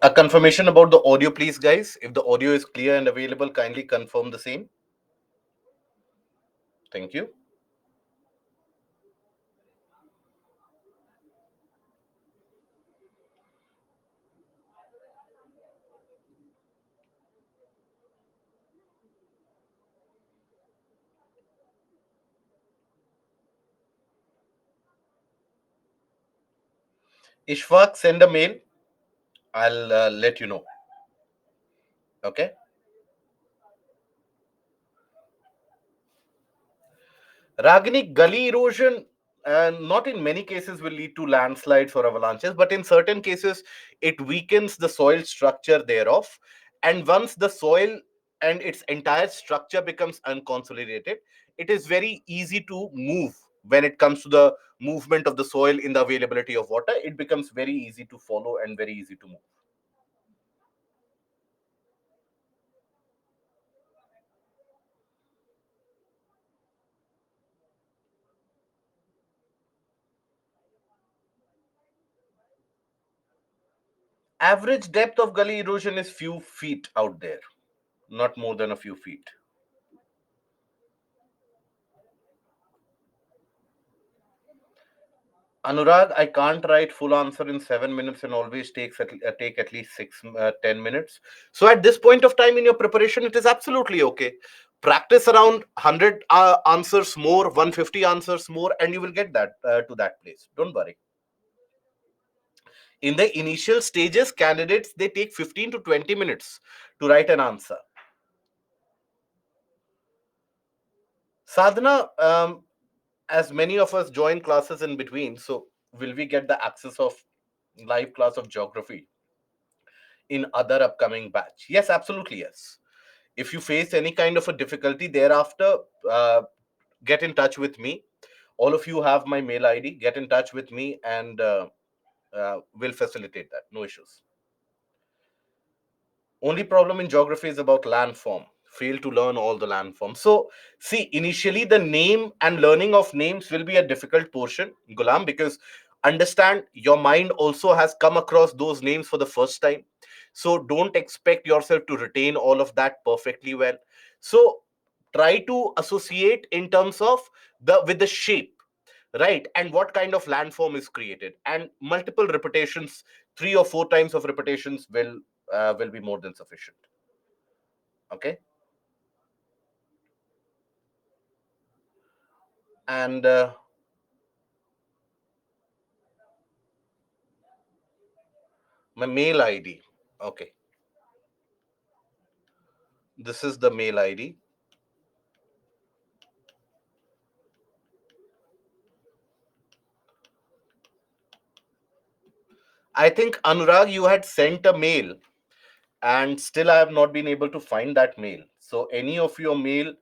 A confirmation about the audio, please, guys. If the audio is clear and available, kindly confirm the same. Thank you. Ishfaq, send a mail. I'll let you know. Okay. Ragini, gully erosion, not in many cases, will lead to landslides or avalanches, but in certain cases, it weakens the soil structure thereof. And once the soil and its entire structure becomes unconsolidated, it is very easy to move. When it comes to the movement of the soil in the availability of water, it becomes very easy to follow and very easy to move. Average depth of gully erosion is few feet out there, not more than a few feet. Anurag, I can't write full answer in 7 minutes and always take at least 10 minutes. So at this point of time in your preparation, it is absolutely okay. Practice around 100 answers more, 150 answers more, and you will get that to that place. Don't worry. In the initial stages, candidates they take 15 to 20 minutes to write an answer. Sadhana, as many of us join classes in between, so will we get the access of live class of geography in other upcoming batch? Yes, absolutely, yes. If you face any kind of a difficulty thereafter, uh, get in touch with me. All of you have my mail ID. Get in touch with me, and we'll facilitate that. No issues. Only problem in geography is about landform. Fail to learn all the landforms. So see, initially the name and learning of names will be a difficult portion, Gulam, because understand your mind also has come across those names for the first time. So don't expect yourself to retain all of that perfectly well. So try to associate in terms of the with the shape, right, and what kind of landform is created, and multiple repetitions, 3 or 4 times of repetitions will be more than sufficient. Okay. And my mail ID. Okay, this is the mail ID. I think, Anurag, you had sent a mail, and still I have not been able to find that mail. So any of your mail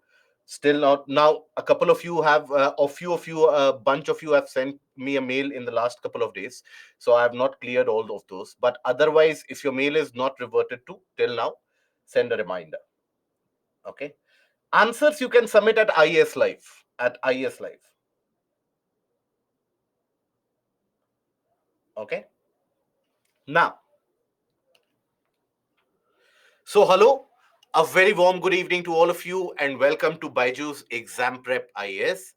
still not. Now a couple of you have a few of you, a bunch of you have sent me a mail in the last couple of days, so I have not cleared all of those. But otherwise, if your mail is not reverted to till now, send a reminder. Okay. Answers you can submit at IS Live. At IS Live. Okay. Now, so hello, a very warm good evening to all of you, and welcome to Baiju's Exam Prep IAS.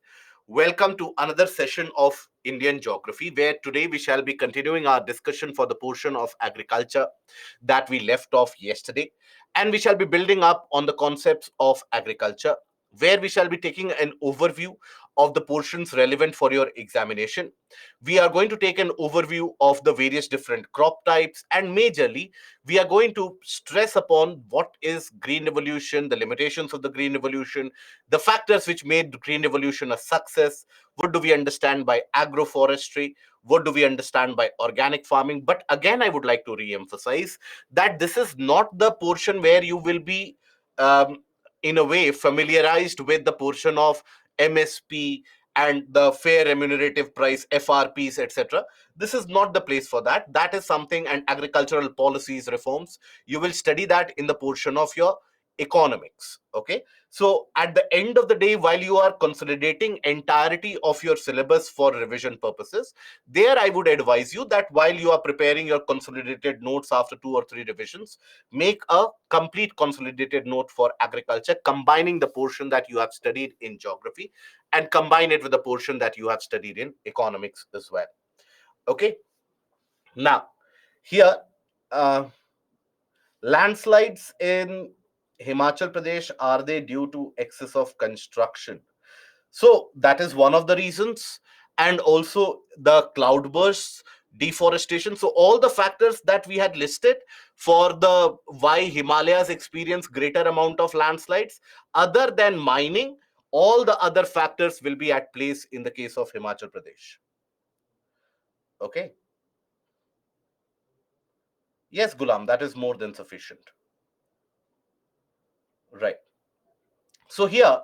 Welcome to another session of Indian Geography, where today we shall be continuing our discussion for the portion of agriculture that we left off yesterday. And we shall be building up on the concepts of agriculture, where we shall be taking an overview of the portions relevant for your examination. We are going to take an overview of the various different crop types, and majorly we are going to stress upon what is green revolution, the limitations of the green revolution, the factors which made the green revolution a success. What do we understand by agroforestry? What do we understand by organic farming? But again, I would like to re-emphasize that this is not the portion where you will be in a way familiarized with the portion of MSP and the fair remunerative price, FRPs, etc. This is not the place for that. That is something, and agricultural policies reforms, you will study that in the portion of your economics. Okay, so at the end of the day, while you are consolidating entirety of your syllabus for revision purposes, there I would advise you that while you are preparing your consolidated notes after 2 or 3 revisions, make a complete consolidated note for agriculture, combining the portion that you have studied in geography and combine it with the portion that you have studied in economics as well. Okay, now here, uh, landslides in Himachal Pradesh, are they due to excess of construction? So that is one of the reasons, and also the cloudbursts, deforestation. So all the factors that we had listed for the why Himalayas experience greater amount of landslides, other than mining, all the other factors will be at place in the case of Himachal Pradesh. Okay. Yes, Gulam, that is more than sufficient. Right. So here,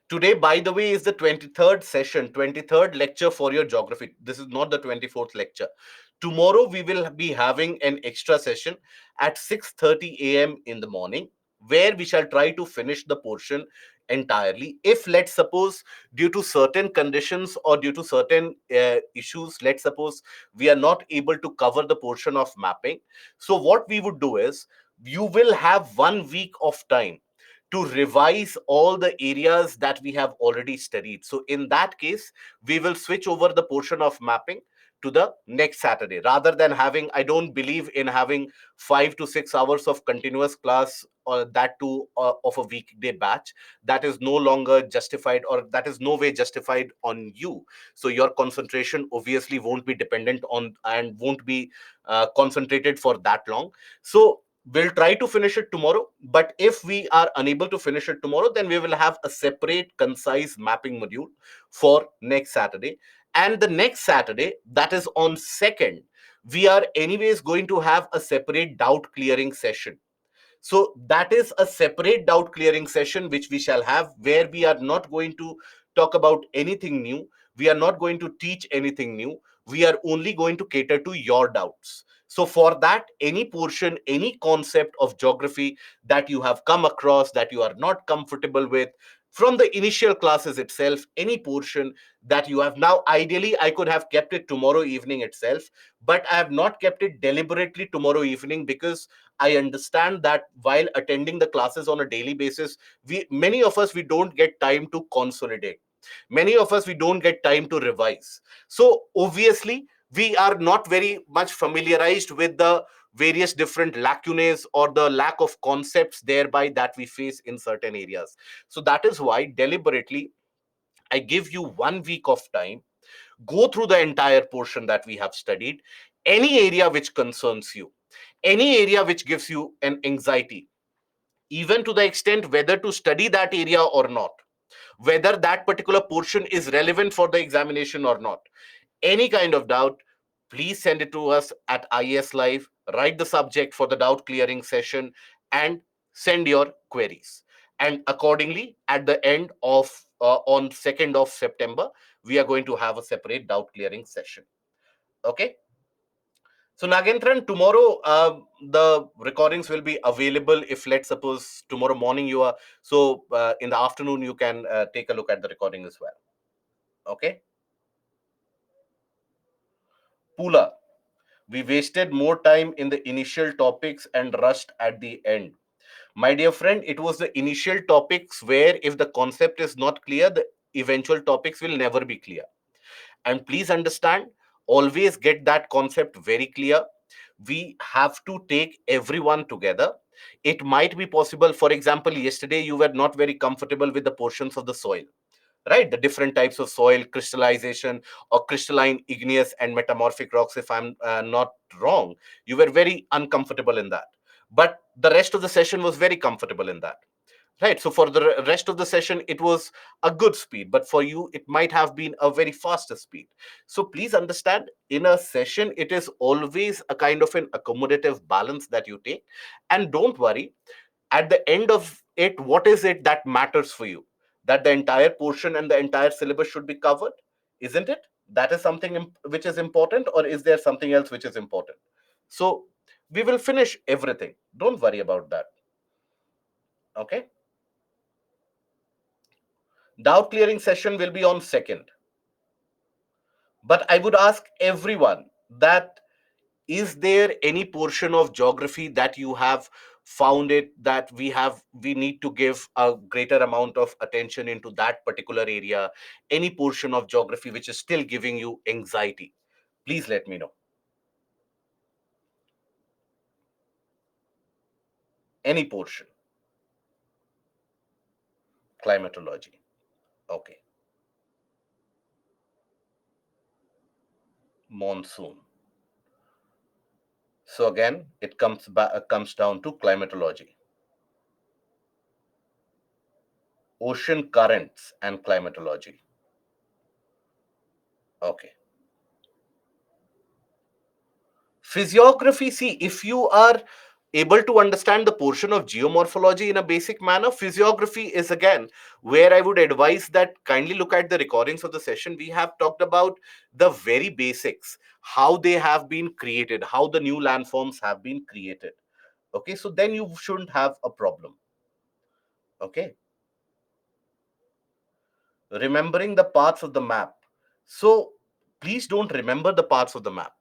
today, by the way, is the 23rd session, 23rd lecture for your geography. This is not the 24th lecture. Tomorrow, we will be having an extra session at 6:30 a.m. in the morning, where we shall try to finish the portion entirely. If, let's suppose, due to certain conditions or due to certain issues, let's suppose we are not able to cover the portion of mapping. So what we would do is, you will have 1 week of time to revise all the areas that we have already studied. So in that case, we will switch over the portion of mapping to the next Saturday. Rather than having, I don't believe in having 5 to 6 hours of continuous class, or that too of a weekday batch. That is no longer justified, or that is no way justified on you. So your concentration obviously won't be dependent on and won't be concentrated for that long. So we'll try to finish it tomorrow, but if we are unable to finish it tomorrow, then we will have a separate concise mapping module for next Saturday. And the next Saturday, that is on 2nd, we are anyways going to have a separate doubt clearing session. So that is a separate doubt clearing session which we shall have, where we are not going to talk about anything new. We are not going to teach anything new. We are only going to cater to your doubts. So for that, any portion, any concept of geography that you have come across that you are not comfortable with, from the initial classes itself, any portion that you have now, ideally, I could have kept it tomorrow evening itself, but I have not kept it deliberately tomorrow evening because I understand that while attending the classes on a daily basis, we many of us we don't get time to consolidate. Many of us we don't get time to revise. So obviously, we are not very much familiarized with the various different lacunae or the lack of concepts thereby that we face in certain areas. So that is why deliberately I give you 1 week of time. Go through the entire portion that we have studied. Any area which concerns you, any area which gives you an anxiety, even to the extent whether to study that area or not, whether that particular portion is relevant for the examination or not, any kind of doubt, please send it to us at IES Live. Write the subject for the doubt clearing session and send your queries. And accordingly, at the end of on 2nd of September, we are going to have a separate doubt clearing session. Okay. So Nagendran, tomorrow the recordings will be available. If let's suppose tomorrow morning you are in the afternoon you can take a look at the recording as well. Okay. Pula, we wasted more time in the initial topics and rushed at the end. My dear friend, it was the initial topics where if the concept is not clear, the eventual topics will never be clear. And please understand, always get that concept very clear. We have to take everyone together. It might be possible, for example, yesterday you were not very comfortable with the portions of the soil, right? The different types of soil, crystallization or crystalline, igneous, and metamorphic rocks, if I'm not wrong. You were very uncomfortable in that. But the rest of the session was very comfortable in that. Right. So for the rest of the session, it was a good speed, but for you, it might have been a very faster speed. So please understand, in a session, it is always a kind of an accommodative balance that you take. And don't worry, at the end of it, what is it that matters for you? That the entire portion and the entire syllabus should be covered, isn't it? That is something which is important, or is there something else which is important? So we will finish everything. Don't worry about that. Okay, doubt clearing session will be on 2nd. But I would ask everyone that, is there any portion of geography that you have found it that we need to give a greater amount of attention into that particular area? Any portion of geography which is still giving you anxiety? Please let me know. Any portion. Climatology. Okay. Monsoon. So again, it comes down to climatology. Ocean currents and climatology. Okay. Physiography, see, if you are able to understand the portion of geomorphology in a basic manner, physiography is again where I would advise that kindly look at the recordings of the session. We have talked about the very basics, how they have been created, how the new landforms have been created. Okay, so then you shouldn't have a problem. Okay, remembering the parts of the map. So please don't remember the parts of the map.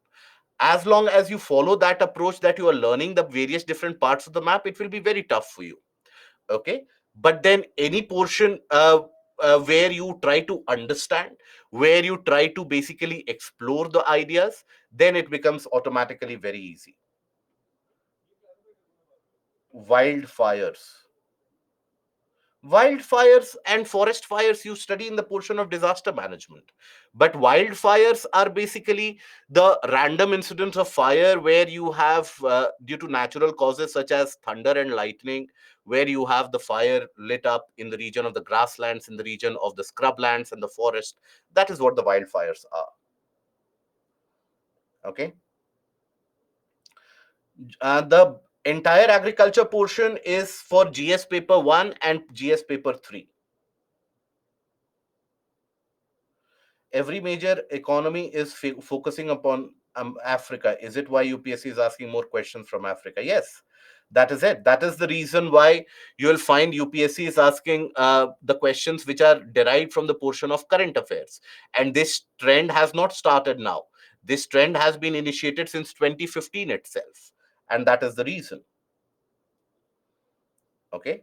As long as you follow that approach, that you are learning the various different parts of the map, it will be very tough for you. Okay, but then any portion where you try to understand, where you try to basically explore the ideas, then it becomes automatically very easy. Wildfires. Wildfires and forest fires you study in the portion of disaster management, but wildfires are basically the random incidents of fire where you have due to natural causes such as thunder and lightning, where you have the fire lit up in the region of the grasslands, in the region of the scrublands and the forest. That is what the wildfires are. Okay, the entire agriculture portion is for GS paper 1 and GS paper 3. Every major economy is focusing upon Africa. Is it why UPSC is asking more questions from Africa? Yes, that is it. That is the reason why you will find UPSC is asking the questions which are derived from the portion of current affairs. And this trend has not started now. This trend has been initiated since 2015 itself. And that is the reason. Okay.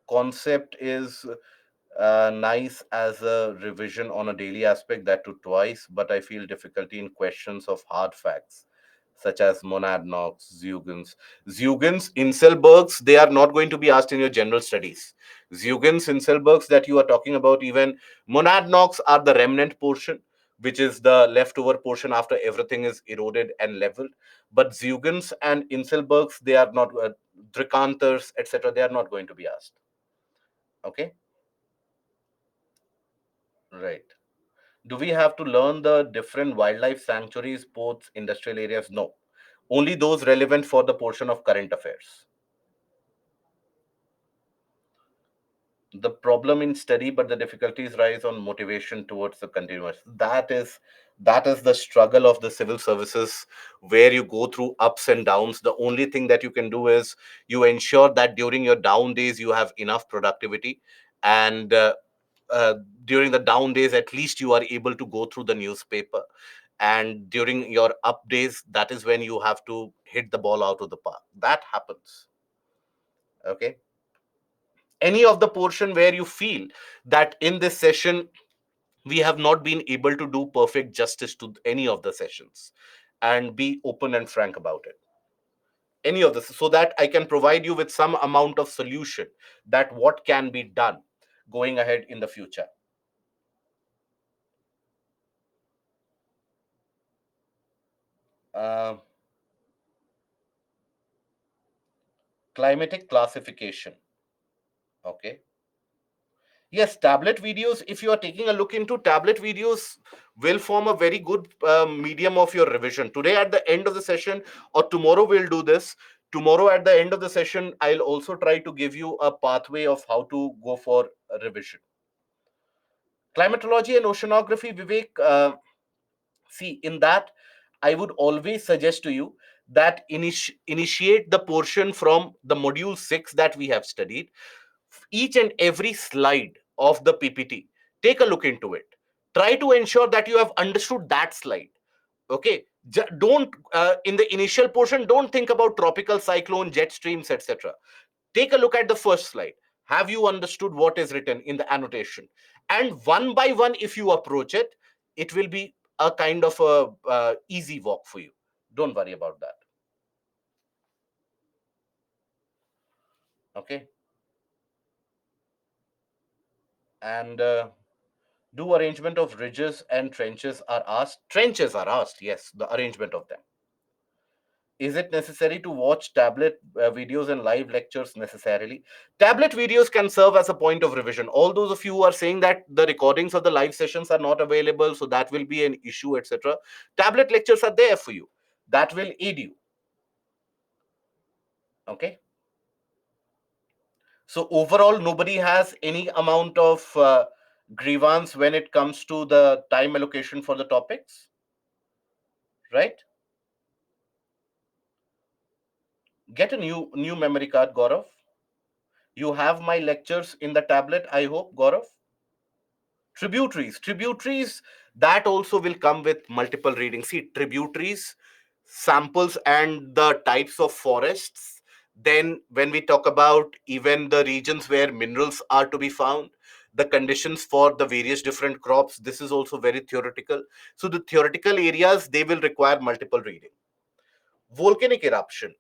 Concept is nice as a revision on a daily aspect, that too twice, but I feel difficulty in questions of hard facts such as monadnocks, Zeugans. Zeugans, Inselbergs, they are not going to be asked in your general studies. Zeugans, Inselbergs that you are talking about, even monadnocks are the remnant portion, which is the leftover portion after everything is eroded and leveled. But Zeugans and Inselbergs, they are not, Dracanters, etc., they are not going to be asked. Okay, right. Do we have to learn the different wildlife sanctuaries, ports, industrial areas? No. Only those relevant for the portion of current affairs. The problem in study, but the difficulties rise on motivation towards the continuous. That is the struggle of the civil services, where you go through ups and downs. The only thing that you can do is you ensure that during your down days you have enough productivity, and uh, during the down days at least you are able to go through the newspaper, and during your up days, that is when you have to hit the ball out of the park. That happens. Okay, any of the portion where you feel that in this session we have not been able to do perfect justice to any of the sessions, and be open and frank about it, any of this, so that I can provide you with some amount of solution that what can be done going ahead in the future. uh, Climatic classification. Okay. Yes, tablet videos, if you are taking a look into tablet videos, will form a very good medium of your revision. Today at the end of the session, or tomorrow we'll do this. Tomorrow at the end of the session, I'll also try to give you a pathway of how to go for a revision. Climatology and oceanography, Vivek, see, in that, I would always suggest to you that initiate the portion from the module 6 that we have studied. Each and every slide of the PPT, take a look into it. Try to ensure that you have understood that slide. Okay, don't in the initial portion, don't think about tropical cyclone, jet streams, etc. Take a look at the first slide. Have you understood what is written in the annotation? And one by one, if you approach it, it will be a kind of a easy walk for you. Don't worry about that. Okay. And do arrangement of ridges and trenches are asked? Trenches are asked, yes, the arrangement of them. Is it necessary to watch tablet videos and live lectures necessarily? Tablet videos can serve as a point of revision. All those of you who are saying that the recordings of the live sessions are not available, so that will be an issue, etc. Tablet lectures are there for you. That will aid you. Okay. So overall, nobody has any amount of grievance when it comes to the time allocation for the topics, right? Get a new memory card, Gaurav. You have my lectures in the tablet, I hope, Gaurav. Tributaries, that also will come with multiple readings. See, tributaries, samples, and the types of forests. Then, when we talk about even the regions where minerals are to be found, the conditions for the various different crops, this is also very theoretical. So, the theoretical areas, they will require multiple reading. Volcanic eruption.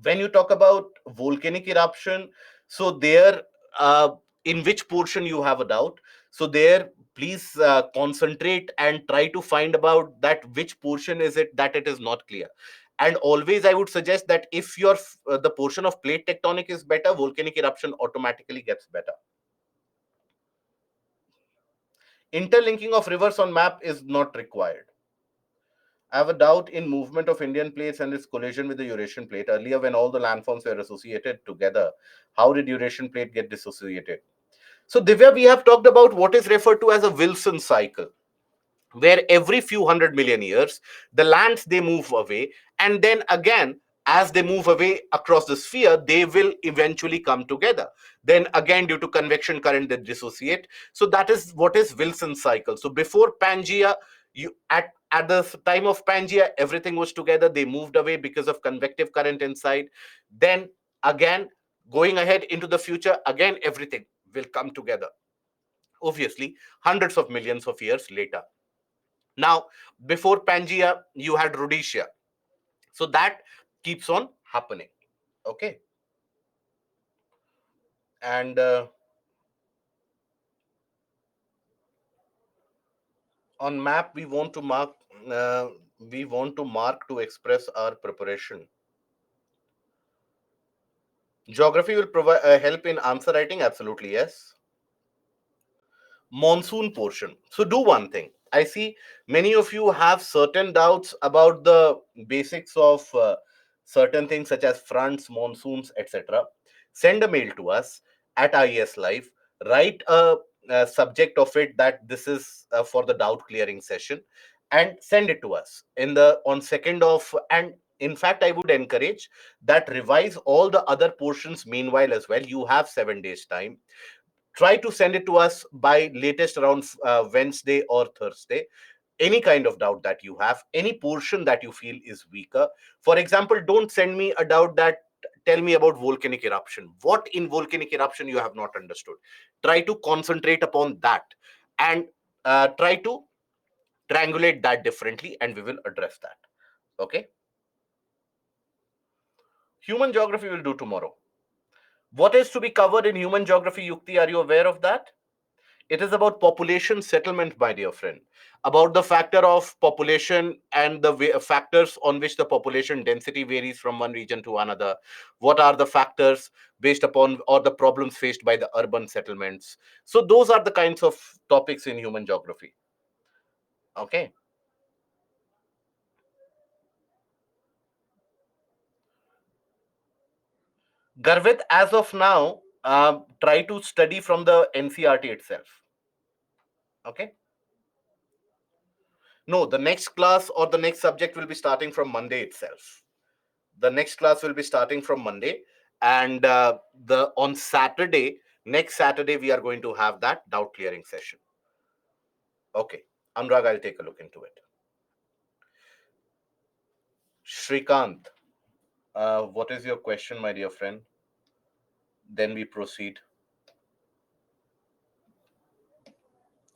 When you talk about volcanic eruption, so there, in which portion you have a doubt, so there, please concentrate and try to find about that which portion is it that it is not clear. And always I would suggest that if your the portion of plate tectonic is better, volcanic eruption automatically gets better. Interlinking of rivers on map is not required. I have a doubt in movement of Indian plates and its collision with the Eurasian plate. Earlier, when all the landforms were associated together, how did Eurasian plate get dissociated? So, Divya, we have talked about what is referred to as a Wilson cycle, where every few 100 million years, the lands they move away, and then again, as they move away across the sphere, they will eventually come together. Then again, due to convection current, they dissociate. So that is what is Wilson cycle. So before Pangea, you at the time of Pangea, everything was together. They moved away because of convective current inside. Then again, going ahead into the future, again everything will come together. Obviously, hundreds of millions of years later. Now, before Pangea, you had Rhodesia. So that keeps on happening. Okay. And on map, uh, we want to mark to express our preparation. Geography will provide help in answer writing. Absolutely, yes. Monsoon portion. So do one thing. I see many of you have certain doubts about the basics of certain things such as fronts, monsoons, etc. Send a mail to us at IES Live. Write a subject of it that this is for the doubt clearing session, and send it to us in the on second of. And in fact, I would encourage that revise all the other portions meanwhile as well. You have 7 days time. Try to send it to us by latest around Wednesday or Thursday. Any kind of doubt that you have, any portion that you feel is weaker. For example, don't send me a doubt that tell me about volcanic eruption. What in volcanic eruption you have not understood? Try to concentrate upon that, and try to triangulate that differently, and we will address that. Okay. Human geography will do tomorrow. What is to be covered in human geography, Yukti? Are you aware of that? It is about population settlement, my dear friend, about the factor of population and the factors on which the population density varies from one region to another. What are the factors based upon or the problems faced by the urban settlements? So those are the kinds of topics in human geography. Okay. Garvit, as of now, try to study from the NCRT itself. Okay. No, the next class or the next subject will be starting from Monday itself. The next class will be starting from Monday, and the on Saturday, next Saturday, we are going to have that doubt clearing session. Okay, Anurag, I'll take a look into it. Shrikant, what is your question, my dear friend? Then we proceed.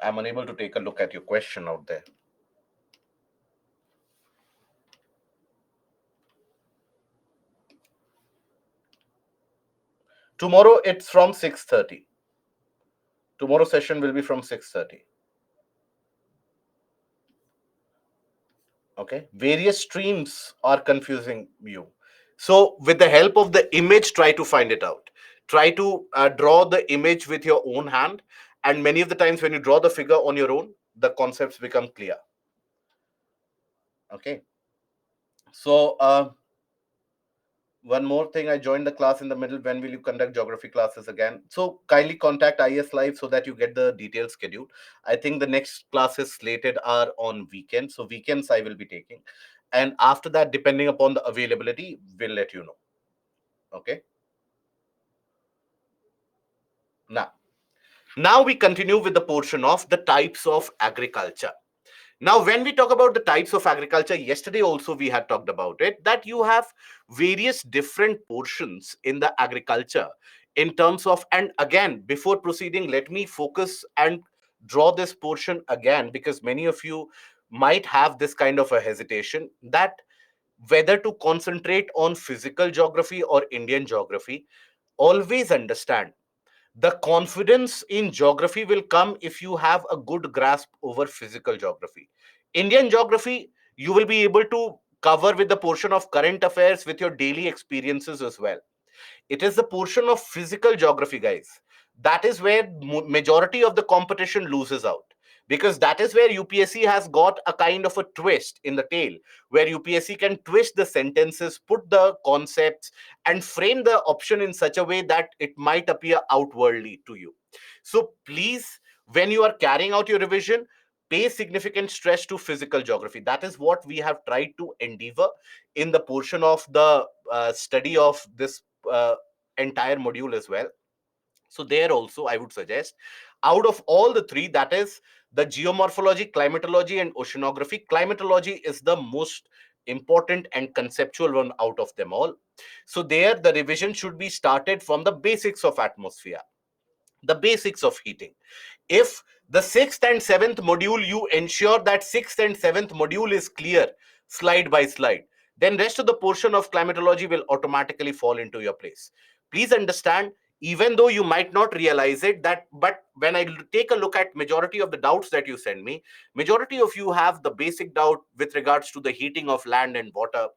I'm unable to take a look at your question out there. Tomorrow it's from 6:30. Tomorrow session will be from 6:30. Okay, various streams are confusing you, so with the help of the image, try to find it out. Try to draw the image with your own hand, and many of the times when you draw the figure on your own, the concepts become clear. Okay, so one more thing, I joined the class in the middle. When will you conduct geography classes again? So kindly contact IS Live so that you get the detailed schedule. I think the next classes slated are on weekends. So weekends I will be taking. And after that, depending upon the availability, we'll let you know. Okay. Now, now we continue with the portion of the types of agriculture. Now, when we talk about the types of agriculture, yesterday also we had talked about it, that you have various different portions in the agriculture in terms of, and again, before proceeding, let me focus and draw this portion again, because many of you might have this kind of a hesitation that whether to concentrate on physical geography or Indian geography. Always understand, the confidence in geography will come if you have a good grasp over physical geography. Indian geography, you will be able to cover with the portion of current affairs with your daily experiences as well. It is the portion of physical geography, guys, that is where majority of the competition loses out, because that is where UPSC has got a kind of a twist in the tail, where UPSC can twist the sentences, put the concepts, and frame the option in such a way that it might appear outwardly to you. So please, when you are carrying out your revision, pay significant stress to physical geography. That is what we have tried to endeavor in the portion of the study of this uh, entire module as well. So there also I would suggest, out of all the three, that is the geomorphology, climatology, and oceanography, climatology is the most important and conceptual one out of them all. So there the revision should be started from the basics of atmosphere, the basics of heating. If the sixth and seventh module, you ensure that sixth and seventh module is clear slide by slide, then rest of the portion of climatology will automatically fall into your place. Please understand, even though you might not realize it, that but when I take a look at majority of the doubts that you send me, majority of you have the basic doubt with regards to the heating of land and water,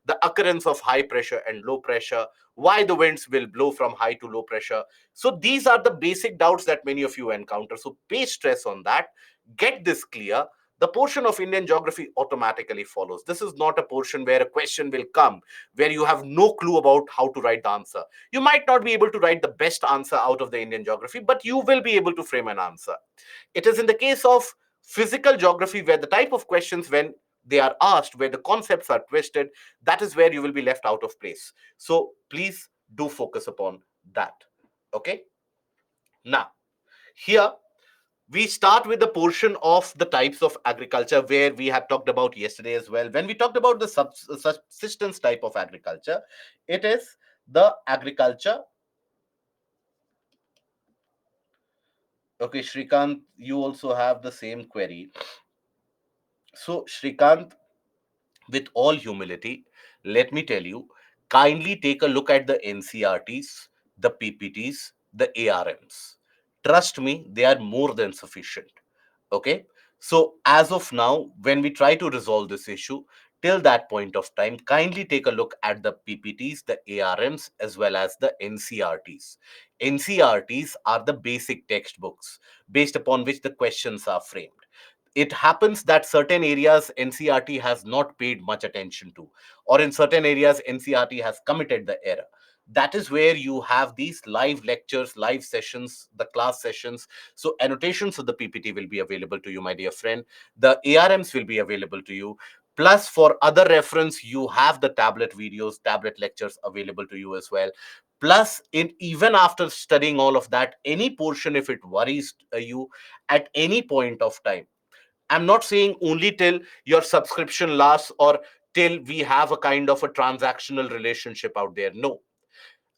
the occurrence of high pressure and low pressure, why the winds will blow from high to low pressure. So these are the basic doubts that many of you encounter. So pay stress on that. Get this clear. The portion of Indian geography automatically follows. This is not a portion where a question will come where you have no clue about how to write the answer. You might not be able to write the best answer out of the Indian geography, but you will be able to frame an answer. It is in the case of physical geography where the type of questions, when they are asked, where the concepts are twisted, that is where you will be left out of place. So please do focus upon that. Okay. Now, here we start with the portion of the types of agriculture where we had talked about yesterday as well. When we talked about the subsistence type of agriculture, it is the agriculture. Okay, Shrikant, you also have the same query. So, Shrikant, with all humility, let me tell you, kindly take a look at the NCRTs, the PPTs, the ARMs. Trust me, they are more than sufficient. Okay. So, as of now, when we try to resolve this issue, till that point of time, kindly take a look at the PPTs, the ARMs, as well as the NCRTs. NCRTs are the basic textbooks based upon which the questions are framed. it happens that certain areas NCRT has not paid much attention to, or in certain areas NCRT has committed the error. That is where you have these live lectures, live sessions, the class sessions. So annotations of the PPT will be available to you, my dear friend. The ARMs will be available to you. Plus, for other reference, you have the tablet videos, tablet lectures available to you as well. Plus, even after studying all of that, any portion, if it worries you at any point of time, I'm not saying only till your subscription lasts or till we have a kind of a transactional relationship out there. No,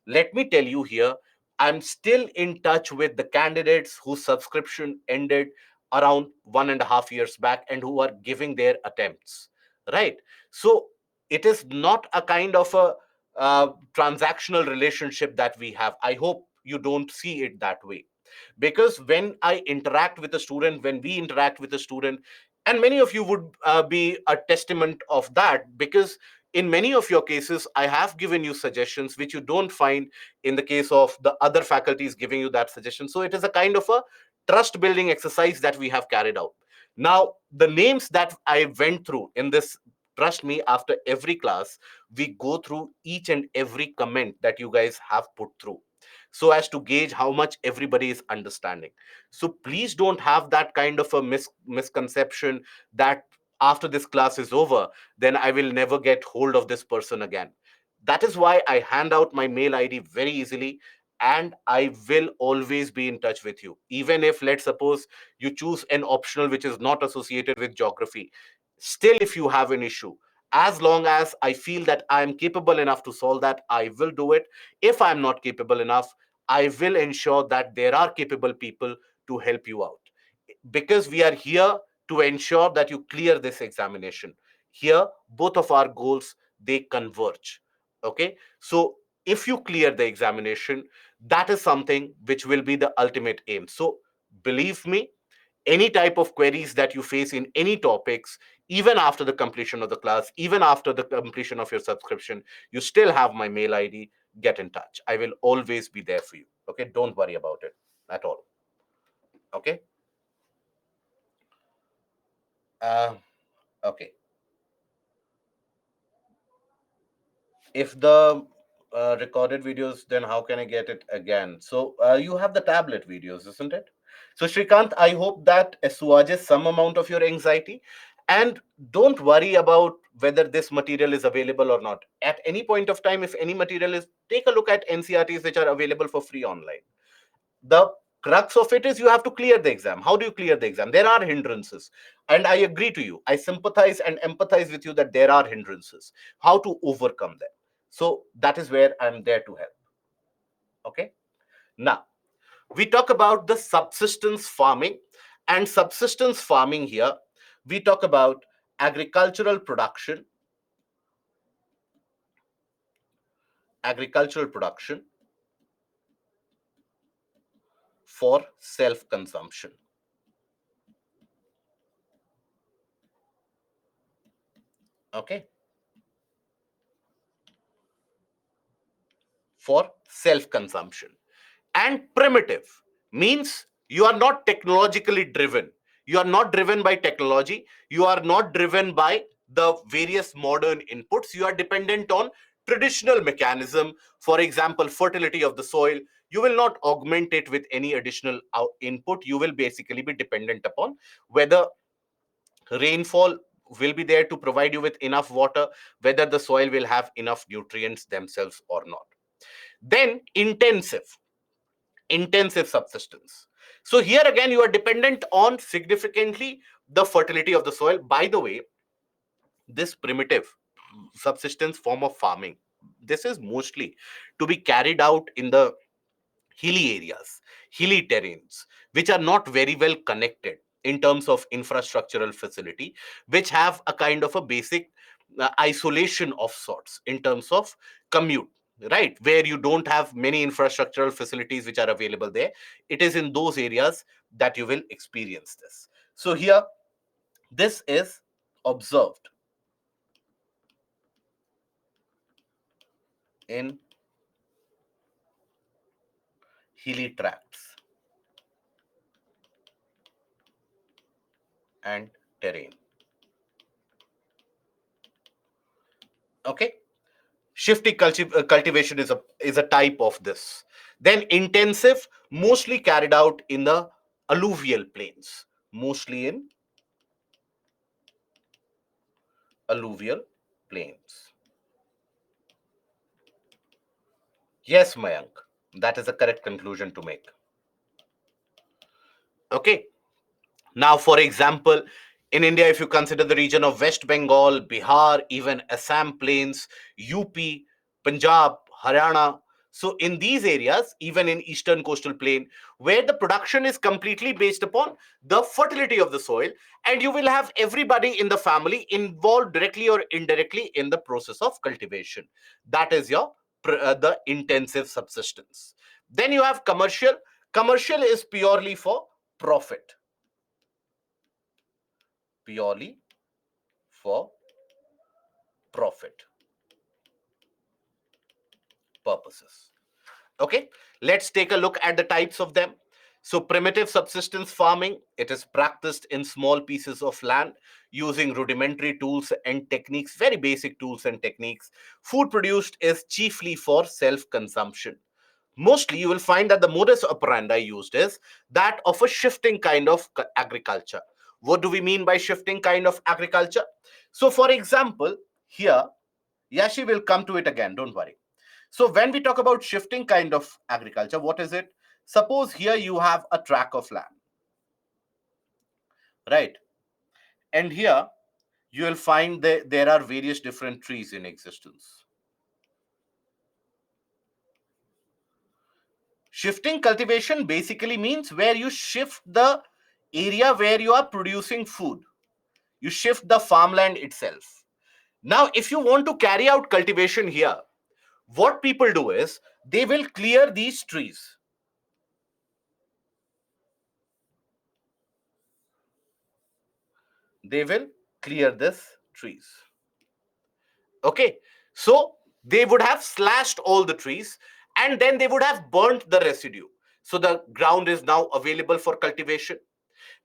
let me tell you here, I'm still in touch with the candidates whose subscription ended around 1.5 years back and who are giving their attempts, right? So it is not a kind of a transactional relationship that we have. I hope you don't see it that way, because when I interact with a student, when we interact with a student, and many of you would be a testament of that, because in many of your cases I have given you suggestions which you don't find in the case of the other faculties giving you that suggestion. So it is a kind of a trust building exercise that we have carried out. Now, the names that I went through in this, trust me, after every class we go through each and every comment that you guys have put through, so as to gauge how much everybody is understanding. So please don't have that kind of a misconception that after this class is over, then I will never get hold of this person again. That is why I hand out my mail ID very easily, and I will always be in touch with you. Even if, let's suppose, you choose an optional which is not associated with geography, still, if you have an issue, as long as I feel that I am capable enough to solve that, I will do it. If I'm not capable enough, I will ensure that there are capable people to help you out, because we are here to ensure that you clear this examination. Here both of our goals, they converge. Okay, so if you clear the examination, that is something which will be the ultimate aim. So believe me, any type of queries that you face in any topics, even after the completion of the class, even after the completion of your subscription, you still have my mail ID. Get in touch. I will always be there for you. Okay, don't worry about it at all. Okay. uh, okay, if the recorded videos, then how can I get it again? So you have the tablet videos, isn't it? So Shrikant, I hope that assuages some amount of your anxiety. And don't worry about whether this material is available or not. At any point of time, if any material is, take a look at NCRTs which are available for free online. The crux of it is you have to clear the exam. How do you clear the exam? There are hindrances, and I agree to you, I sympathize and empathize with you that there are hindrances. How to overcome them? So that is where I'm there to help. Okay, now we talk about the subsistence farming. And subsistence farming here, we talk about agricultural production, agricultural production for self consumption. Okay, for self consumption. And primitive means you are not technologically driven. You are not driven by technology. You are not driven by the various modern inputs. You are dependent on traditional mechanism. For example, fertility of the soil. You will not augment it with any additional input. You will basically be dependent upon whether rainfall will be there to provide you with enough water, whether the soil will have enough nutrients themselves or not. Then intensive subsistence. So here again, you are dependent on significantly the fertility of the soil. By the way, this primitive subsistence form of farming, this is mostly to be carried out in the hilly areas, hilly terrains, which are not very well connected in terms of infrastructural facility, which have a kind of a basic isolation of sorts in terms of commute, right? Where you don't have many infrastructural facilities which are available there. It is in those areas that you will experience this. So here, this is observed in hilly tracts and terrain. Okay. Shifting cultivation is a type of this. Then intensive, mostly carried out in the alluvial plains, mostly in alluvial plains. Yes, Mayank, that is a correct conclusion to make. Okay. Now, for example, in India, if you consider the region of West Bengal, Bihar, even Assam plains, UP, Punjab, Haryana, so in these areas, even in eastern coastal plain, where the production is completely based upon the fertility of the soil, and you will have everybody in the family involved directly or indirectly in the process of cultivation. That is your the intensive subsistence. Then you have commercial. Commercial is purely for profit, purely for profit purposes. Okay, let's take a look at the types of them. So, primitive subsistence farming, it is practiced in small pieces of land using rudimentary tools and techniques, very basic tools and techniques. Food produced is chiefly for self consumption. Mostly, you will find that the modus operandi used is that of a shifting kind of agriculture. What do we mean by shifting kind of agriculture? So, for example, here, Yashi will come to it again, don't worry. So when we talk about shifting kind of agriculture, what is it? Suppose here you have a tract of land, right? And here you will find that there are various different trees in existence. Shifting cultivation basically means where you shift the area where you are producing food. You shift the farmland itself. Now, if you want to carry out cultivation here, what people do is they will clear these trees. They will clear this trees. Okay, so they would have slashed all the trees and then they would have burnt the residue. So the ground is now available for cultivation.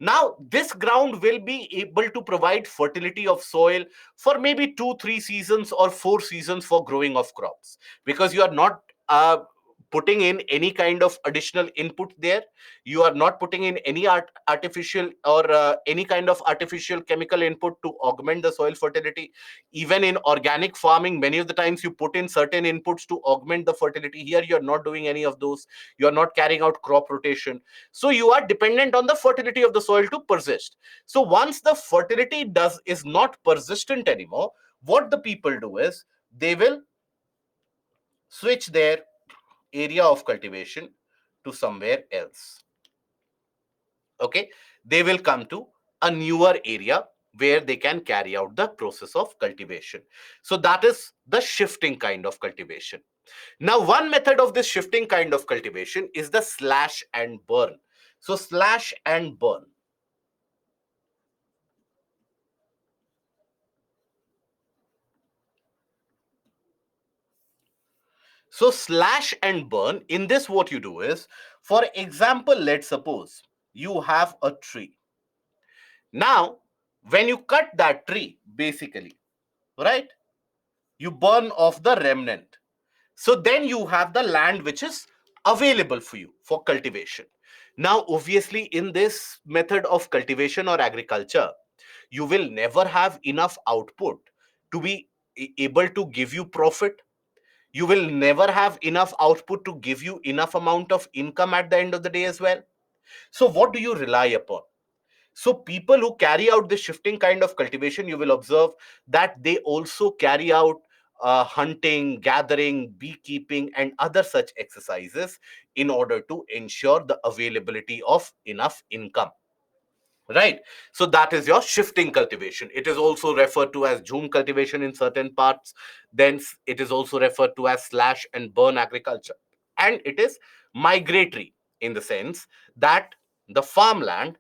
Now, this ground will be able to provide fertility of soil for maybe 2, 3 seasons or 4 seasons for growing of crops, because you are not putting in any kind of additional input there. You are not putting in any artificial or any kind of artificial chemical input to augment the soil fertility. Even in organic farming, many of the times you put in certain inputs to augment the fertility. Here, you are not doing any of those. You are not carrying out crop rotation, so you are dependent on the fertility of the soil to persist. So once the fertility does is not persistent anymore, what the people do is they will switch their area of cultivation to somewhere else. Okay, they will come to a newer area where they can carry out the process of cultivation. So that is the shifting kind of cultivation. Now, one method of this shifting kind of cultivation is the slash and burn. So slash and burn. So slash and burn, in this what you do is, for example, let's suppose you have a tree. Now, when you cut that tree, basically, right, you burn off the remnant. So then you have the land which is available for you for cultivation. Now, obviously, in this method of cultivation or agriculture, you will never have enough output to be able to give you profit. You will never have enough output to give you enough amount of income at the end of the day as well. So what do you rely upon? So people who carry out this shifting kind of cultivation, you will observe that they also carry out hunting, gathering, beekeeping, and other such exercises in order to ensure the availability of enough income. Right. So that is your shifting cultivation. It is also referred to as June cultivation in certain parts. Then it is also referred to as slash and burn agriculture. And it is migratory in the sense that the farmland,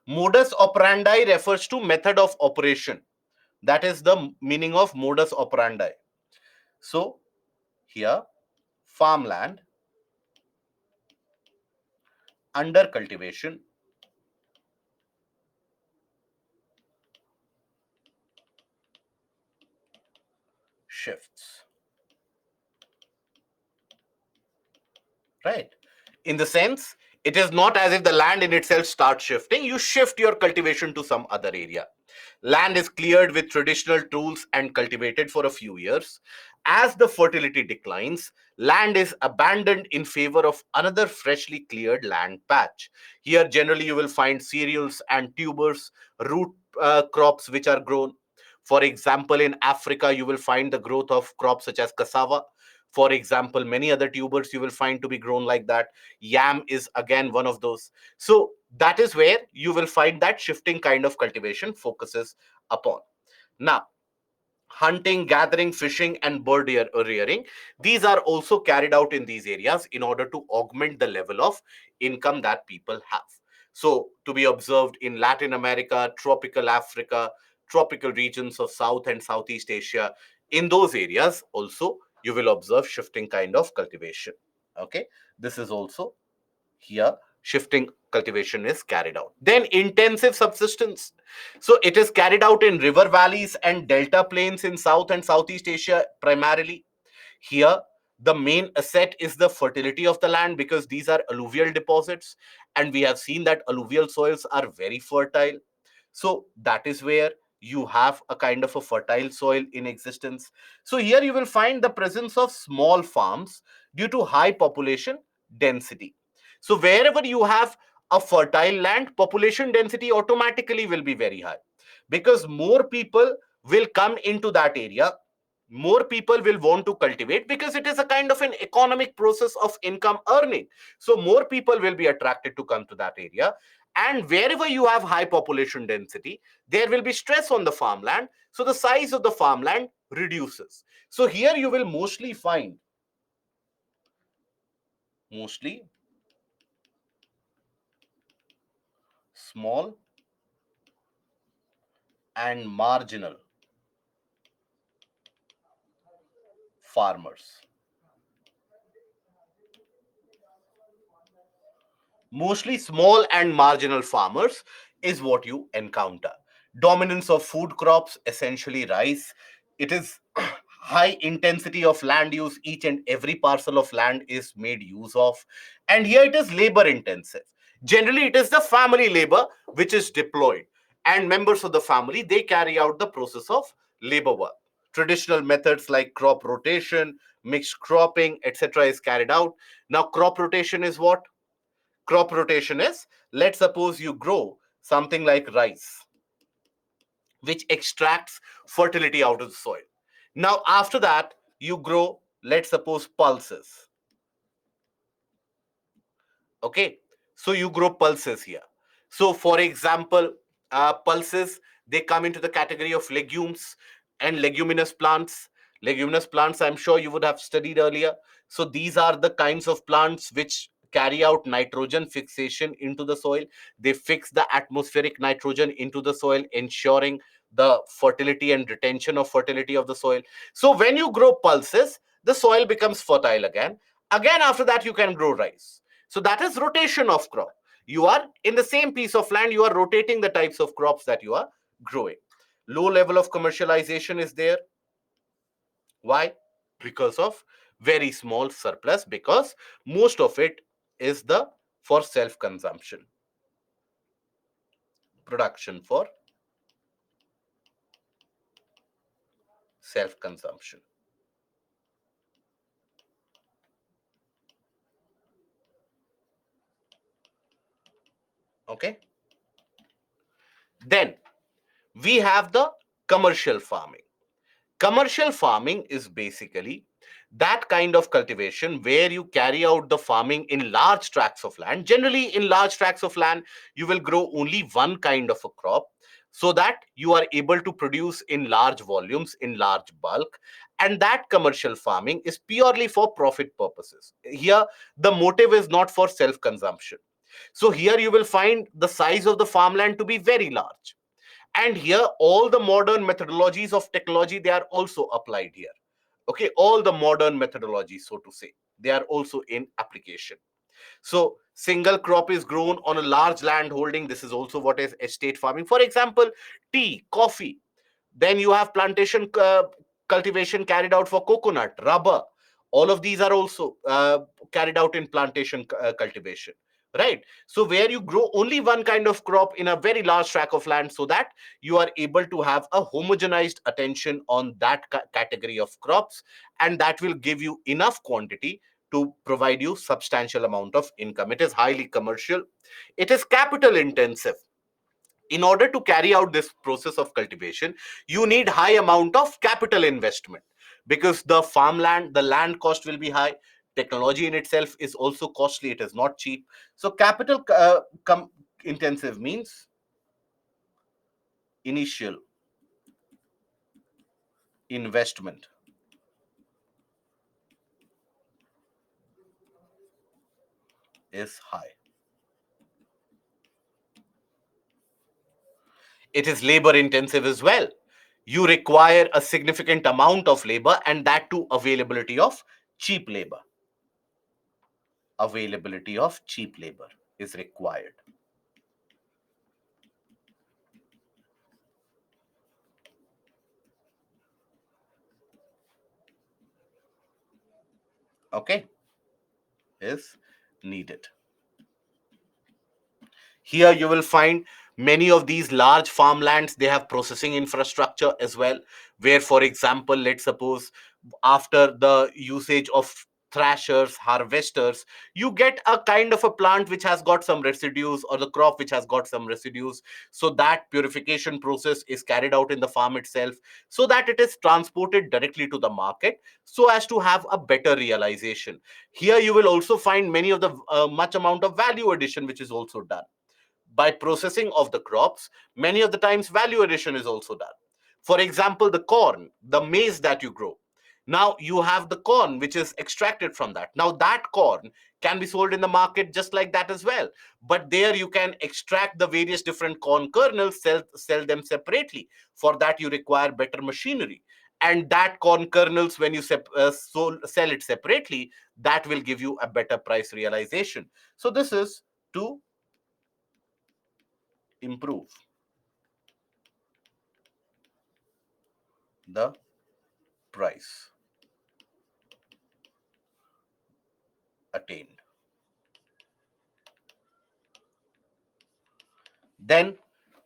modus operandi refers to method of operation. That is the meaning of modus operandi. So here, farmland under cultivation shifts, right? In the sense, it is not as if the land in itself starts shifting. You shift your cultivation to some other area. Land is cleared with traditional tools and cultivated for a few years. As the fertility declines, land is abandoned in favor of another freshly cleared land patch. Here, generally, you will find cereals and tubers, root crops which are grown. For example, in Africa, you will find the growth of crops such as cassava. For example, many other tubers you will find to be grown like that. Yam is again one of those. So that is where you will find that shifting kind of cultivation focuses upon. Now, hunting, gathering, fishing, and bird rearing, these are also carried out in these areas in order to augment the level of income that people have. So, to be observed in Latin America, tropical Africa, tropical regions of South and Southeast Asia, in those areas also you will observe shifting kind of cultivation. Okay, this is also here shifting cultivation is carried out. Then intensive subsistence, so it is carried out in river valleys and delta plains in South and Southeast Asia primarily. Here the main asset is the fertility of the land, because these are alluvial deposits, and we have seen that alluvial soils are very fertile. So that is where you have a kind of a fertile soil in existence. So here you will find the presence of small farms due to high population density. So wherever you have a fertile land, population density automatically will be very high, because more people will come into that area. More people will want to cultivate, because it is a kind of an economic process of income earning. So more people will be attracted to come to that area. And wherever you have high population density, there will be stress on the farmland. So the size of the farmland reduces. So here you will mostly small and marginal farmers. Mostly small and marginal farmers is what you encounter. Dominance of food crops, essentially rice. It is high intensity of land use. Each and every parcel of land is made use of. And here it is labor intensive. Generally, it is the family labor which is deployed. And members of the family, they carry out the process of labor work. Traditional methods like crop rotation, mixed cropping, etc. is carried out. Now, crop rotation is what? Crop rotation is, let's suppose you grow something like rice, which extracts fertility out of the soil. Now, after that, you grow, let's suppose, pulses. Okay, so you grow pulses here. So for example, pulses, they come into the category of legumes and leguminous plants, I'm sure you would have studied earlier. So these are the kinds of plants which carry out nitrogen fixation into the soil. They fix the atmospheric nitrogen into the soil, ensuring the fertility and retention of fertility of the soil. So when you grow pulses, the soil becomes fertile again. After that, you can grow rice. So that is rotation of crop. You are in the same piece of land, you are rotating the types of crops that you are growing. Low level of commercialization is there. Why? Because of very small surplus, because most of it is the for self consumption, production for self consumption. Okay, then we have the commercial farming. Commercial farming is basically that kind of cultivation where you carry out the farming in large tracts of land. Generally, in large tracts of land, you will grow only one kind of a crop, so that you are able to produce in large volumes, in large bulk. And that commercial farming is purely for profit purposes. Here, the motive is not for self consumption. So, here you will find the size of the farmland to be very large, and here all the modern methodologies of technology, they are also applied here. Okay, all the modern methodologies, so to say, they are also in application. So single crop is grown on a large land holding. This is also what is estate farming. For example, tea, coffee. Then you have plantation cultivation carried out for coconut, rubber. All of these are also carried out in plantation cultivation, right? So where you grow only one kind of crop in a very large tract of land, so that you are able to have a homogenized attention on that category of crops, and that will give you enough quantity to provide you substantial amount of income. It is highly commercial, it is capital intensive. In order to carry out this process of cultivation, you need high amount of capital investment, because the farmland, the land cost will be high. Technology in itself is also costly, it is not cheap. So capital intensive means initial investment is high. It is labor intensive as well. You require a significant amount of labor, and that too availability of cheap labor. Availability of cheap labor is required. Okay, is needed. Here you will find many of these large farmlands, they have processing infrastructure as well, where, for example, let's suppose after the usage of thrashers, harvesters, you get a kind of a plant which has got some residues, or the crop which has got some residues. So that purification process is carried out in the farm itself, so that it is transported directly to the market, so as to have a better realization. Here you will also find many of the much amount of value addition which is also done by processing of the crops. Many of the times value addition is also done. For example, the corn, the maize that you grow, now you have the corn which is extracted from that. Now that corn can be sold in the market just like that as well, but there you can extract the various different corn kernels, sell them separately. For that you require better machinery, and that corn kernels, when you sell it separately, that will give you a better price realization. So this is to improve the price attained. Then,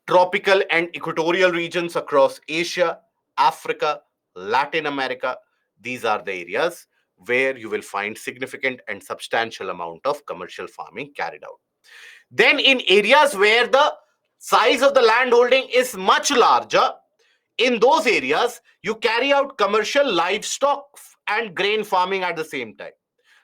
tropical and equatorial regions across Asia, Africa, Latin America, these are the areas where you will find significant and substantial amount of commercial farming carried out. Then, in areas where the size of the land holding is much larger, in those areas, you carry out commercial livestock and grain farming at the same time.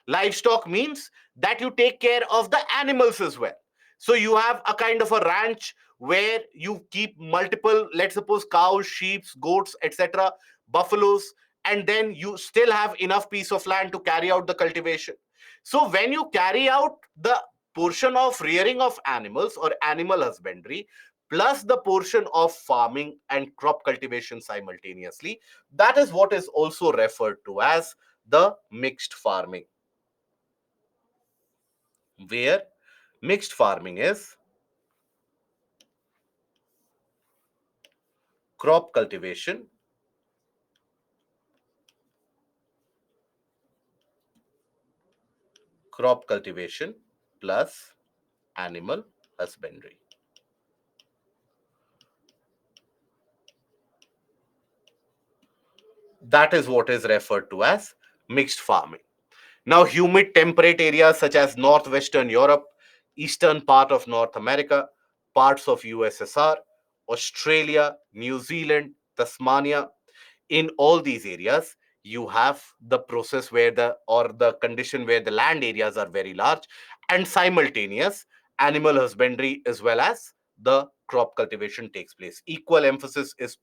Livestock means that you take care of the animals as well. So you have a kind of a ranch where you keep multiple, let's suppose, cows, sheep, goats, etc., buffaloes, and then you still have enough piece of land to carry out the cultivation. So when you carry out the portion of rearing of animals or animal husbandry, plus the portion of farming and crop cultivation simultaneously, that is what is also referred to as the mixed farming, where mixed farming is crop cultivation, crop cultivation plus animal husbandry. That is what is referred to as mixed farming. Now, humid temperate areas such as northwestern Europe, eastern part of North America, parts of USSR, Australia, New Zealand, Tasmania, in all these areas, you have the process where the, or the condition where the land areas are very large, and simultaneous animal husbandry as well as the crop cultivation takes place. Equal emphasis is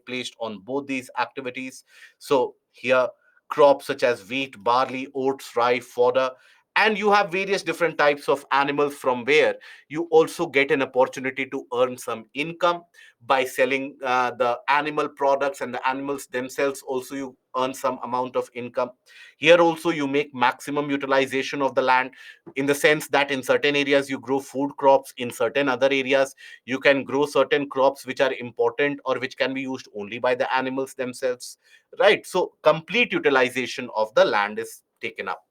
placed on both these activities. So here, crops such as wheat, barley, oats, rye, fodder, And you have various different types of animals from where you also get an opportunity to earn some income by selling the animal products, and the animals themselves also you earn some amount of income. Here also you make maximum utilization of the land, in the sense that in certain areas you grow food crops, in certain other areas you can grow certain crops which are important or which can be used only by the animals themselves, right? So complete utilization of the land is taken up.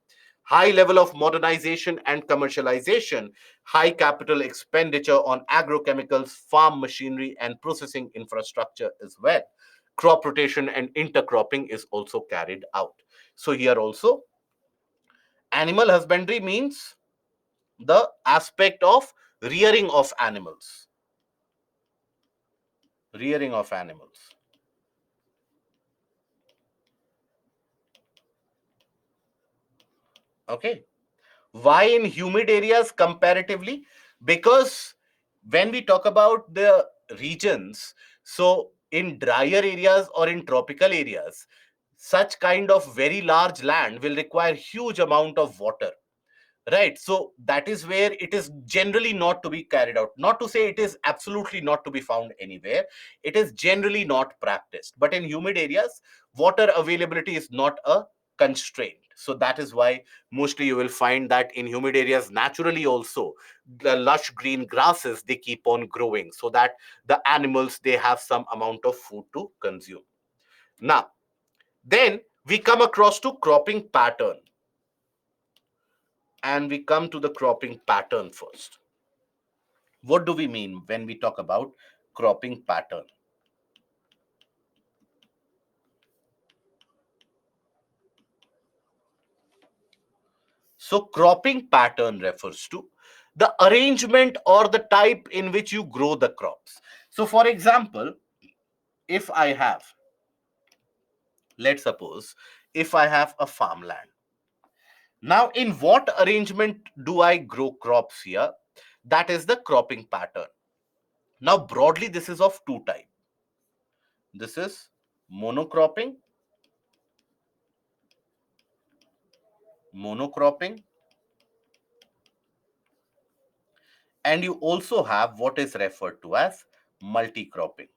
High level of modernization and commercialization, high capital expenditure on agrochemicals, farm machinery, and processing infrastructure as well. Crop rotation and intercropping is also carried out. So, here also, animal husbandry means the aspect of rearing of animals. Rearing of animals. Okay. Why in humid areas comparatively? Because when we talk about the regions, so in drier areas or in tropical areas, such kind of very large land will require huge amount of water, right? So that is where it is generally not to be carried out. Not to say it is absolutely not to be found anywhere, it is generally not practiced, but in humid areas water availability is not a constraint. So that is why mostly you will find that in humid areas naturally also the lush green grasses they keep on growing, so that the animals they have some amount of food to consume. Now then we come across to cropping pattern, and we come to the cropping pattern first. What do we mean when we talk about cropping pattern? So, cropping pattern refers to the arrangement or the type in which you grow the crops. So, for example, if I have, let's suppose, if I have a farmland, now in what arrangement do I grow crops here? That is the cropping pattern. Now, broadly, this is of two types. This is monocropping, monocropping, and you also have what is referred to as multi-cropping.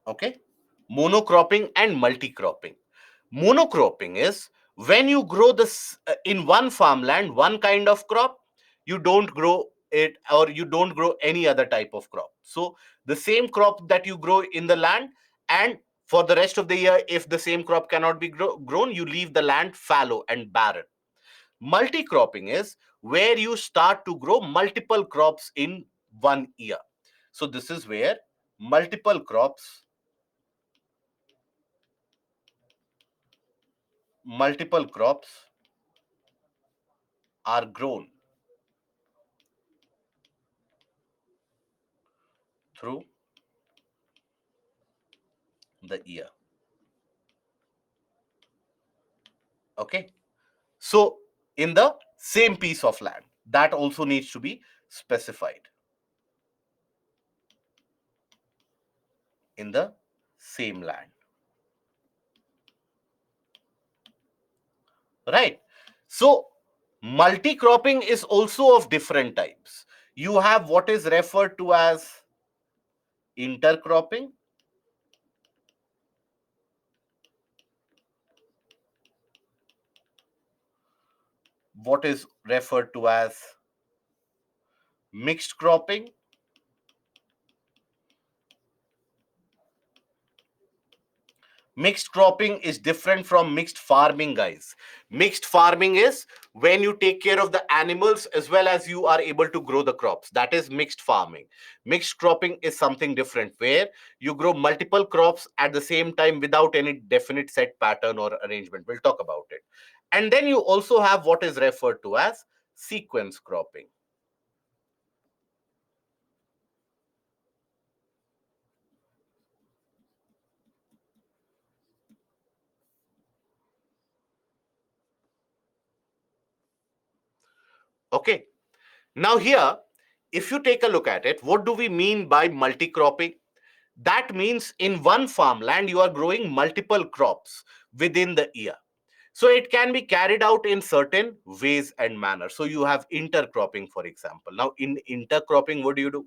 Okay, monocropping and multi-cropping. Monocropping is when you grow this in one farmland one kind of crop, you don't grow it or you don't grow any other type of crop. So the same crop that you grow in the land, and for the rest of the year if the same crop cannot be grown, you leave the land fallow and barren. Multi-cropping is where you start to grow multiple crops in one year. So this is where multiple crops are grown through the year. Okay. So in the same piece of land, that also needs to be specified in the same land. Right. So multi-cropping is also of different types. You have what is referred to as intercropping, what is referred to as mixed cropping. Mixed cropping is different from mixed farming, guys. Mixed farming is when you take care of the animals as well as you are able to grow the crops. That is mixed farming. Mixed cropping is something different where you grow multiple crops at the same time without any definite set pattern or arrangement. We'll talk about it. And then you also have what is referred to as sequence cropping. Okay. Now, here, if you take a look at it, what do we mean by multi cropping? That means in one farmland, you are growing multiple crops within the year. So it can be carried out in certain ways and manners. So you have intercropping, for example. Now, in intercropping, what do you do?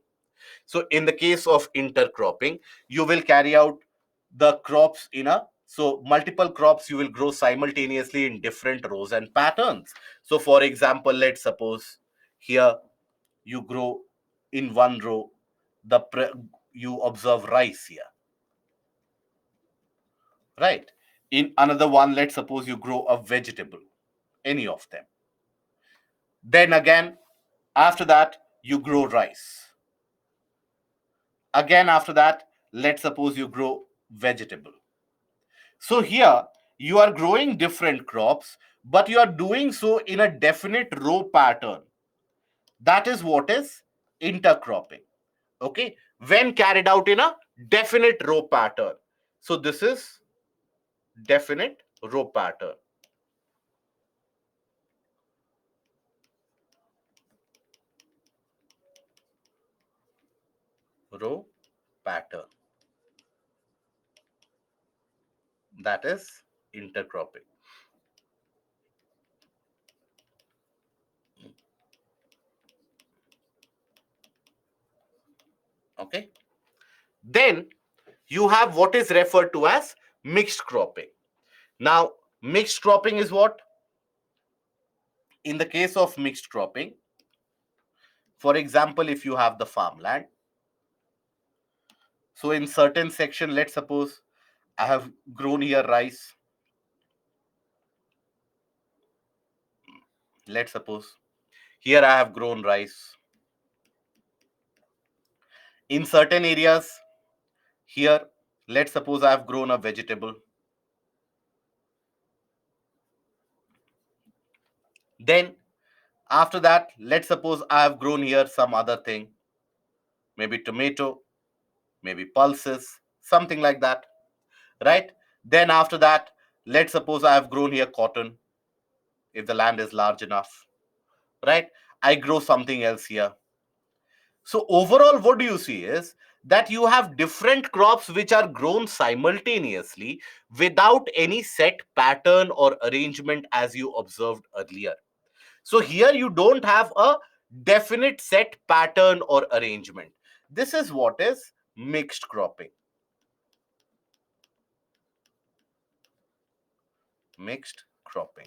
So in the case of intercropping, you will carry out the crops in a so multiple crops you will grow simultaneously in different rows and patterns. So for example, let's suppose here you grow in one row you observe rice here, right? In another one, let's suppose you grow a vegetable, any of them. Then again, after that, you grow rice. Again, after that, let's suppose you grow vegetable. So here you are growing different crops, but you are doing so in a definite row pattern. That is what is intercropping. Okay, when carried out in a definite row pattern. So this is definite row pattern. Row pattern. That is intercropping. Okay. Then you have what is referred to as mixed cropping. Now, mixed cropping is what? In the case of mixed cropping, for example, if you have the farmland, so in certain section, let's suppose I have grown here rice. Let's suppose here I have grown rice. In certain areas, here, let's suppose I have grown a vegetable. Then after that, let's suppose I have grown here some other thing, maybe tomato, maybe pulses, something like that, right? Then after that, let's suppose I have grown here cotton, if the land is large enough, right? I grow something else here. So overall, what do you see is that you have different crops which are grown simultaneously without any set pattern or arrangement as you observed earlier. So here you don't have a definite set pattern or arrangement. This is what is mixed cropping. Mixed cropping.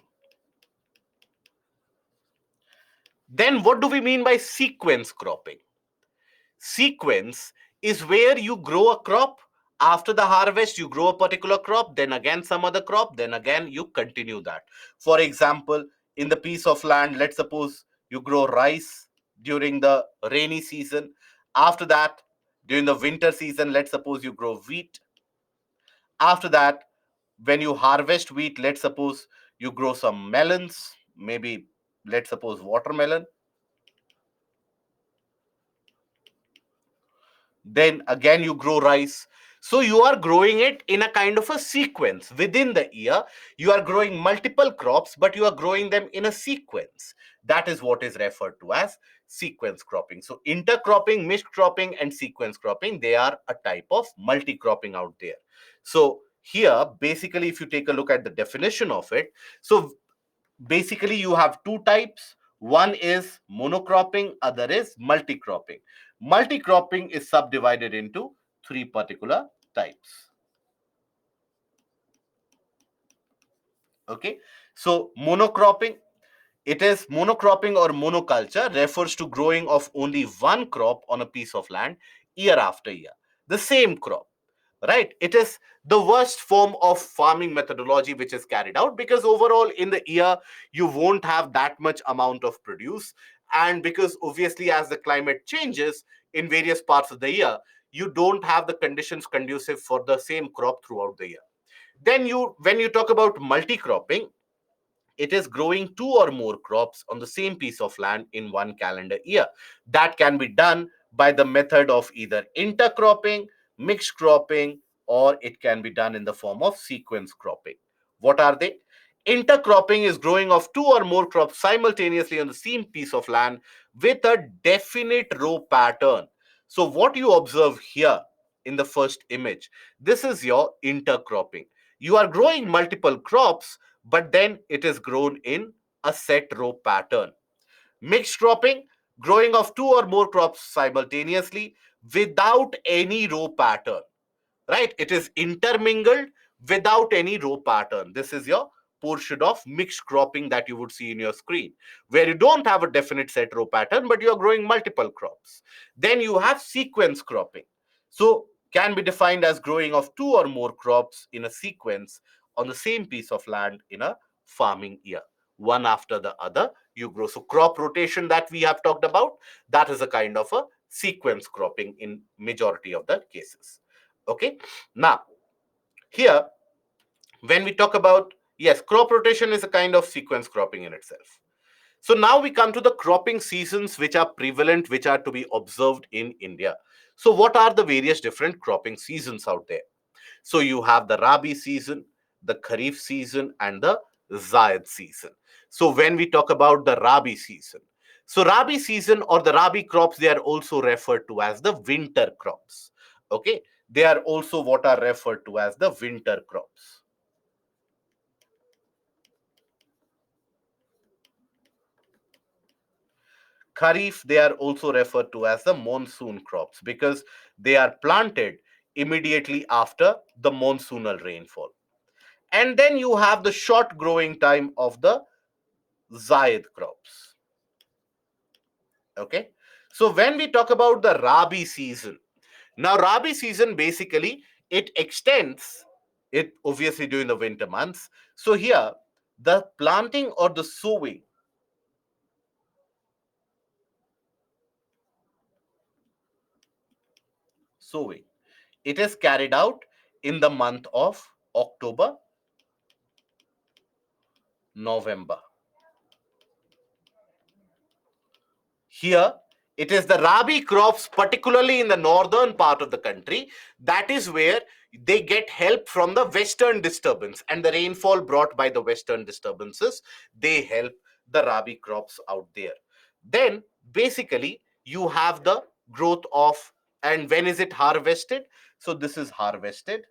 Then what do we mean by sequence cropping? Sequence is where you grow a crop. After the harvest, you grow a particular crop, then again some other crop, then again you continue that. For example, in the piece of land, let's suppose you grow rice during the rainy season. After that, during the winter season, let's suppose you grow wheat. After that, when you harvest wheat, let's suppose you grow some melons, maybe let's suppose watermelon. Then again you grow rice. So you are growing it in a kind of a sequence within the year. You are growing multiple crops, but you are growing them in a sequence. That is what is referred to as sequence cropping. So intercropping, mixed cropping, and sequence cropping, they are a type of multi-cropping out there. So here, basically, if you take a look at the definition of it, so basically you have two types. One is monocropping, other is multi-cropping. Multi-cropping is subdivided into three particular types. Okay, so monocropping, it is monocropping or monoculture refers to growing of only one crop on a piece of land year after year, the same crop, right? It is the worst form of farming methodology which is carried out, because overall in the year you won't have that much amount of produce, and because obviously as the climate changes in various parts of the year, you don't have the conditions conducive for the same crop throughout the year. Then you when you talk about multi-cropping, it is growing two or more crops on the same piece of land in one calendar year. That can be done by the method of either intercropping, mixed cropping, or it can be done in the form of sequence cropping. What are they? Intercropping is growing of two or more crops simultaneously on the same piece of land with a definite row pattern. So what you observe here in the first image, this is your intercropping. You are growing multiple crops, but then it is grown in a set row pattern. Mixed cropping, growing of two or more crops simultaneously without any row pattern, right? It is intermingled without any row pattern. This is your portion of mixed cropping that you would see in your screen, where you don't have a definite set row pattern, but you are growing multiple crops. Then you have sequence cropping. So can be defined as growing of two or more crops in a sequence on the same piece of land in a farming year. One after the other, you grow. So crop rotation that we have talked about, that is a kind of a sequence cropping in majority of the cases. Okay. Now, here, when we talk about, yes, crop rotation is a kind of sequence cropping in itself. So now we come to the cropping seasons which are prevalent, which are to be observed in India. So what are the various different cropping seasons out there? So you have the Rabi season, the Kharif season, and the Zayed season. So when we talk about the Rabi season, so Rabi season or the Rabi crops, they are also referred to as the winter crops. Okay, they are also what are referred to as the winter crops. Kharif, they are also referred to as the monsoon crops because they are planted immediately after the monsoonal rainfall. And then you have the short growing time of the Zayed crops. Okay. So when we talk about the Rabi season, now Rabi season basically it extends it obviously during the winter months. So here the planting or the sowing, it is carried out in the month of October, November. Here, it is the Rabi crops, particularly in the northern part of the country, that is where they get help from the western disturbance and the rainfall brought by the western disturbances. They help the Rabi crops out there. Then, basically, you have the growth of, and when is it harvested? So, this is harvested,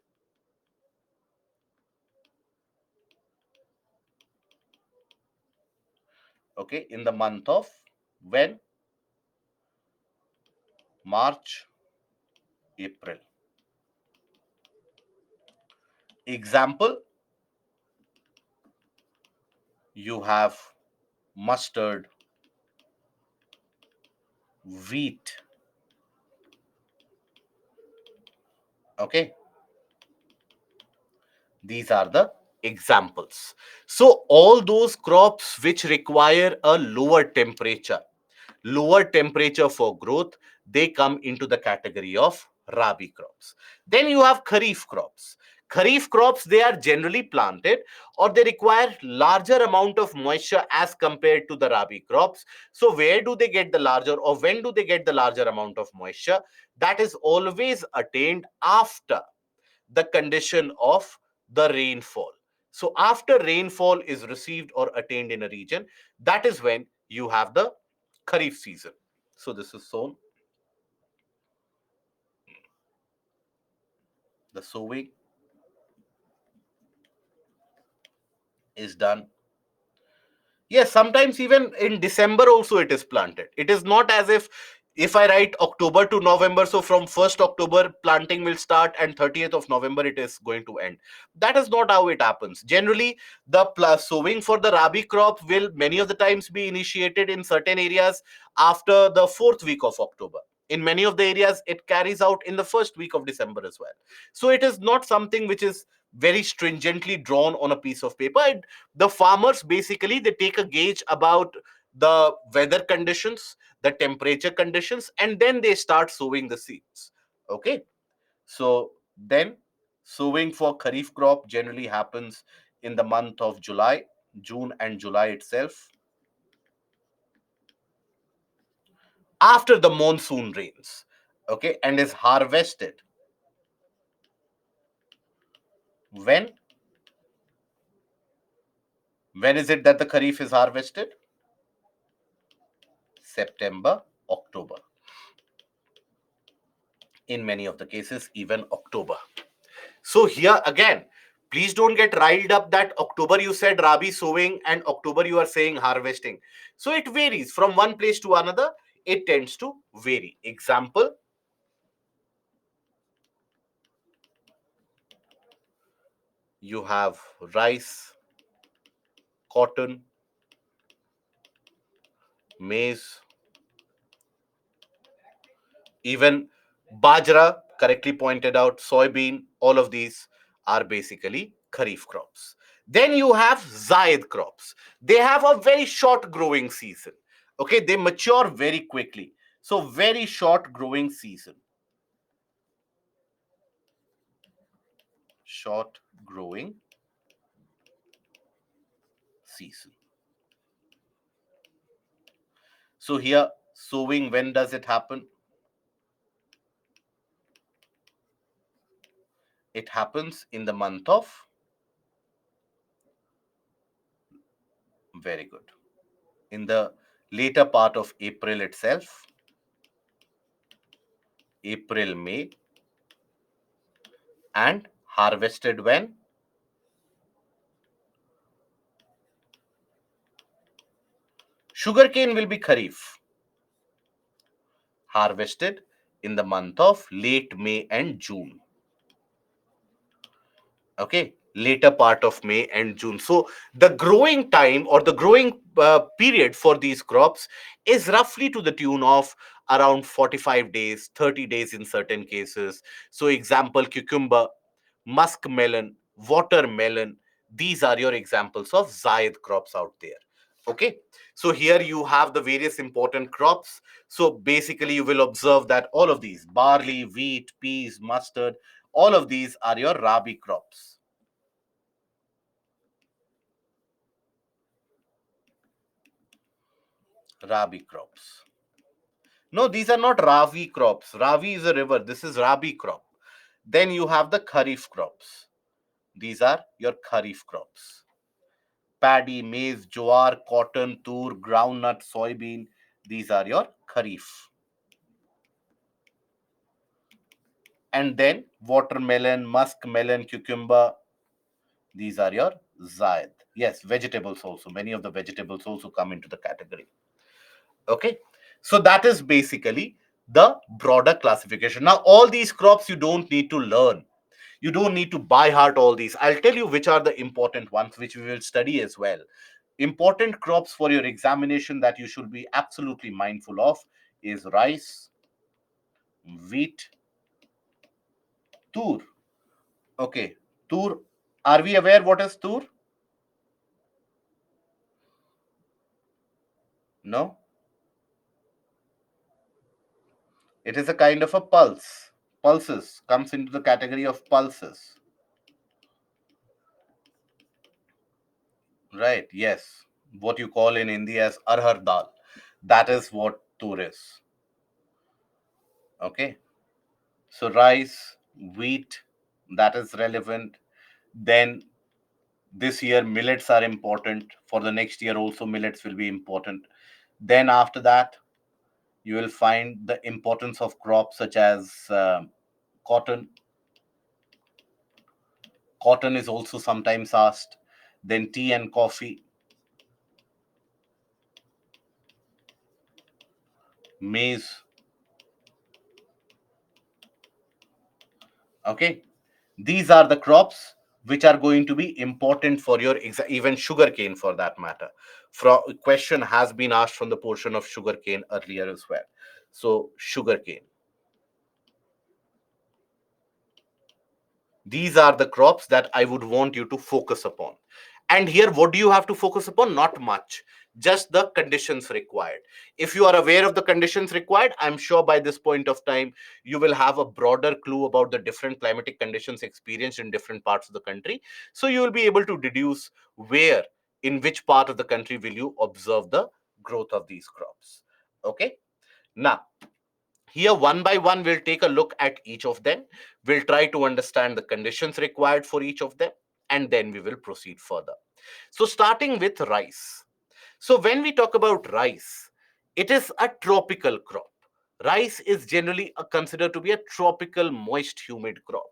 okay, in the month of when? March, April. Example, you have mustard, wheat. Okay, these are the examples. So all those crops which require a lower temperature for growth, they come into the category of Rabi crops. Then you have Kharif crops. Kharif crops, they are generally planted or they require larger amount of moisture as compared to the Rabi crops. So where do they get the larger, or when do they get the larger amount of moisture? That is always attained after the condition of the rainfall. So after rainfall is received or attained in a region, that is when you have the Kharif season. So this is sown, the sowing is done. Yes, sometimes even in December also it is planted. It is not as if I write October to November, so from 1st October planting will start and 30th of November it is going to end. That is not how it happens. Generally, the sowing for the Rabi crop will many of the times be initiated in certain areas after the 4th week of October. In many of the areas, it carries out in the first week of December as well. So it is not something which is very stringently drawn on a piece of paper. The farmers basically they take a gauge about the weather conditions, the temperature conditions, and then they start sowing the seeds. Okay, so then sowing for kharif crop generally happens in the month of July, June and July itself, after the monsoon rains. Okay, and is harvested when? When is it that the kharif is harvested? September, October. in many of the cases, even October. So here again, please don't get riled up that October you said Rabi sowing and October you are saying harvesting. So it varies from one place to another. It tends to vary. Example, you have rice, cotton, maize, even bajra, correctly pointed out, soybean, all of these are basically kharif crops. Then you have zaid crops. They have a very short growing season. Okay, they mature very quickly. So very short growing season. Short growing season. So here, sowing, when does it happen? It happens in the month of, very good, in the later part of April itself, April, May, and harvested when? Sugarcane will be Kharif, harvested in the month of late May and June. Okay, later part of May and June. So the growing time or the growing period for these crops is roughly to the tune of around 45 days, 30 days in certain cases. So example, cucumber, muskmelon, watermelon, these are your examples of Zayed crops out there. Okay, so here you have the various important crops. So basically, you will observe that all of these barley, wheat, peas, mustard, all of these are your Rabi crops. Rabi crops. No, these are not Ravi crops. Ravi is a river. This is Rabi crop. Then you have the Kharif crops. These are your Kharif crops. Paddy, maize, jowar, cotton, tur, groundnut, soybean. These are your Kharif. And then watermelon, muskmelon, cucumber. These are your Zayed. Yes, vegetables also. Many of the vegetables also come into the category. Okay, so that is basically the broader classification. Now all these crops you don't need to learn, you don't need to by heart all these. I'll tell you which are the important ones which we will study as well. Important crops for your examination that you should be absolutely mindful of is rice, wheat, tur. Okay, tur, are we aware what is tur? No, it is a kind of a pulse. Pulses comes into the category of pulses. Right, yes. What you call in India as arhar dal. That is what tur is. Okay. So rice, wheat, that is relevant. Then this year millets are important. For the next year also millets will be important. Then after that, you will find the importance of crops such as cotton. Cotton is also sometimes asked. Then tea and coffee, maize. Okay, these are the crops which are going to be important for your even sugarcane for that matter. Question has been asked from the portion of sugarcane earlier as well. So sugarcane, these are the crops that I would want you to focus upon. And here, what do you have to focus upon? Not much, just the conditions required. If you are aware of the conditions required, I'm sure by this point of time, you will have a broader clue about the different climatic conditions experienced in different parts of the country. So you will be able to deduce where, in which part of the country will you observe the growth of these crops. Okay. Now, here, one by one, we'll take a look at each of them. We'll try to understand the conditions required for each of them, and then we will proceed further. So, starting with rice. So, when we talk about rice, it is a tropical crop. Rice is generally considered to be a tropical, moist, humid crop.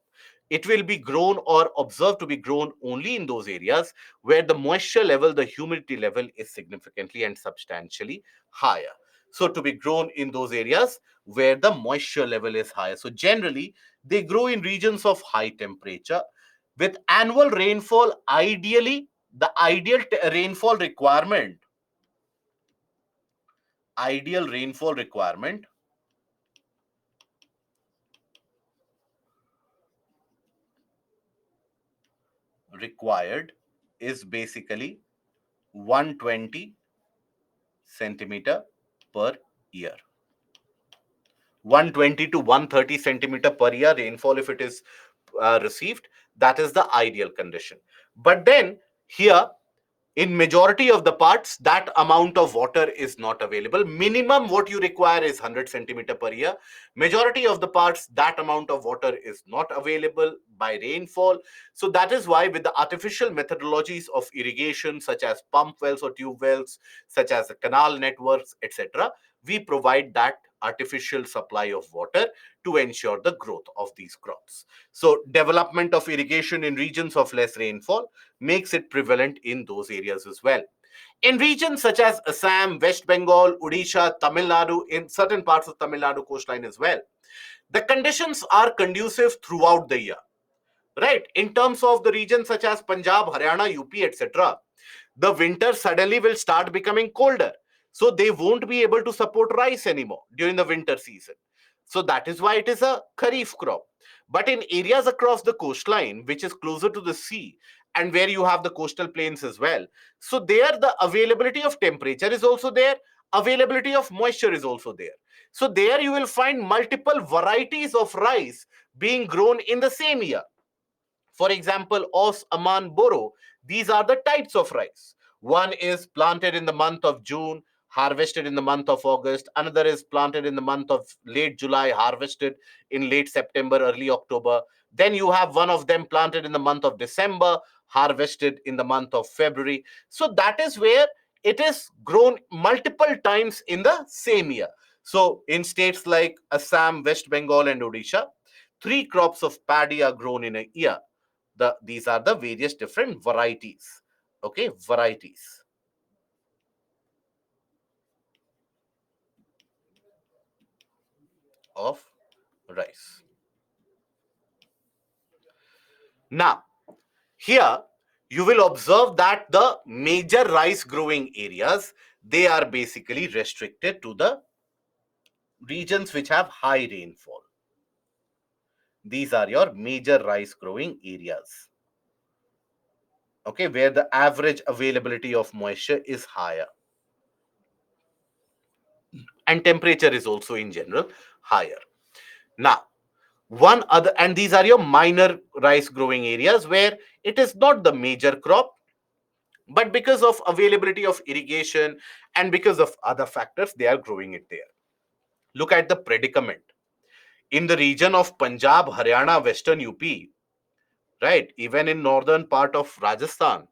It will be grown or observed to be grown only in those areas where the moisture level, the humidity level is significantly and substantially higher. So, to be grown in those areas where the moisture level is higher. So, generally, they grow in regions of high temperature with annual rainfall. Ideally, the ideal rainfall requirement required is basically 120 centimeter per year. 120 to 130 centimeter per year rainfall, if it is received, that is the ideal condition. But then here, in majority of the parts, that amount of water is not available. Minimum what you require is 100 centimeter per year. Majority of the parts, that amount of water is not available by rainfall. So that is why, with the artificial methodologies of irrigation, such as pump wells or tube wells, such as the canal networks, etc., we provide that artificial supply of water to ensure the growth of these crops. So development of irrigation in regions of less rainfall makes it prevalent in those areas as well. In regions such as Assam, West Bengal, Odisha, Tamil Nadu, in certain parts of Tamil Nadu coastline as well, the conditions are conducive throughout the year. Right? In terms of the regions such as Punjab, Haryana, UP, etc., the winter suddenly will start becoming colder. So they won't be able to support rice anymore during the winter season. So that is why it is a kharif crop. But in areas across the coastline, which is closer to the sea and where you have the coastal plains as well, so there the availability of temperature is also there, availability of moisture is also there. So there you will find multiple varieties of rice being grown in the same year. For example, Os, Aman, Boro, these are the types of rice. One is planted in the month of June, harvested in the month of August. Another is planted in the month of late July, harvested in late September, early October. Then you have one of them planted in the month of December, harvested in the month of February. So that is where it is grown multiple times in the same year. So in states like Assam, West Bengal, and Odisha, three crops of paddy are grown in a year. These are the various different varieties. Okay, varieties of rice. Now here you will observe that the major rice growing areas, they are basically restricted to the regions which have high rainfall. These are your major rice growing areas, okay, where the average availability of moisture is higher and temperature is also in general higher. Now, one other, and these are your minor rice growing areas where it is not the major crop, but because of availability of irrigation and because of other factors, they are growing it there. Look at the predicament in the region of Punjab, Haryana, Western UP, right? Even in northern part of Rajasthan,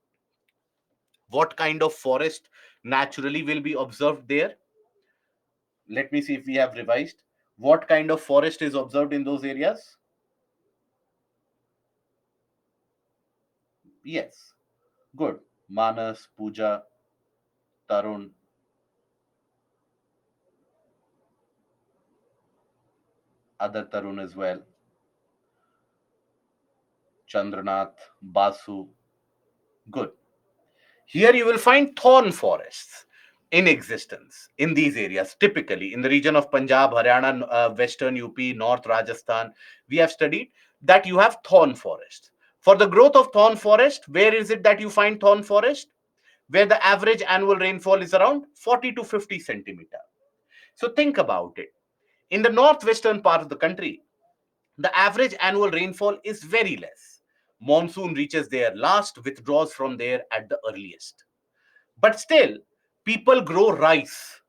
what kind of forest naturally will be observed there? Let me see if we have revised. What kind of forest is observed in those areas? Yes, good. Manas, Puja, Tarun, other Tarun as well, Chandranath, Basu. Good. Here you will find thorn forests in existence in these areas. Typically, in the region of Punjab, Haryana, Western UP, North Rajasthan, we have studied that you have thorn forest. For the growth of thorn forest, where is it that you find thorn forest? Where the average annual rainfall is around 40 to 50 centimeter. So think about it. In the northwestern part of the country, the average annual rainfall is very less. Monsoon reaches there last, withdraws from there at the earliest. But still, people grow rice.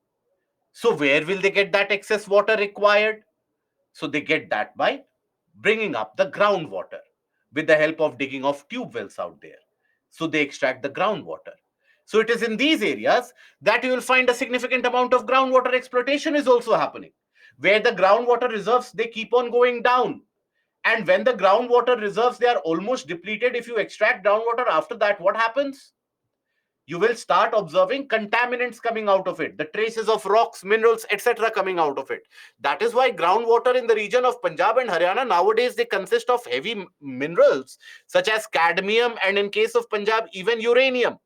So, where will they get that excess water required? So, they get that by bringing up the groundwater with the help of digging of tube wells out there. So, they extract the groundwater. So, it is in these areas that you will find a significant amount of groundwater exploitation is also happening. where the groundwater reserves, they keep on going down. And when the groundwater reserves, they are almost depleted, if you extract groundwater after that, what happens? You will start observing contaminants coming out of it, the traces of rocks, minerals, etc. coming out of it. That is why groundwater in the region of Punjab and Haryana nowadays, they consist of heavy minerals such as cadmium, and in case of Punjab, even uranium.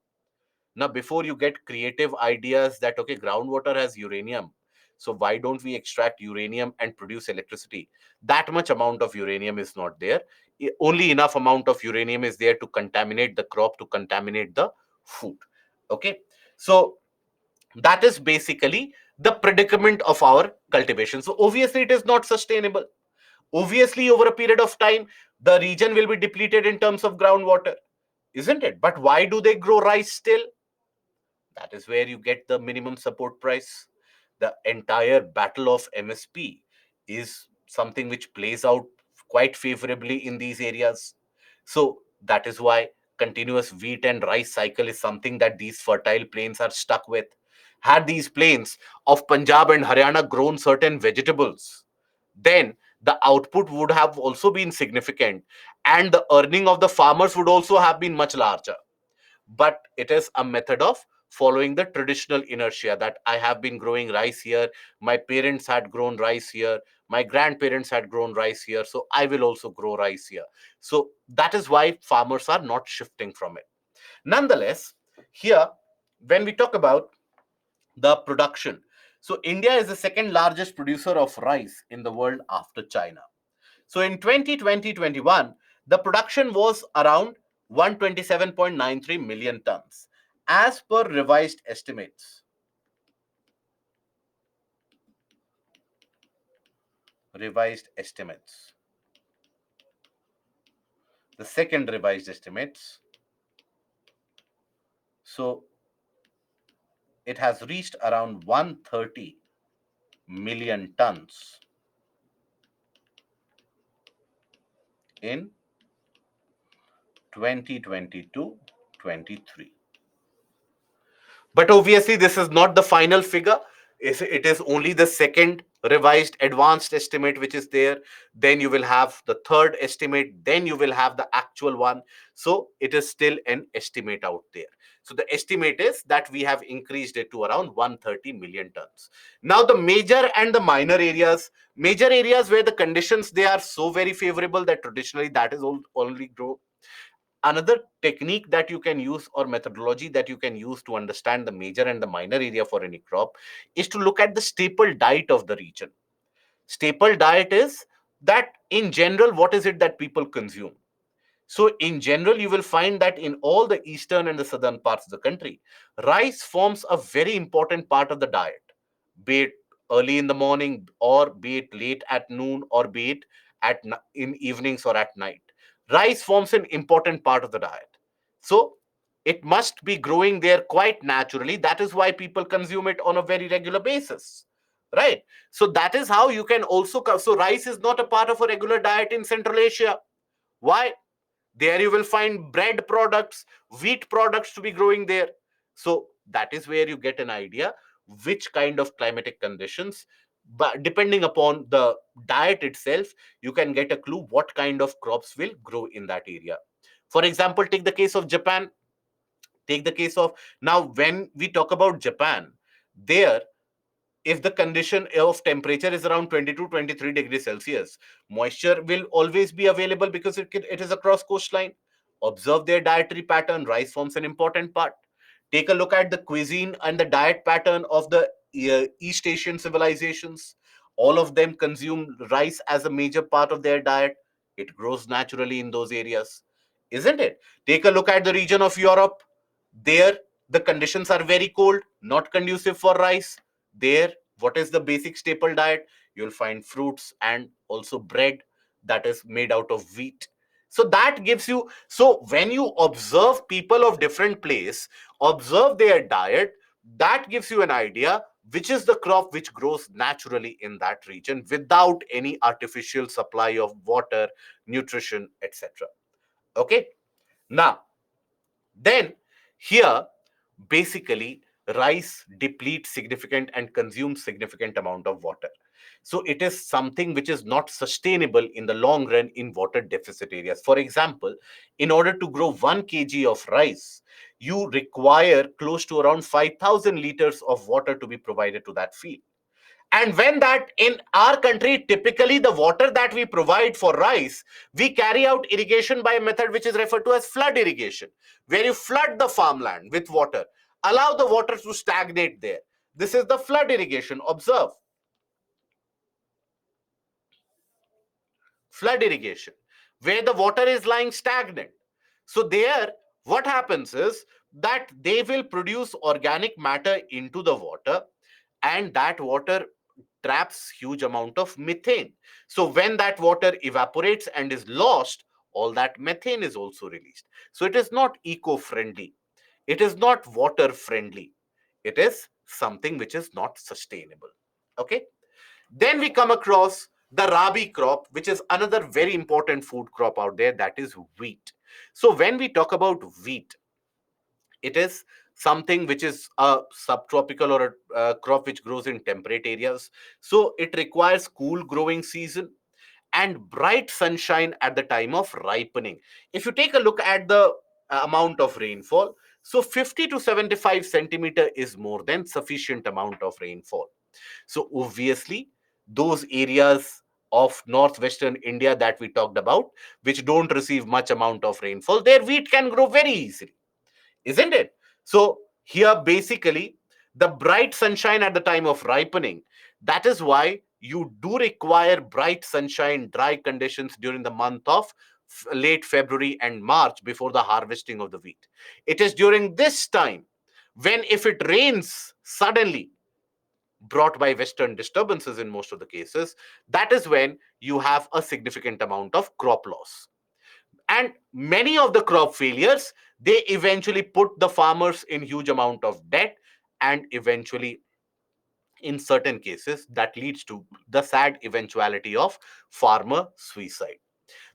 Now, before you get creative ideas that, okay, groundwater has uranium, so why don't we extract uranium and produce electricity? That much amount of uranium is not there. Only enough amount of uranium is there to contaminate the crop, to contaminate the food. Okay. So that is basically the predicament of our cultivation. So obviously, it is not sustainable. Obviously, over a period of time, the region will be depleted in terms of groundwater, isn't it? But why do they grow rice still? That is where you get the minimum support price. The entire battle of MSP is something which plays out quite favorably in these areas. So that is why continuous wheat and rice cycle is something that these fertile plains are stuck with. Had these plains of Punjab and Haryana grown certain vegetables, then the output would have also been significant, and the earning of the farmers would also have been much larger. But it is a method of following the traditional inertia, that I have been growing rice here, my parents had grown rice here, my grandparents had grown rice here, so I will also grow rice here. So that is why farmers are not shifting from it. Nonetheless, here, when we talk about the production, so India is the second largest producer of rice in the world after China. So in 2020-21, the production was around 127.93 million tons, as per revised estimates. Revised estimates. The second revised estimates. So it has reached around 130 million tons in 2022-23. But obviously, this is not the final figure. It is only the second revised advanced estimate which is there. Then you will have the third estimate. Then you will have the actual one. So it is still an estimate out there. So the estimate is that we have increased it to around 130 million tons. Now, the major and the major areas where the conditions, they are so very favorable that traditionally that is only grow. Another technique that you can use, or methodology that you can use to understand the major and the minor area for any crop, is to look at the staple diet of the region. Staple diet is that, in general, what is it that people consume? So, in general, you will find that in all the eastern and the southern parts of the country, rice forms a very important part of the diet, be it early in the morning, or be it late at noon, or be it in evenings or at night. Rice forms an important part of the diet. So, it must be growing there quite naturally. That is why people consume it on a very regular basis. Right. So, that is how you can also. So, rice is not a part of a regular diet in Central Asia. Why? There you will find bread products, wheat products to be growing there. So that is where you get an idea which kind of climatic conditions. But depending upon the diet itself, you can get a clue what kind of crops will grow in that area. For example, take the case of Japan. Take the case of, now, when we talk about Japan, there, if the condition of temperature is around 22 23 degrees Celsius, moisture will always be available because it is a cross coastline. Observe their dietary pattern. Rice forms an important part. Take a look at the cuisine and the diet pattern of the East Asian civilizations. All of them consume rice as a major part of their diet. It grows naturally in those areas, isn't it? Take a look at the region of Europe. There, the conditions are very cold, not conducive for rice. There, what is the basic staple diet? You'll find fruits and also bread that is made out of wheat. So that gives you, so when you observe people of different place, observe their diet, that gives you an idea which is the crop which grows naturally in that region without any artificial supply of water, nutrition, etc. Okay. Now, then, here, basically, rice depletes significant and consumes significant amount of water. So it is something which is not sustainable in the long run in water deficit areas. For example, in order to grow 1 kg of rice, you require close to around 5,000 liters of water to be provided to that field. And when that in our country, typically the water that we provide for rice, we carry out irrigation by a method which is referred to as flood irrigation, where you flood the farmland with water, allow the water to stagnate there. This is the flood irrigation. Observe, flood irrigation, where the water is lying stagnant. So there, what happens is that they will produce organic matter into the water, and that water traps huge amount of methane. So when that water evaporates and is lost, all that methane is also released. So it is not eco-friendly. It is not water friendly. It is something which is not sustainable. Okay. Then we come across the rabi crop, which is another very important food crop out there, that is wheat. So when we talk about wheat, it is something which is a subtropical or a crop which grows in temperate areas. So it requires cool growing season and bright sunshine at the time of ripening. If you take a look at the amount of rainfall, so 50 to 75 centimeter is more than sufficient amount of rainfall. So obviously, those areas of northwestern India that we talked about, which don't receive much amount of rainfall, their wheat can grow very easily, isn't it? So here, basically, the bright sunshine at the time of ripening, that is why you do require bright sunshine, dry conditions during the month of late February and March before the harvesting of the wheat. It is during this time when, if it rains suddenly, brought by western disturbances in most of the cases, that is when you have a significant amount of crop loss. And many of the crop failures, they eventually put the farmers in huge amount of debt, and eventually, in certain cases, that leads to the sad eventuality of farmer suicide.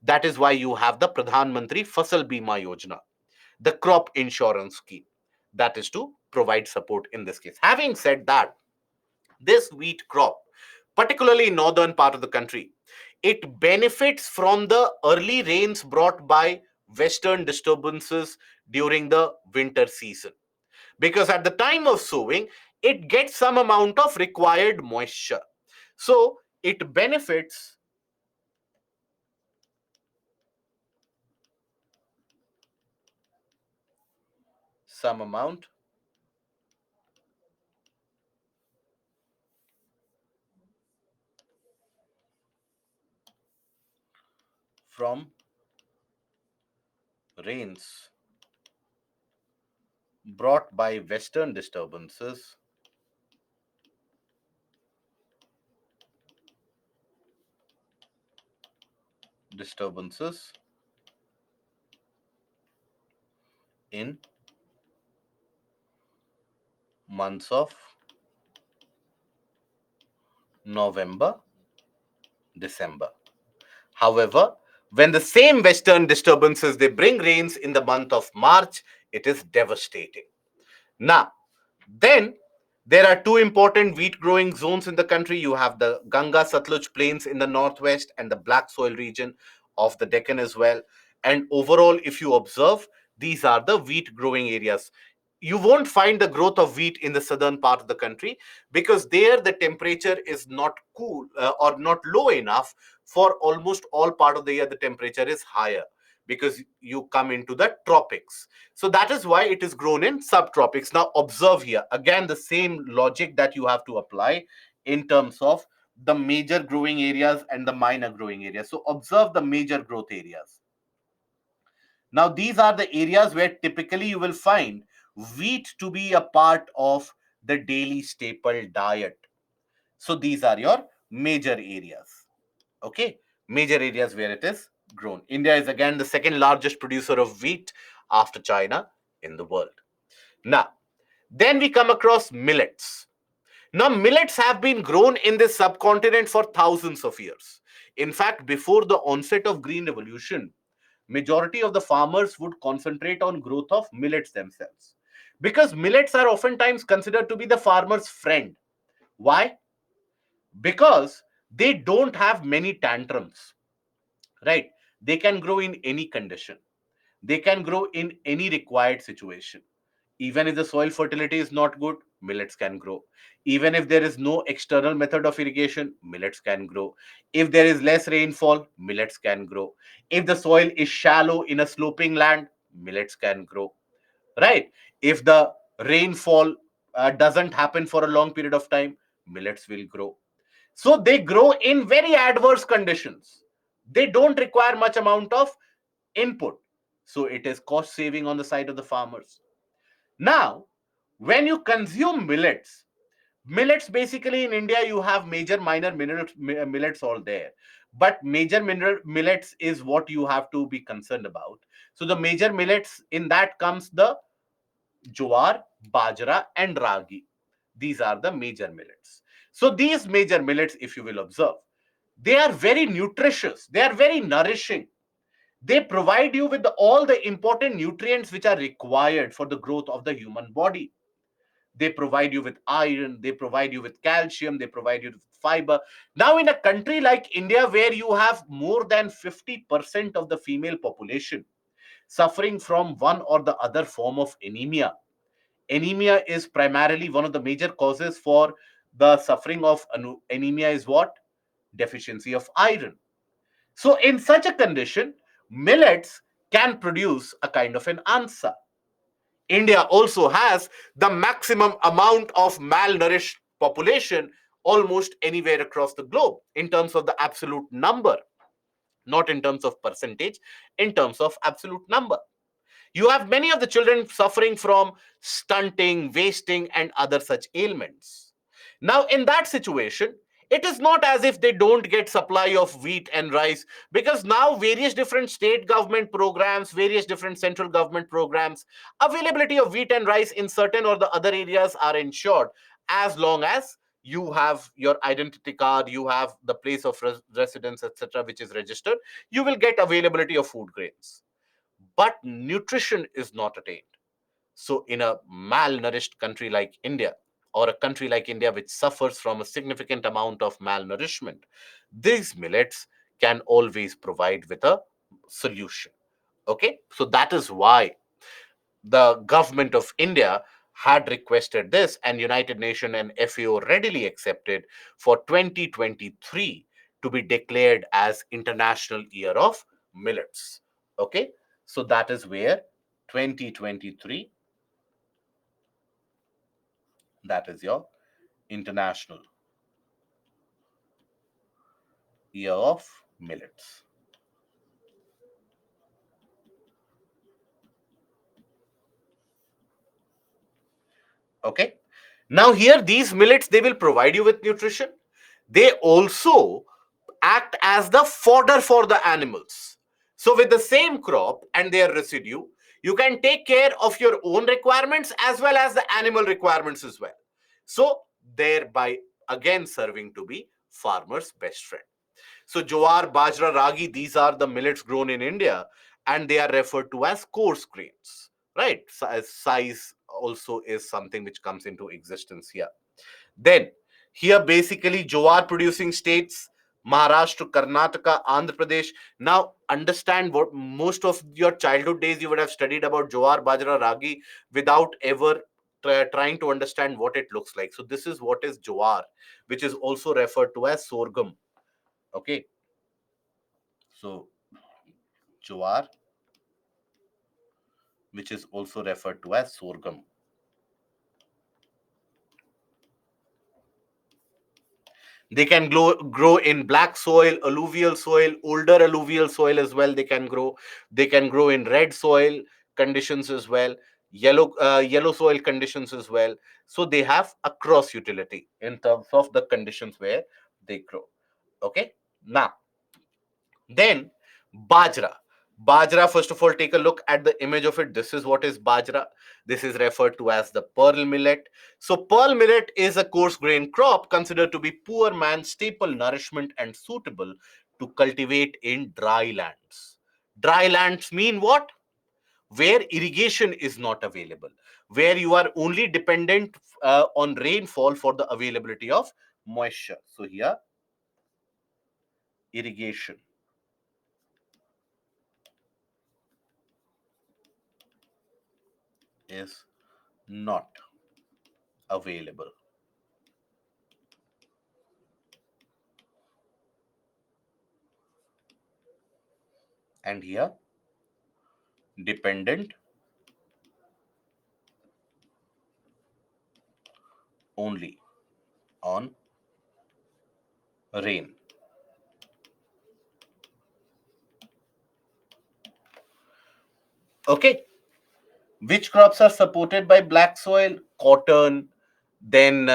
That is why you have the Pradhan Mantri Fasal Bima Yojana, the crop insurance scheme, that is to provide support in this case. Having said that, this wheat crop, particularly in northern part of the country, it benefits from the early rains brought by western disturbances during the winter season, because at the time of sowing, it gets some amount of required moisture. So it benefits some amount from rains brought by western disturbances in months of November, December. However, when the same western disturbances, they bring rains in the month of March, it is devastating. Now, then there are two important wheat growing zones in the country. You have the Ganga Satluj plains in the northwest and the black soil region of the Deccan as well. And overall, if you observe, these are the wheat growing areas. You won't find the growth of wheat in the southern part of the country, because there the temperature is not cool or not low enough. For almost all part of the year, the temperature is higher because you come into the tropics. So that is why it is grown in subtropics. Now observe here again the same logic that you have to apply in terms of the major growing areas and the minor growing areas. So observe the major growth areas. Now these are the areas where typically you will find wheat to be a part of the daily staple diet. So these are your major areas. Okay, major areas where it is grown. India is again the second largest producer of wheat after China in the world. Now, then we come across millets. Now, millets have been grown in this subcontinent for thousands of years. In fact, before the onset of Green Revolution, majority of the farmers would concentrate on growth of millets themselves, because millets are oftentimes considered to be the farmer's friend. Why? Because They don't have many tantrums, right? They can grow in any condition. They can grow in any required situation. Even if the soil fertility is not good, millets can grow. Even if there is no external method of irrigation, millets can grow. If there is less rainfall, millets can grow. If the soil is shallow in a sloping land, millets can grow, right? If the rainfall doesn't happen for a long period of time, millets will grow. So they grow in very adverse conditions. They don't require much amount of input. So it is cost saving on the side of the farmers. Now, when you consume millets, millets basically in India, you have major, minor millets all there. But major millets is what you have to be concerned about. So the major millets in that comes the jowar, bajra, and ragi. These are the major millets. So these major millets, if you will observe, they are very nutritious. They are very nourishing. They provide you with all the important nutrients which are required for the growth of the human body. They provide you with iron, they provide you with calcium, they provide you with fiber. Now, in a country like India, where you have more than 50% of the female population suffering from one or the other form of anemia, anemia is primarily one of the major causes for the suffering of anemia is what? Deficiency of iron. So, in such a condition, millets can produce a kind of an answer. India also has the maximum amount of malnourished population almost anywhere across the globe in terms of the absolute number, not in terms of percentage, in terms of absolute number. You have many of the children suffering from stunting, wasting, and other such ailments. Now, in that situation, it is not as if they don't get supply of wheat and rice, because now various different state government programs, various different central government programs, availability of wheat and rice in certain or the other areas are ensured, as long as you have your identity card, you have the place of residence, etc., which is registered, you will get availability of food grains, but nutrition is not attained. So, in a malnourished country like India, or a country like India which suffers from a significant amount of malnourishment, these millets can always provide with a solution. Okay, so that is why the government of India had requested this, and United Nations and FAO readily accepted for 2023 to be declared as International Year of Millets. Okay, so that is where 2023, that is your International Year of Millets. Okay, now here these millets, they will provide you with nutrition. They also act as the fodder for the animals. So, with the same crop and their residue, you can take care of your own requirements as well as the animal requirements as well. So, thereby again serving to be farmer's best friend. So, jowar, bajra, ragi, these are the millets grown in India, and they are referred to as coarse grains, right? Size also is something which comes into existence here. Then, here basically jowar producing states, Maharashtra, Karnataka, Andhra Pradesh. Now, understand what most of your childhood days you would have studied about jowar, bajra, ragi without ever trying to understand what it looks like. So, this is what is jowar, which is also referred to as sorghum. Okay, so jowar, which is also referred to as sorghum. They can grow in black soil, alluvial soil, older alluvial soil as well. They can grow. They can grow in red soil conditions as well, yellow soil conditions as well. So they have a cross utility in terms of the conditions where they grow. Okay. Now, then bajra. Bajra, first of all, take a look at the image of it. This is what is bajra. This is referred to as the pearl millet. So, pearl millet is a coarse grain crop considered to be poor man's staple nourishment and suitable to cultivate in dry lands. Dry lands mean what? Where irrigation is not available, where you are only dependent on rainfall for the availability of moisture. So, here irrigation is not available. And here, dependent only on rain. Okay, which crops are supported by black soil? Cotton, then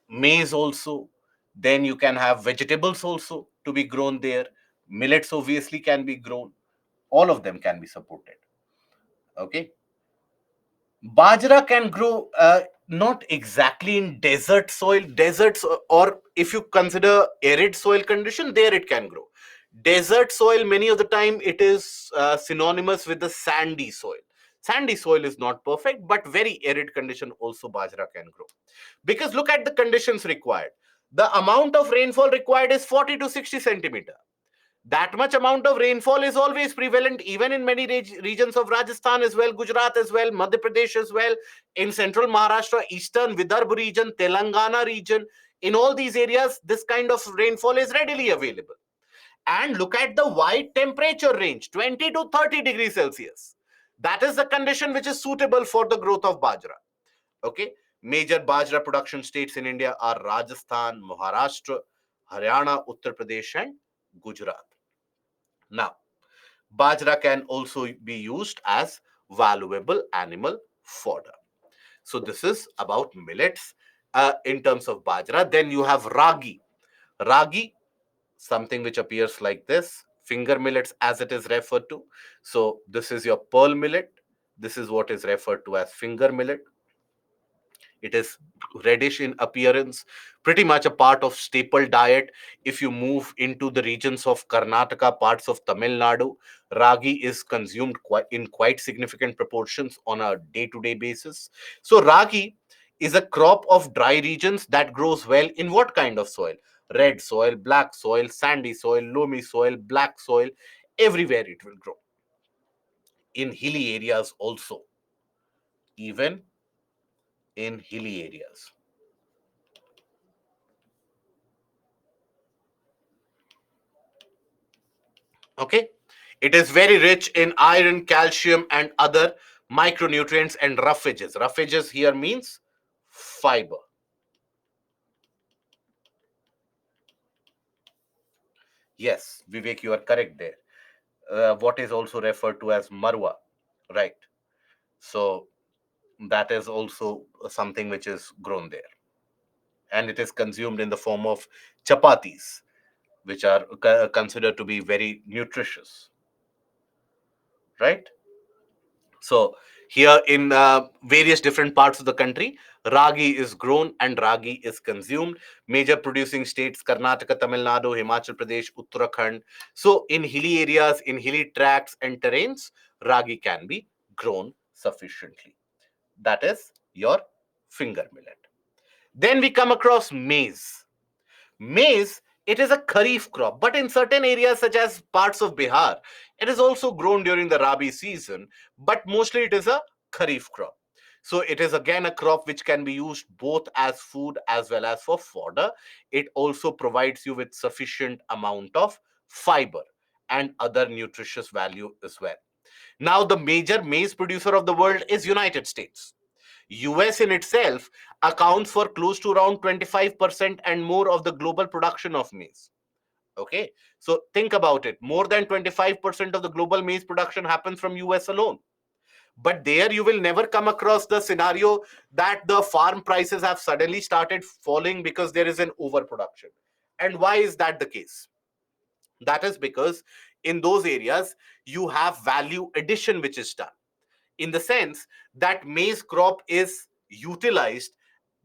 maize also. Then you can have vegetables also to be grown there. Millets obviously can be grown. All of them can be supported. Okay. Bajra can grow not exactly in desert soil, deserts, or if you consider arid soil condition, there it can grow. Desert soil, many of the time, it is synonymous with the sandy soil. Sandy soil is not perfect, but very arid condition also Bajra can grow. Because look at the conditions required. The amount of rainfall required is 40 to 60 centimeter. That much amount of rainfall is always prevalent even in many regions of Rajasthan as well, Gujarat as well, Madhya Pradesh as well, in central Maharashtra, eastern Vidarbha region, Telangana region. In all these areas, this kind of rainfall is readily available. And look at the wide temperature range, 20 to 30 degrees Celsius. That is the condition which is suitable for the growth of bajra. Okay, major bajra production states in India are Rajasthan, Maharashtra, Haryana, Uttar Pradesh, and Gujarat. Now, bajra can also be used as valuable animal fodder. So this is about millets in terms of bajra. Then you have ragi. Ragi, something which appears like this, finger millets as it is referred to. So this is your pearl millet. This is what is referred to as finger millet. It is reddish in appearance, pretty much a part of staple diet. If you move into the regions of Karnataka, parts of Tamil Nadu, ragi is consumed in quite significant proportions on a day-to-day basis. So ragi is a crop of dry regions that grows well in what kind of soil? Red soil, black soil, sandy soil, loamy soil, black soil. Everywhere it will grow. In hilly areas also, even in hilly areas. Okay, it is very rich in iron, calcium, and other micronutrients and roughages. Roughages here means fiber. Yes, Vivek, you are correct there. What is also referred to as marwa, right? So that is also something which is grown there, and it is consumed in the form of chapatis, which are considered to be very nutritious, right? So here in various different parts of the country, ragi is grown and ragi is consumed. Major producing states: Karnataka, Tamil Nadu, Himachal Pradesh, Uttarakhand. So in hilly areas, in hilly tracts and terrains, ragi can be grown sufficiently. That is your finger millet. Then we come across maize. Maize, it is a kharif crop, but in certain areas such as parts of Bihar, it is also grown during the Rabi season, but mostly it is a kharif crop. So it is again a crop which can be used both as food as well as for fodder. It also provides you with sufficient amount of fiber and other nutritious value as well. Now the major maize producer of the world is United States. US in itself accounts for close to around 25% and more of the global production of maize. Okay, so think about it. More than 25% of the global maize production happens from US alone. But there you will never come across the scenario that the farm prices have suddenly started falling because there is an overproduction. And why is that the case? That is because in those areas you have value addition which is done, in the sense that maize crop is utilized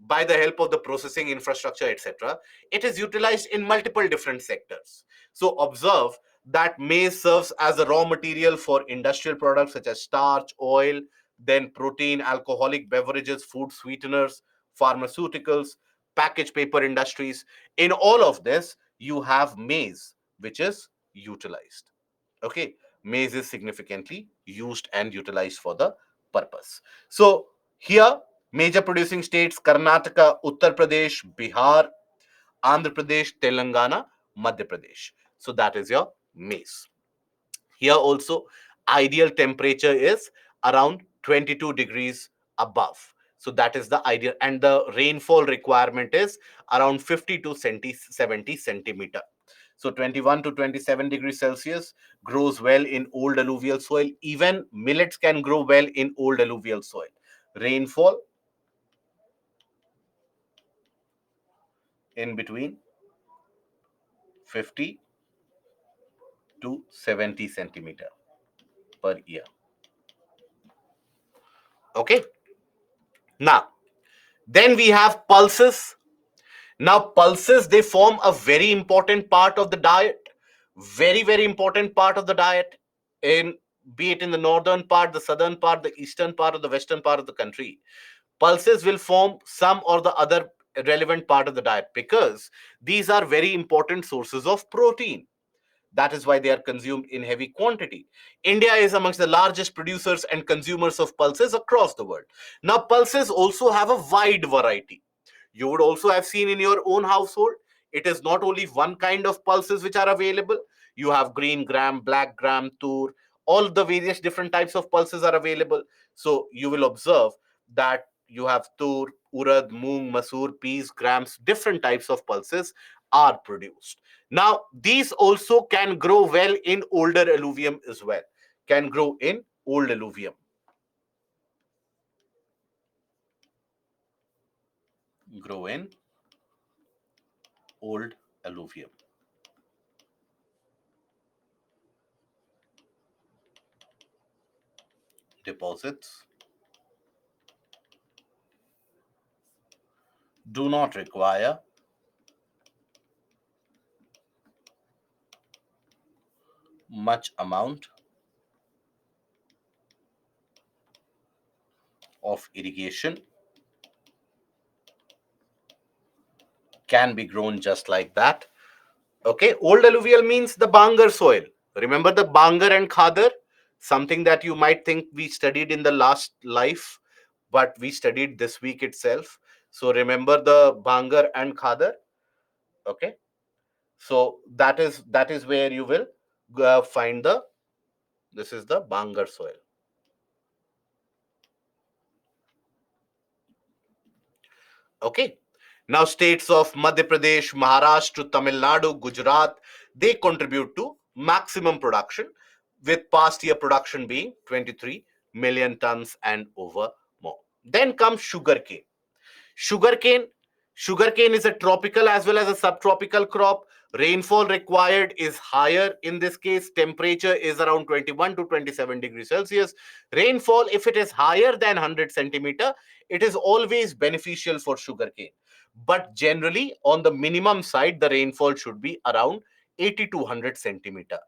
by the help of the processing infrastructure, etc. It is utilized in multiple different sectors. So observe that maize serves as a raw material for industrial products such as starch, oil, then protein, alcoholic beverages, food sweeteners, pharmaceuticals, packaged paper industries. In all of this you have maize which is utilized. Okay, maize is significantly used and utilized for the purpose. So here, major producing states: Karnataka, Uttar Pradesh, Bihar, Andhra Pradesh, Telangana, Madhya Pradesh. So that is your maize. Here also, ideal temperature is around 22 degrees above. So that is the ideal, and the rainfall requirement is around 50 to 70 centimeter. So 21 to 27 degrees Celsius grows well in old alluvial soil. Even millets can grow well in old alluvial soil. Rainfall in between 50 to 70 centimeter per year. Okay. Now, then we have pulses. Now, pulses, they form a very important part of the diet. Very, very important part of the diet, in be it in the northern part, the southern part, the eastern part, or the western part of the country. Pulses will form some or the other relevant part of the diet, because these are very important sources of protein. That is why they are consumed in heavy quantity. India is amongst the largest producers and consumers of pulses across the world. Now, pulses also have a wide variety. You would also have seen in your own household, it is not only one kind of pulses which are available. You have green gram, black gram, tur, all the various different types of pulses are available. So you will observe that you have tur, urad, moong, masoor, peas, grams, different types of pulses are produced. Now, these also can grow well in older alluvium as well. Can grow in old alluvium. Grow in old alluvium. Deposits do not require much amount of irrigation, can be grown just like that. Okay, old alluvial means the Bangar soil. Remember the Bangar and Khadar? Something that you might think we studied in the last life, but we studied this week itself. So remember the Bangar and Khadar. Okay, so that is where you will find the, this is the Bangar soil. Okay. Now, states of Madhya Pradesh, Maharashtra, Tamil Nadu, Gujarat, they contribute to maximum production, with past year production being 23 million tons and over more. Then comes sugarcane. Sugarcane. Sugarcane is a tropical as well as a subtropical crop. Rainfall required is higher in this case. Temperature is around 21 to 27 degrees Celsius. Rainfall, if it is higher than 100 centimeter, it is always beneficial for sugarcane. But generally, on the minimum side, the rainfall should be around 80 to 100 centimeter.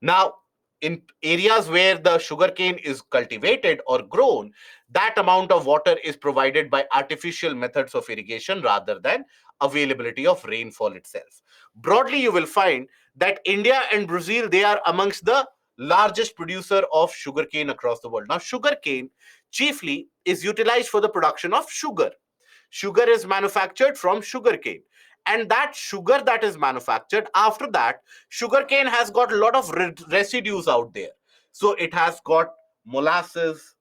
Now, in areas where the sugarcane is cultivated or grown, that amount of water is provided by artificial methods of irrigation rather than availability of rainfall itself. Broadly, you will find that India and Brazil, they are amongst the largest producer of sugarcane across the world. Now, sugarcane chiefly is utilized for the production of sugar. Sugar is manufactured from sugarcane, and that sugar that is manufactured, after that, sugarcane has got a lot of residues out there. So it has got molasses,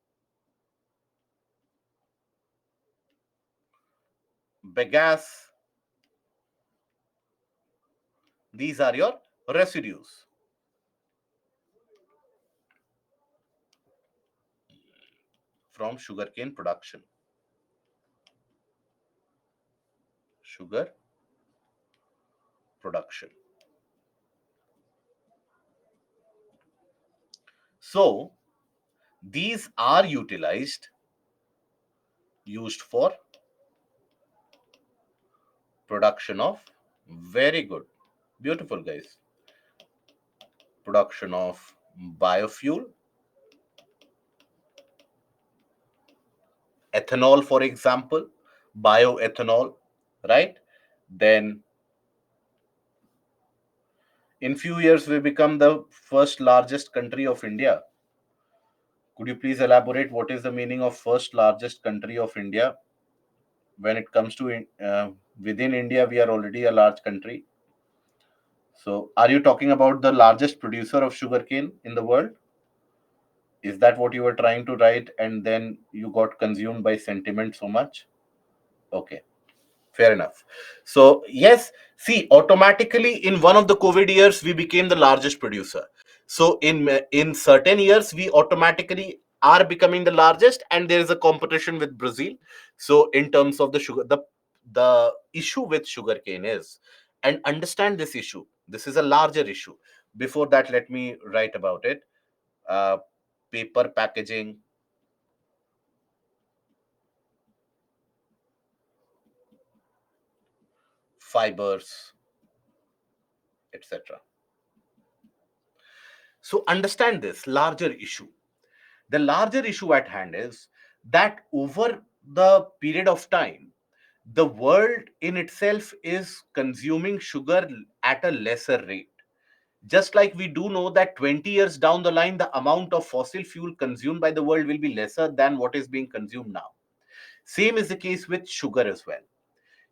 bagasse. These are your residues from sugarcane production. Sugar production. So these are used for production of, very good, beautiful guys, production of biofuel, ethanol, for example, bioethanol, right? Then In few years we become the first largest country of India. Could you please elaborate what is the meaning of first largest country of India? When it comes to within India, we are already a large country. So, are you talking about the largest producer of sugarcane in the world? Is that what you were trying to write and then you got consumed by sentiment so much? Okay. Fair enough. So, yes, see, automatically in one of the COVID years, we became the largest producer. So, in certain years, we automatically are becoming the largest, and there is a competition with Brazil. So, in terms of the sugar, the issue with sugarcane is, and understand this issue. This is a larger issue. Before that, let me write about it. Uh, Paper packaging, fibers, etc. So, understand this larger issue. The larger issue at hand is that over the period of time, the world in itself is consuming sugar at a lesser rate. Just like we do know that 20 years down the line, the amount of fossil fuel consumed by the world will be lesser than what is being consumed now. Same is the case with sugar as well.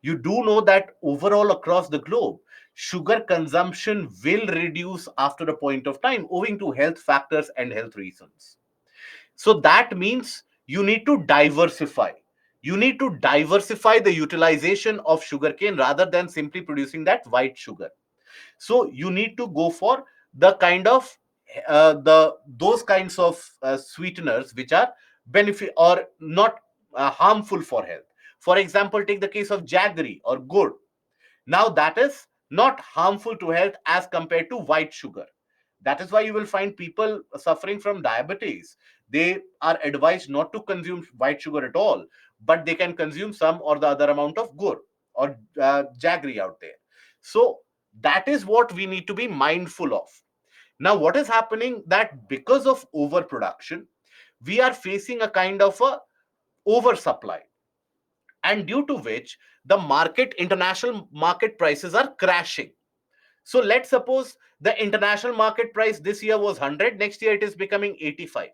You do know that overall across the globe, sugar consumption will reduce after a point of time owing to health factors and health reasons. So that means you need to diversify. You need to diversify the utilization of sugarcane rather than simply producing that white sugar. So you need to go for the kind of the those kinds of sweeteners which are benefit or not harmful for health. For example, take the case of jaggery or gur. Now, that is not harmful to health as compared to white sugar. That is why you will find people suffering from diabetes. They are advised not to consume white sugar at all, but they can consume some or the other amount of gur or jaggery out there. So, that is what we need to be mindful of. Now, what is happening that because of overproduction, we are facing a kind of a oversupply, and due to which the market international market prices are crashing. So let's suppose the international market price this year was 100, next year it is becoming 85,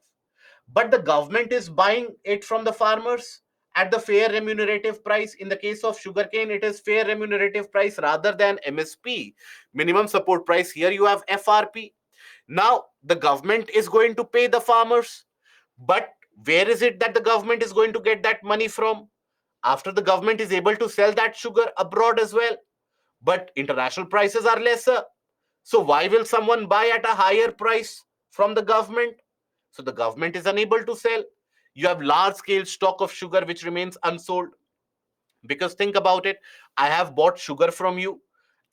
but the government is buying it from the farmers at the fair remunerative price. In the case of sugarcane, it is fair remunerative price rather than MSP, minimum support price. Here you have FRP. Now the government is going to pay the farmers, but where is it that the government is going to get that money from? After the government is able to sell that sugar abroad as well, but international prices are lesser. So why will someone buy at a higher price from the government? So the government is unable to sell. You have large scale stock of sugar which remains unsold. Because think about it, I have bought sugar from you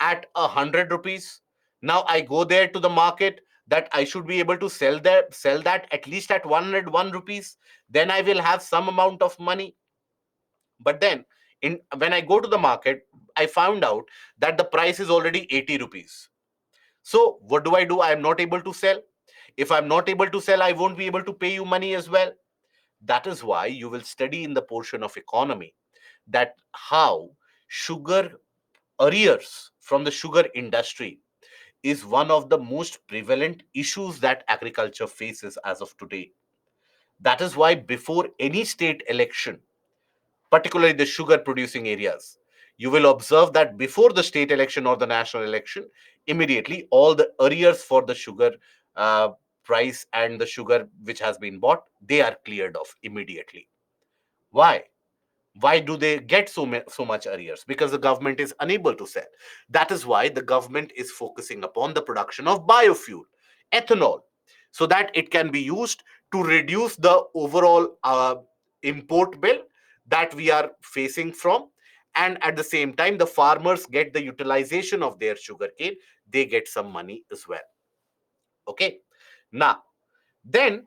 at 100 rupees. Now I go there to the market that I should be able to sell that at least at 101 rupees. Then I will have some amount of money. But then when I go to the market, I found out that the price is already 80 rupees. So what do? I am not able to sell. If I'm not able to sell, I won't be able to pay you money as well. That is why you will study in the portion of economy that how sugar arrears from the sugar industry is one of the most prevalent issues that agriculture faces as of today. That is why before any state election, particularly the sugar producing areas, you will observe that before the state election or the national election, immediately all the arrears for the sugar uh, price and the sugar which has been bought, they are cleared off immediately. Why? Why do they get so much arrears? Because the government is unable to sell. That is why the government is focusing upon the production of biofuel, ethanol, so that it can be used to reduce the overall import bill that we are facing from. And at the same time, the farmers get the utilization of their sugarcane, they get some money as well. Okay. Now, then,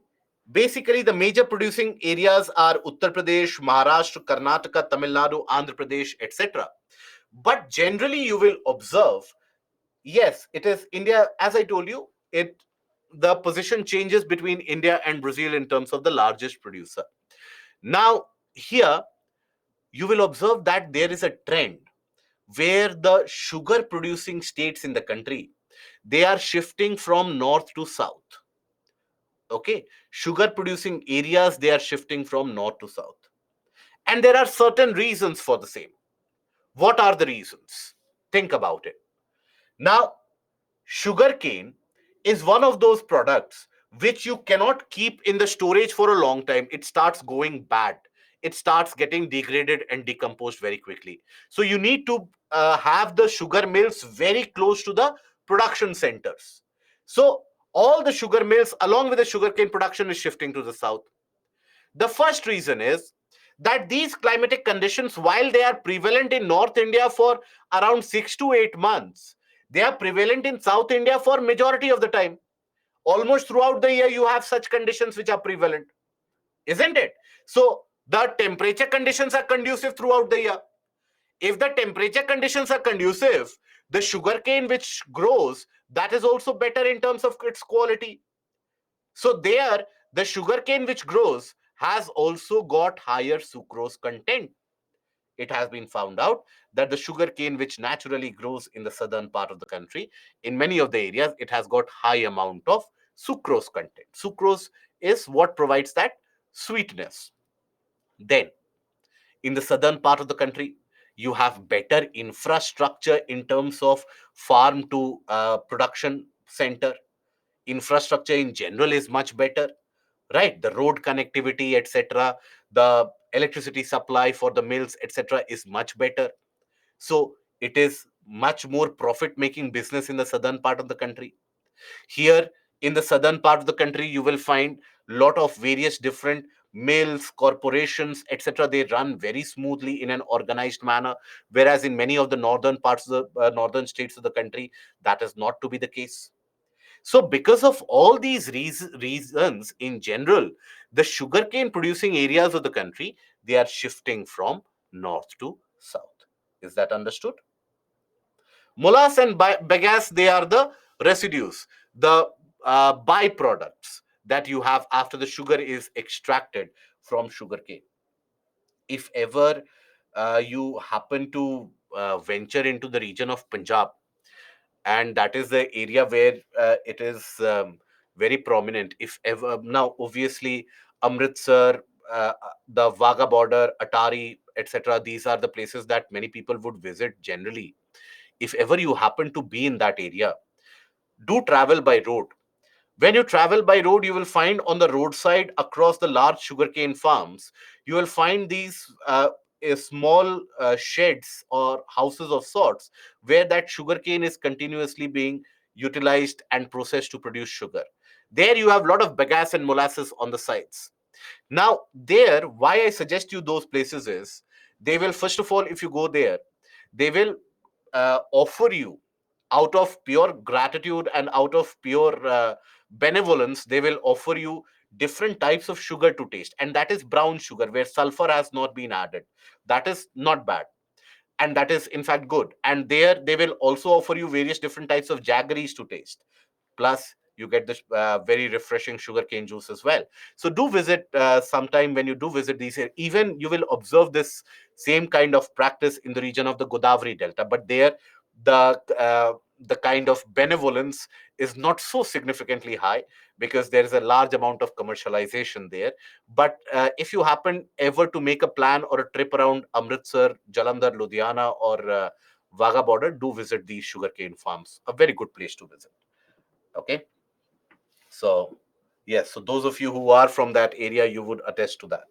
basically, the major producing areas are Uttar Pradesh, Maharashtra, Karnataka, Tamil Nadu, Andhra Pradesh, etc. But generally, you will observe, yes, it is India. As I told you, it the position changes between India and Brazil in terms of the largest producer. Now, here you will observe that there is a trend where the sugar producing states in the country, they are shifting from north to south. Okay, sugar producing areas, they are shifting from north to south, and there are certain reasons for the same. What are the reasons? Think about it. Now, sugarcane is one of those products which you cannot keep in the storage for a long time. It starts going bad. It starts getting degraded and decomposed very quickly. So you need to have the sugar mills very close to the production centers. So all the sugar mills, along with the sugarcane production, is shifting to the south. The first reason is that these climatic conditions, while they are prevalent in North India for around 6 to 8 months, they are prevalent in South India for majority of the time. Almost throughout the year, you have such conditions which are prevalent, isn't it? So the temperature conditions are conducive throughout the year. If the temperature conditions are conducive, the sugarcane which grows, that is also better in terms of its quality. So there, the sugarcane which grows has also got higher sucrose content. It has been found out that the sugarcane which naturally grows in the southern part of the country, in many of the areas, it has got high amount of sucrose content. Sucrose is what provides that sweetness. Then, in the southern part of the country, you have better infrastructure in terms of farm to production center. Infrastructure in general is much better, right? The road connectivity, etc., the electricity supply for the mills, etc., is much better. So it is much more profit making business in the southern part of the country. Here in the southern part of the country, you will find lot of various different mills, corporations, etc. They run very smoothly in an organized manner, whereas in many of the northern parts of the northern states of the country, that is not to be the case. So, because of all these reasons, in general, the sugarcane producing areas of the country, they are shifting from north to south. Is that understood? Molasses and bagasse, they are the residues, the byproducts that you have after the sugar is extracted from sugarcane. If ever you happen to venture into the region of Punjab, and that is the area where it is very prominent. If ever now, obviously, Amritsar, the Wagah border, Atari, etc., these are the places that many people would visit generally. If ever you happen to be in that area, do travel by road. When you travel by road, you will find on the roadside across the large sugarcane farms, you will find these small sheds or houses of sorts where that sugarcane is continuously being utilized and processed to produce sugar. There you have a lot of bagasse and molasses on the sides. Now, there, why I suggest you those places is they will, first of all, if you go there, they will offer you, out of pure gratitude and out of pure benevolence, they will offer you different types of sugar to taste. And that is brown sugar where sulfur has not been added. That is not bad. And that is, in fact, good. And there, they will also offer you various different types of jaggeries to taste. Plus you get this very refreshing sugarcane juice as well. So do visit sometime. When you do visit these, even you will observe this same kind of practice in the region of the Godavari Delta, but there the kind of benevolence is not so significantly high because there is a large amount of commercialization there. But if you happen ever to make a plan or a trip around Amritsar, Jalandhar, Ludhiana, or Wagah border, do visit these sugarcane farms. A very good place to visit. Okay. So, yes, so those of you who are from that area, you would attest to that,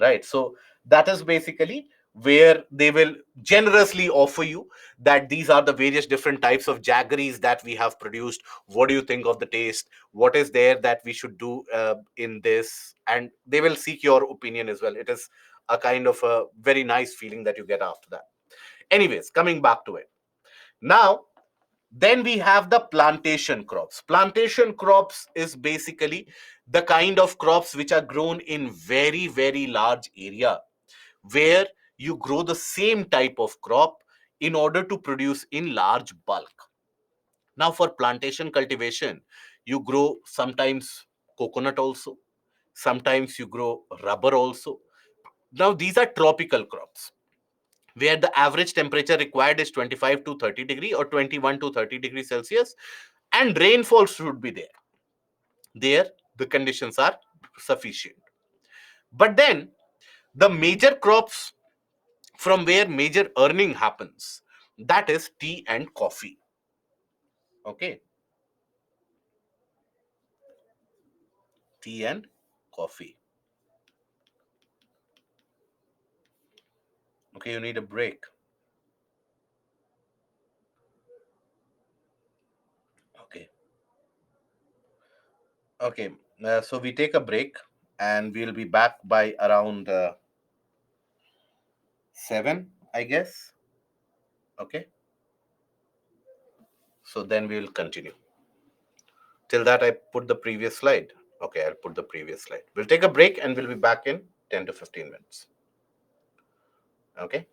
right? So, that is basically where they will generously offer you that these are the various different types of jaggeries that we have produced. What do you think of the taste? What is there that we should do in this? And they will seek your opinion as well. It is a kind of a very nice feeling that you get after that. Anyways, coming back to it. Now, then we have the plantation crops. Plantation crops is basically the kind of crops which are grown in very, very large area where you grow the same type of crop in order to produce in large bulk. Now, for plantation cultivation, you grow sometimes coconut also, sometimes you grow rubber also. Now, these are tropical crops where the average temperature required is 25 to 30 degree or 21 to 30 degrees Celsius. and rainfall should be there. There, the conditions are sufficient. But then, the major crops from where major earning happens, that is tea and coffee. Okay, tea and coffee. Okay, you need a break. Okay, okay. So we take a break, and we'll be back by around 7, I guess. Okay, so then we will continue. Till that, I put the previous slide. Okay, I'll put the previous slide. We'll take a break, and we'll be back in 10 to 15 minutes. Okay.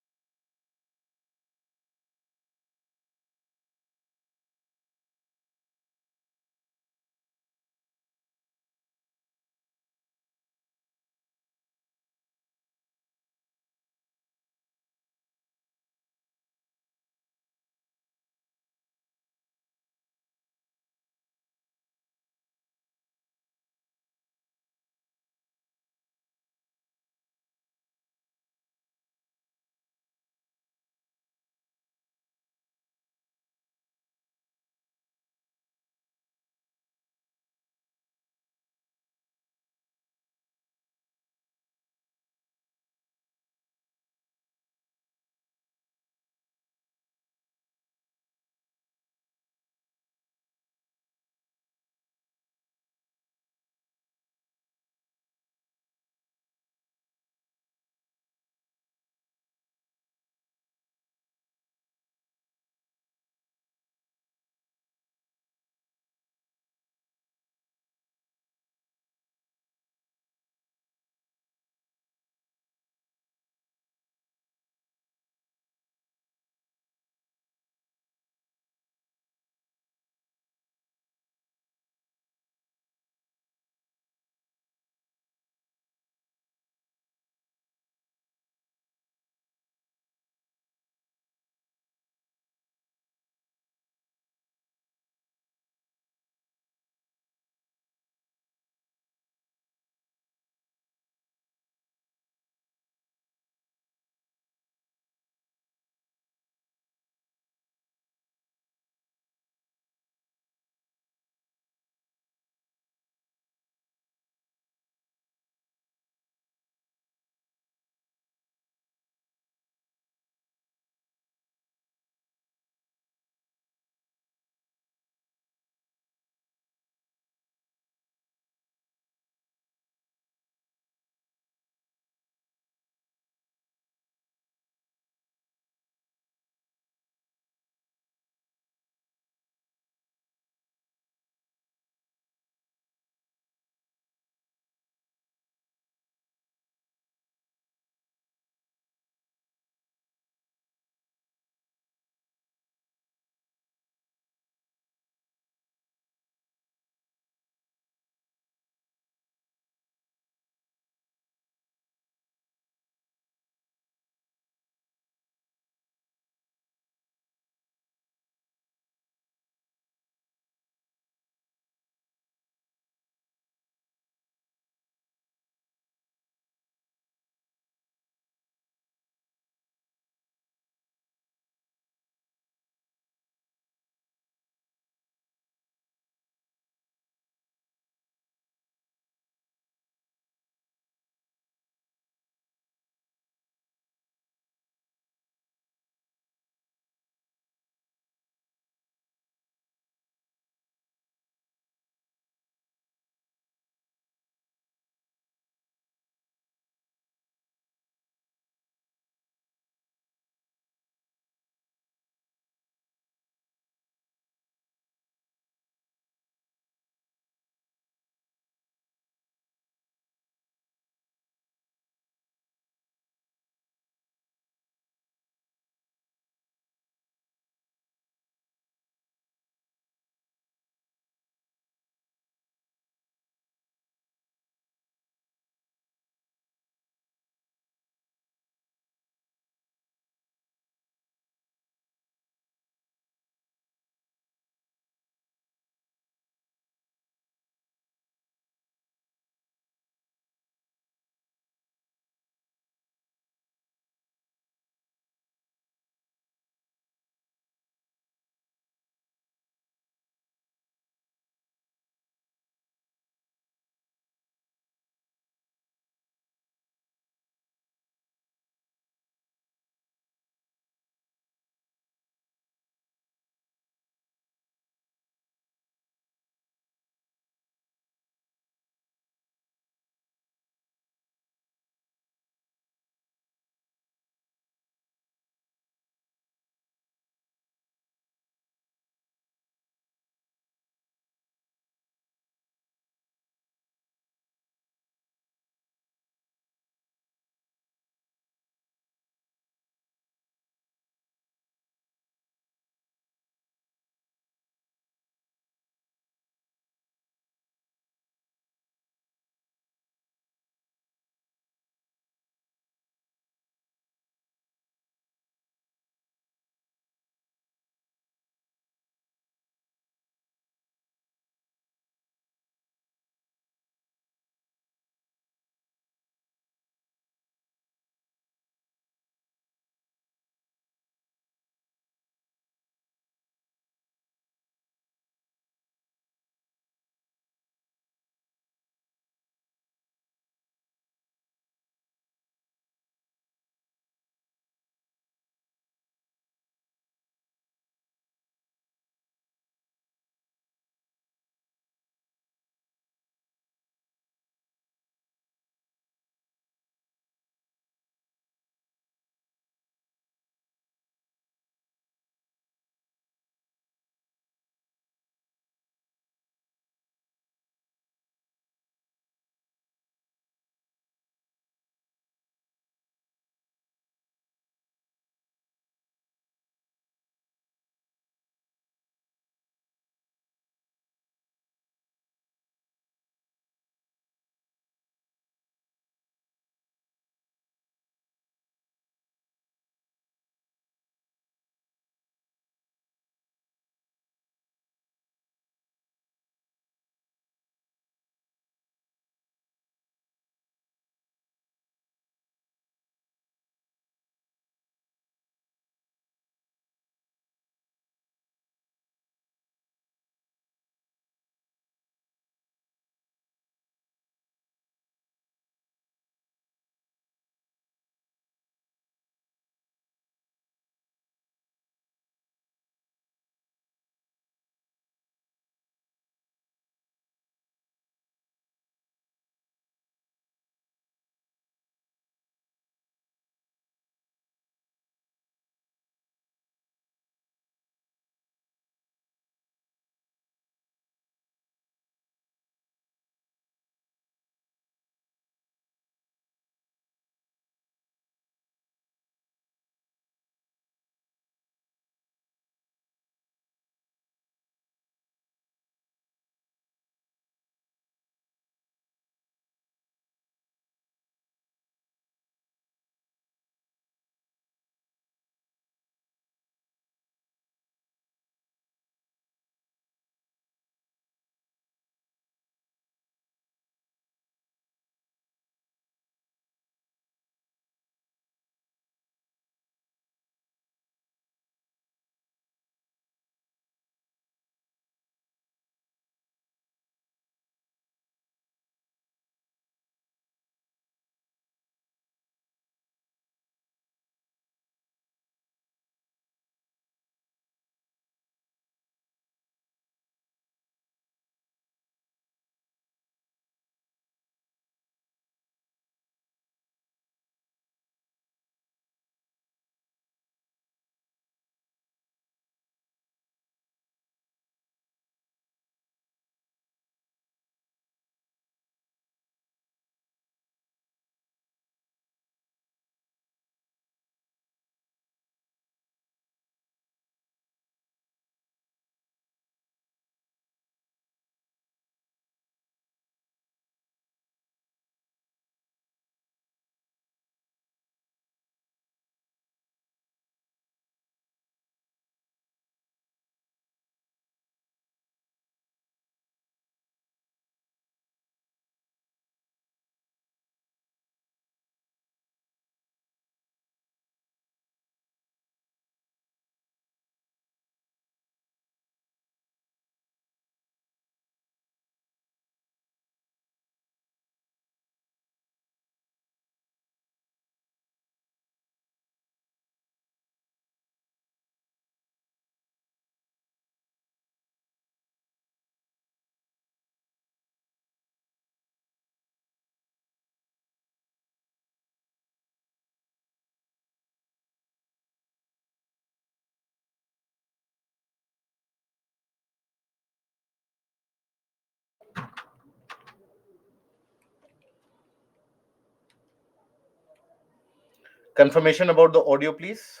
Confirmation about the audio, please.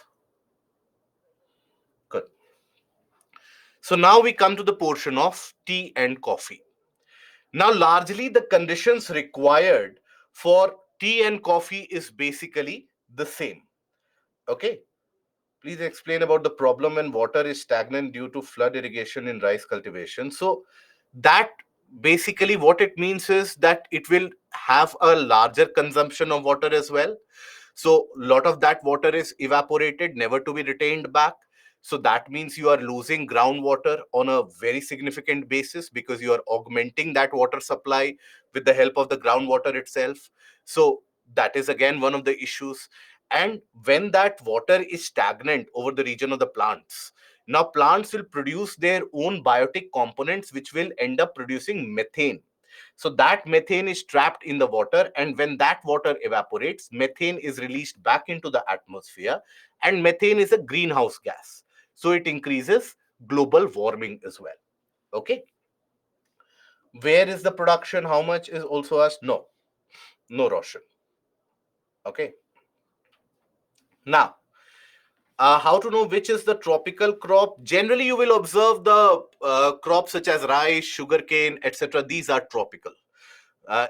Good. So now we come to the portion of tea and coffee. Now, largely the conditions required for tea and coffee is basically the same. Okay. Please explain about the problem when water is stagnant due to flood irrigation in rice cultivation. So, that basically what it means is that it will have a larger consumption of water as well. So a lot of that water is evaporated, never to be retained back. So that means you are losing groundwater on a very significant basis because you are augmenting that water supply with the help of the groundwater itself. So that is again one of the issues. And when that water is stagnant over the region of the plants, now plants will produce their own biotic components which will end up producing methane. So that methane is trapped in the water, and when that water evaporates, methane is released back into the atmosphere, and methane is a greenhouse gas. So it increases global warming as well. Okay. Where is the production? How much is also asked? No, no, Roshan. Okay. Now, how to know which is the tropical crop? Generally, you will observe the crops such as rice, sugarcane, etc. These are tropical.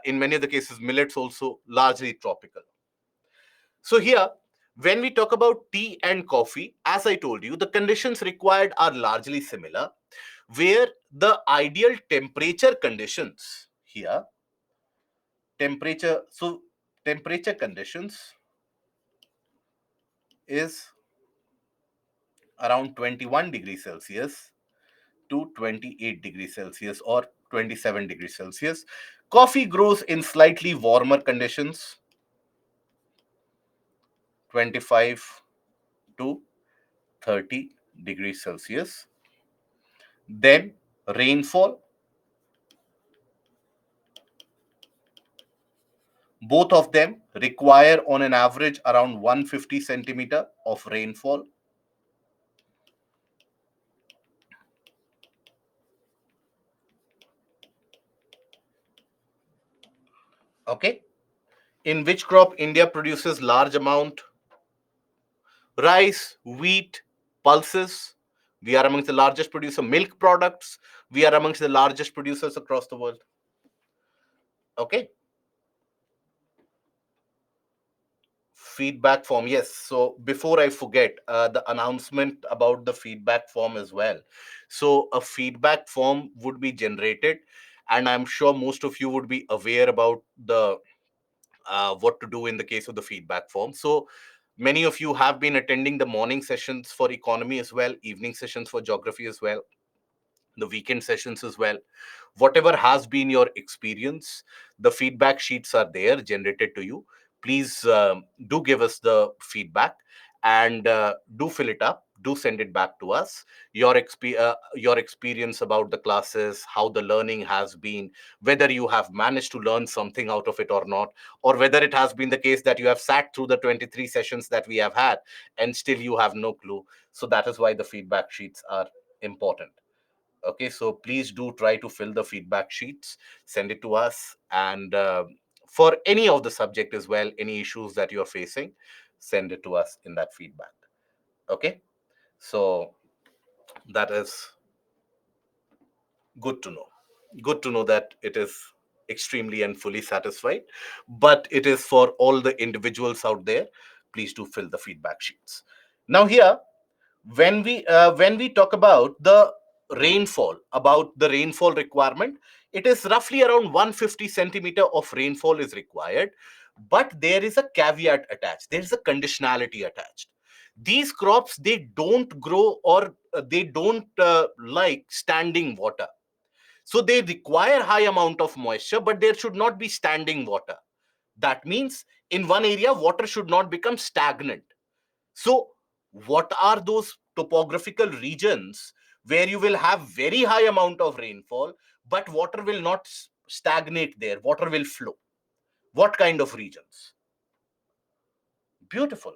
In many of the cases, millets also largely tropical. So here, when we talk about tea and coffee, as I told you, the conditions required are largely similar, where the ideal temperature conditions here, temperature conditions is around 21 degrees Celsius to 28 degrees Celsius or 27 degrees Celsius. Coffee grows in slightly warmer conditions, 25 to 30 degrees Celsius. Then rainfall, both of them require on an average around 150 centimeter of rainfall. Okay. In which crop India produces large amount? Rice, wheat, pulses. We are amongst the largest producer. Milk products. We are amongst the largest producers across the world. Okay. Feedback form, yes. So before I forget, the announcement about the feedback form as well. So a feedback form would be generated, and I'm sure most of you would be aware about the what to do in the case of the feedback form. So many of you have been attending the morning sessions for economy as well, evening sessions for geography as well, the weekend sessions as well. Whatever has been your experience, the feedback sheets are there generated to you. Please do give us the feedback, and do fill it up, do send it back to us. Your experience about the classes, how the learning has been, whether you have managed to learn something out of it or not, or whether it has been the case that you have sat through the 23 sessions that we have had and still you have no clue. So that is why the feedback sheets are important. Okay, so please do try to fill the feedback sheets, send it to us, and for any of the subject as well, any issues that you're facing, send it to us in that feedback. Okay, so that is good to know. Good to know that it is extremely and fully satisfied, but it is for all the individuals out there. Please do fill the feedback sheets. Now here, when we talk about the rainfall requirement, it is roughly around 150 centimeter of rainfall is required, but there is a caveat attached, there is a conditionality attached. These crops, they don't grow, or they don't like standing water. So they require high amount of moisture, but there should not be standing water. That means in one area water should not become stagnant. So, what are those topographical regions where you will have very high amount of rainfall, but water will not stagnate there? Water will flow. What kind of regions? Beautiful.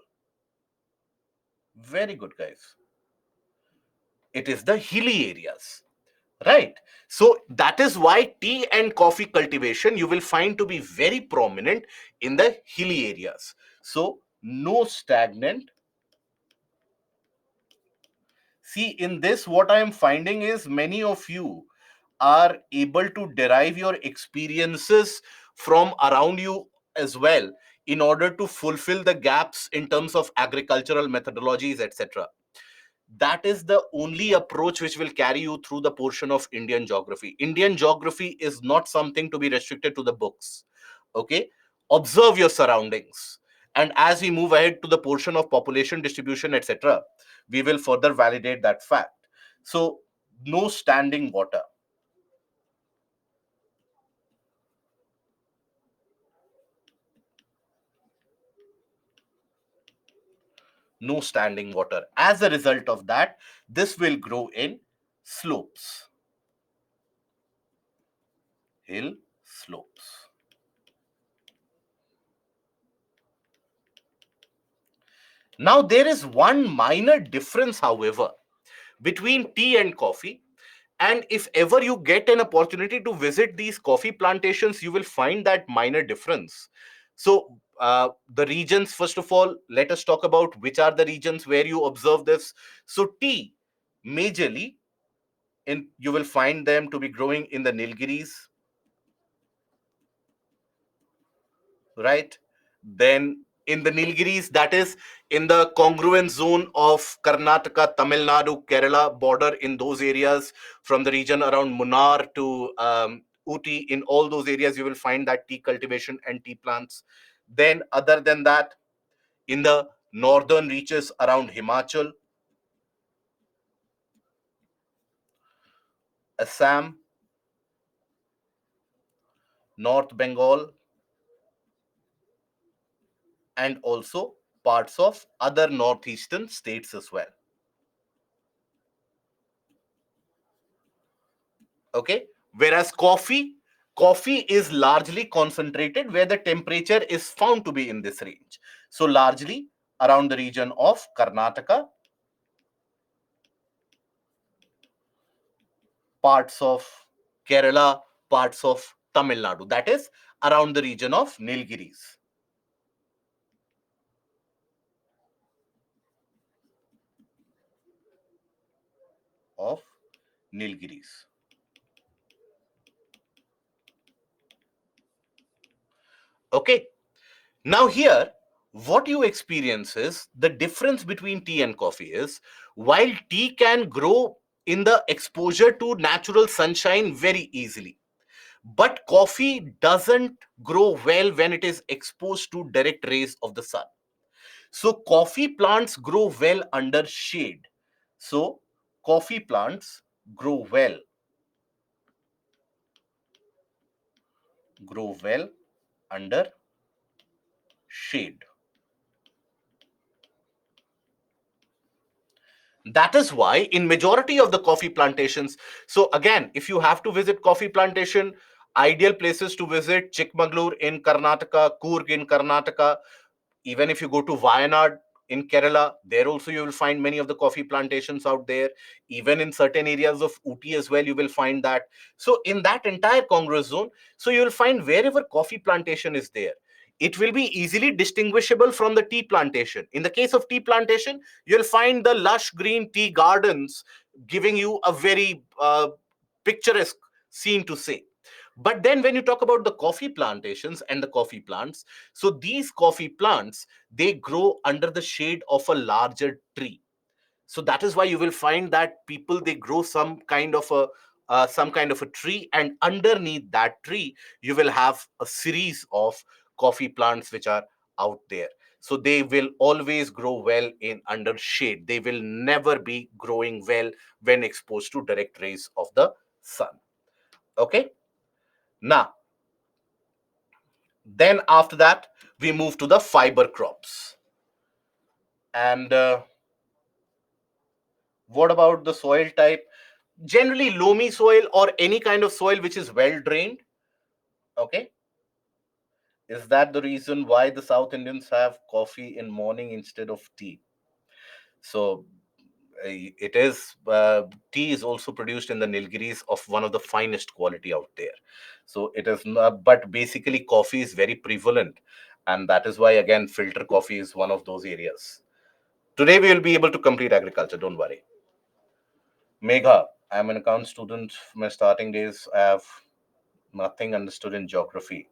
Very good, guys. It is the hilly areas, right? So that is why tea and coffee cultivation you will find to be very prominent in the hilly areas. So no stagnant. See, in this, what I am finding is many of you are able to derive your experiences from around you as well in order to fulfill the gaps in terms of agricultural methodologies, etc. That is the only approach which will carry you through the portion of Indian geography. Indian geography is not something to be restricted to the books. Okay? Observe your surroundings. And as we move ahead to the portion of population distribution, etc., we will further validate that fact. So, no standing water. No standing water. As a result of that, this will grow in slopes, hill slopes. Now, there is one minor difference, however, between tea and coffee. And if ever you get an opportunity to visit these coffee plantations, you will find that minor difference. So, the regions, first of all, let us talk about which are the regions where you observe this. So, tea, majorly, you will find them to be growing in the Nilgiris, right? Then in the Nilgiris, that is in the congruent zone of Karnataka, Tamil Nadu, Kerala border, in those areas from the region around Munnar to Uti, in all those areas, you will find that tea cultivation and tea plants. Then, other than that, in the northern reaches around Himachal, Assam, North Bengal, and also parts of other northeastern states as well. Okay, whereas coffee is largely concentrated where the temperature is found to be in this range, so largely around the region of Karnataka, parts of Kerala, parts of Tamil Nadu, that is around the region of Nilgiris. Of Nilgiris. Okay, now here what you experience is the difference between tea and coffee is, while tea can grow in the exposure to natural sunshine very easily, but coffee doesn't grow well when it is exposed to direct rays of the sun. So coffee plants grow well under shade. So coffee plants grow well, grow well under shade. That is why in majority of the coffee plantations, so again, if you have to visit coffee plantation, ideal places to visit: Chikmagalur in Karnataka, Coorg in Karnataka. Even if you go to Wayanad in Kerala, there also you will find many of the coffee plantations out there. Even in certain areas of Uti as well, you will find that. So in that entire Congress zone, so you will find wherever coffee plantation is there, it will be easily distinguishable from the tea plantation. In the case of tea plantation, you'll find the lush green tea gardens giving you a very picturesque scene to say. But then when you talk about the coffee plantations and the coffee plants, so these coffee plants, they grow under the shade of a larger tree. So that is why you will find that people, they grow some kind of a tree, and underneath that tree you will have a series of coffee plants which are out there. So they will always grow well in under shade. They will never be growing well when exposed to direct rays of the sun. Okay, now then after that we move to the fiber crops. And what about the soil type? Generally loamy soil or any kind of soil which is well drained. Okay, is that the reason why the South Indians have coffee in morning instead of tea? So it is tea is also produced in the Nilgiris of one of the finest quality out there. So it is not, but basically coffee is very prevalent. And that is why, again, filter coffee is one of those areas. Today, we will be able to complete agriculture. Don't worry. Megha, I'm an account student. My starting days, I have nothing understood in geography,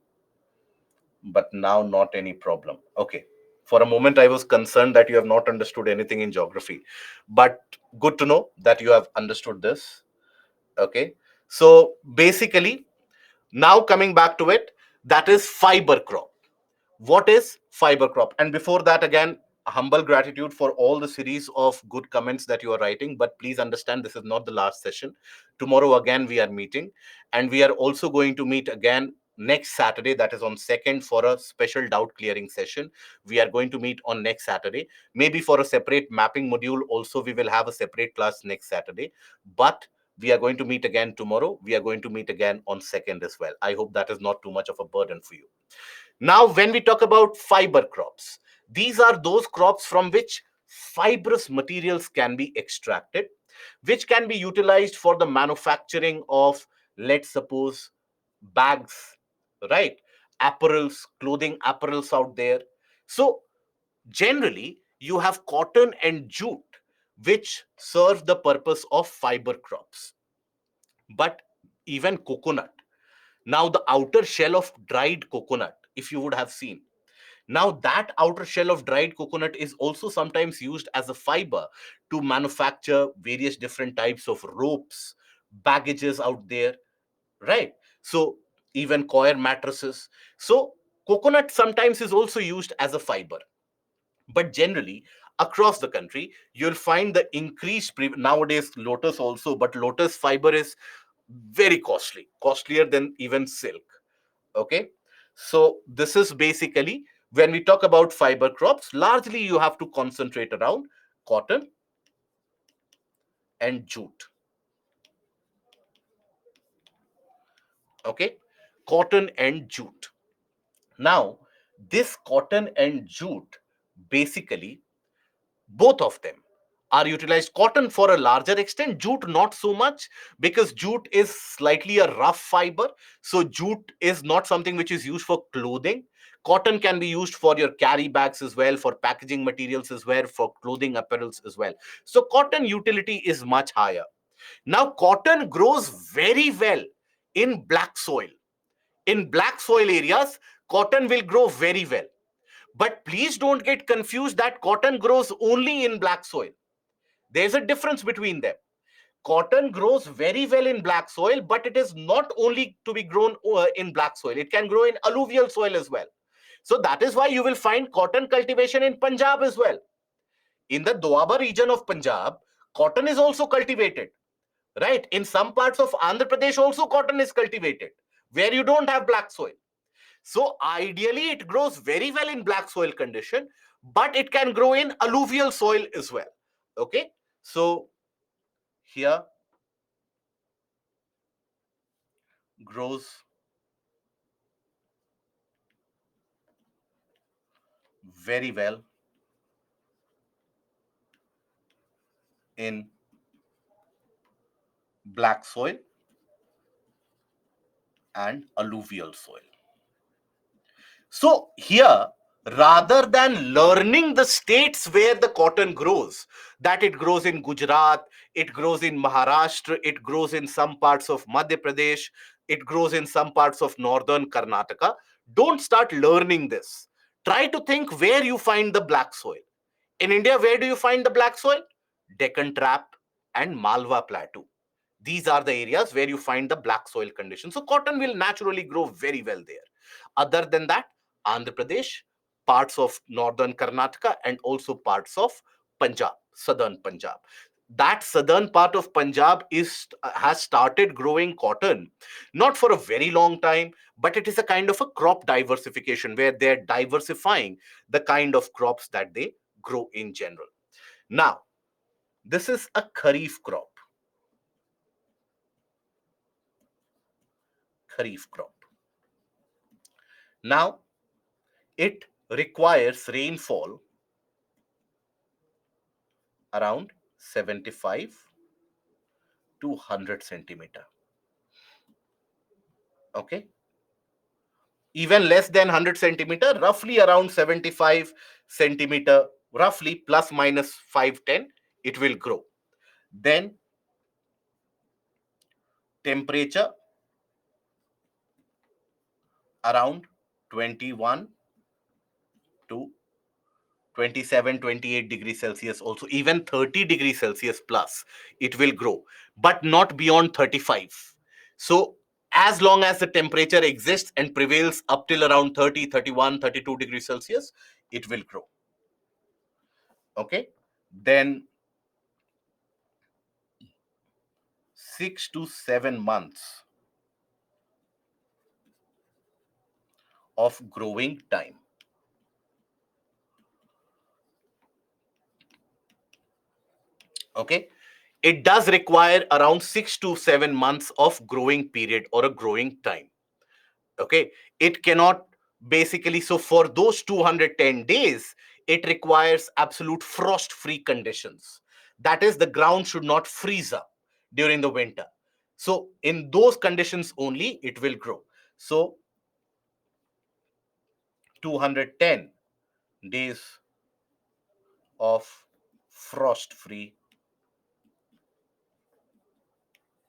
but now not any problem. Okay. For a moment, I was concerned that you have not understood anything in geography, but good to know that you have understood this. Okay. So basically, now coming back to it, that is fiber crop. What is fiber crop? And before that, again, humble gratitude for all the series of good comments that you are writing, but please understand this is not the last session. Tomorrow again we are meeting, and we are also going to meet again next Saturday, that is on 2nd, for a special doubt clearing session. We are going to meet on next Saturday, maybe for a separate mapping module also. We will have a separate class next Saturday, but we are going to meet again tomorrow. We are going to meet again on 2nd as well. I hope that is not too much of a burden for you. Now, when we talk about fiber crops, these are those crops from which fibrous materials can be extracted, which can be utilized for the manufacturing of, let's suppose, bags, right? Apparels, clothing apparels out there. So, generally, you have cotton and jute, which serve the purpose of fiber crops. But even coconut. Now, the outer shell of dried coconut, if you would have seen, now, that outer shell of dried coconut is also sometimes used as a fiber to manufacture various different types of ropes, baggages out there, right? So, even coir mattresses. So, coconut sometimes is also used as a fiber. But generally, across the country, you'll find the increased nowadays lotus also, but lotus fiber is very costly, costlier than even silk. Okay. So this is basically, when we talk about fiber crops, largely you have to concentrate around cotton and jute. Okay. Cotton and jute. Now, this cotton and jute, basically, both of them are utilized. Cotton for a larger extent, jute not so much, because jute is slightly a rough fiber. So jute is not something which is used for clothing. Cotton can be used for your carry bags as well, for packaging materials as well, for clothing apparels as well. So cotton utility is much higher. Now, cotton grows very well in black soil. In black soil areas, cotton will grow very well. But please don't get confused that cotton grows only in black soil. There's a difference between them. Cotton grows very well in black soil, but it is not only to be grown in black soil. It can grow in alluvial soil as well. So that is why you will find cotton cultivation in Punjab as well. In the Doaba region of Punjab, cotton is also cultivated, right? In some parts of Andhra Pradesh also cotton is cultivated, where you don't have black soil. So ideally, it grows very well in black soil condition, but it can grow in alluvial soil as well. Okay. So here grows very well in black soil and alluvial soil. So here, rather than learning the states where the cotton grows, that it grows in Gujarat, it grows in Maharashtra, it grows in some parts of Madhya Pradesh, it grows in some parts of northern Karnataka, don't start learning this. Try to think where you find the black soil. In India, where do you find the black soil? Deccan Trap and Malwa Plateau. These are the areas where you find the black soil conditions. So cotton will naturally grow very well there. Other than that, Andhra Pradesh, parts of northern Karnataka, and also parts of Punjab, southern Punjab. That southern part of Punjab has started growing cotton, not for a very long time, but it is a kind of a crop diversification where they're diversifying the kind of crops that they grow in general. Now, this is a kharif crop. Kharif crop. Now, it requires rainfall around 75 to 100 centimeter. Okay. even less than 100 centimeter, roughly around 75 centimeter, roughly plus minus 510, it will grow. Then temperature around 21 to 27, 28 degrees Celsius, also even 30 degrees Celsius plus, it will grow, but not beyond 35. So as long as the temperature exists and prevails up till around 30, 31, 32 degrees Celsius, it will grow. Okay. Then 6 to 7 months of growing time. Okay. It does require around 6 to 7 months of growing period or a growing time. Okay. It cannot basically, so for those 210 days, it requires absolute frost free conditions. That is, the ground should not freeze up during the winter. So in those conditions only, it will grow. So 210 days of frost free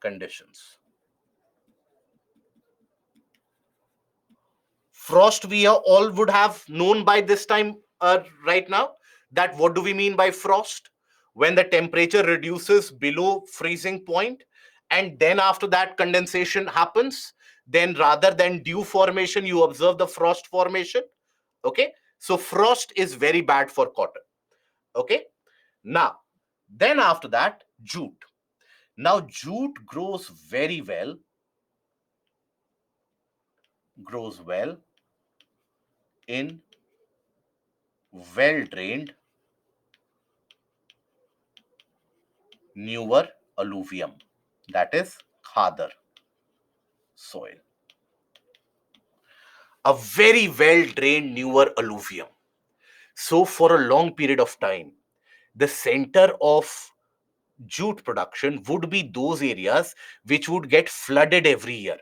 conditions. Frost, we all would have known by this time, right now, that what do we mean by frost? When the temperature reduces below freezing point, and then after that condensation happens, then rather than dew formation, you observe the frost formation. Okay. So frost is very bad for cotton. Okay. Now, then after that, jute. Now jute grows well in well drained newer alluvium, that is khadar soil. A very well drained newer alluvium. So for a long period of time, the center of jute production would be those areas which would get flooded every year,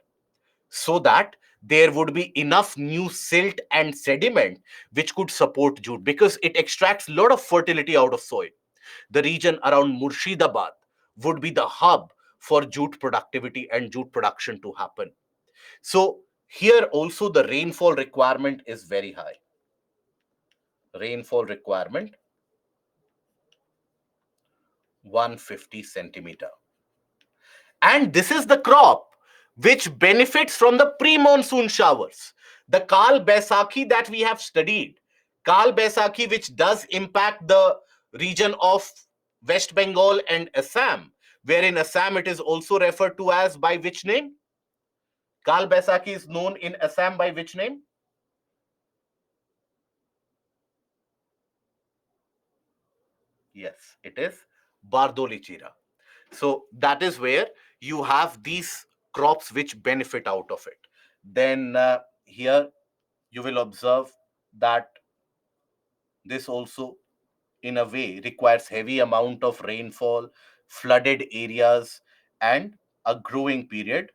so that there would be enough new silt and sediment which could support jute, because it extracts a lot of fertility out of soil. The region around Murshidabad would be the hub for jute productivity and jute production to happen. So here also the rainfall requirement is very high. Rainfall requirement 150 centimeter. And this is the crop which benefits from the pre-monsoon showers. The Kal Baisakhi that we have studied, Kal Baisakhi, which does impact the region of West Bengal and Assam, where in Assam it is also referred to as by which name? Kal Baisakhi is known in Assam by which name? Yes, it is Bardoli Chira. So that is where you have these crops which benefit out of it. Then here you will observe that this also in a way requires heavy amount of rainfall, flooded areas, and a growing period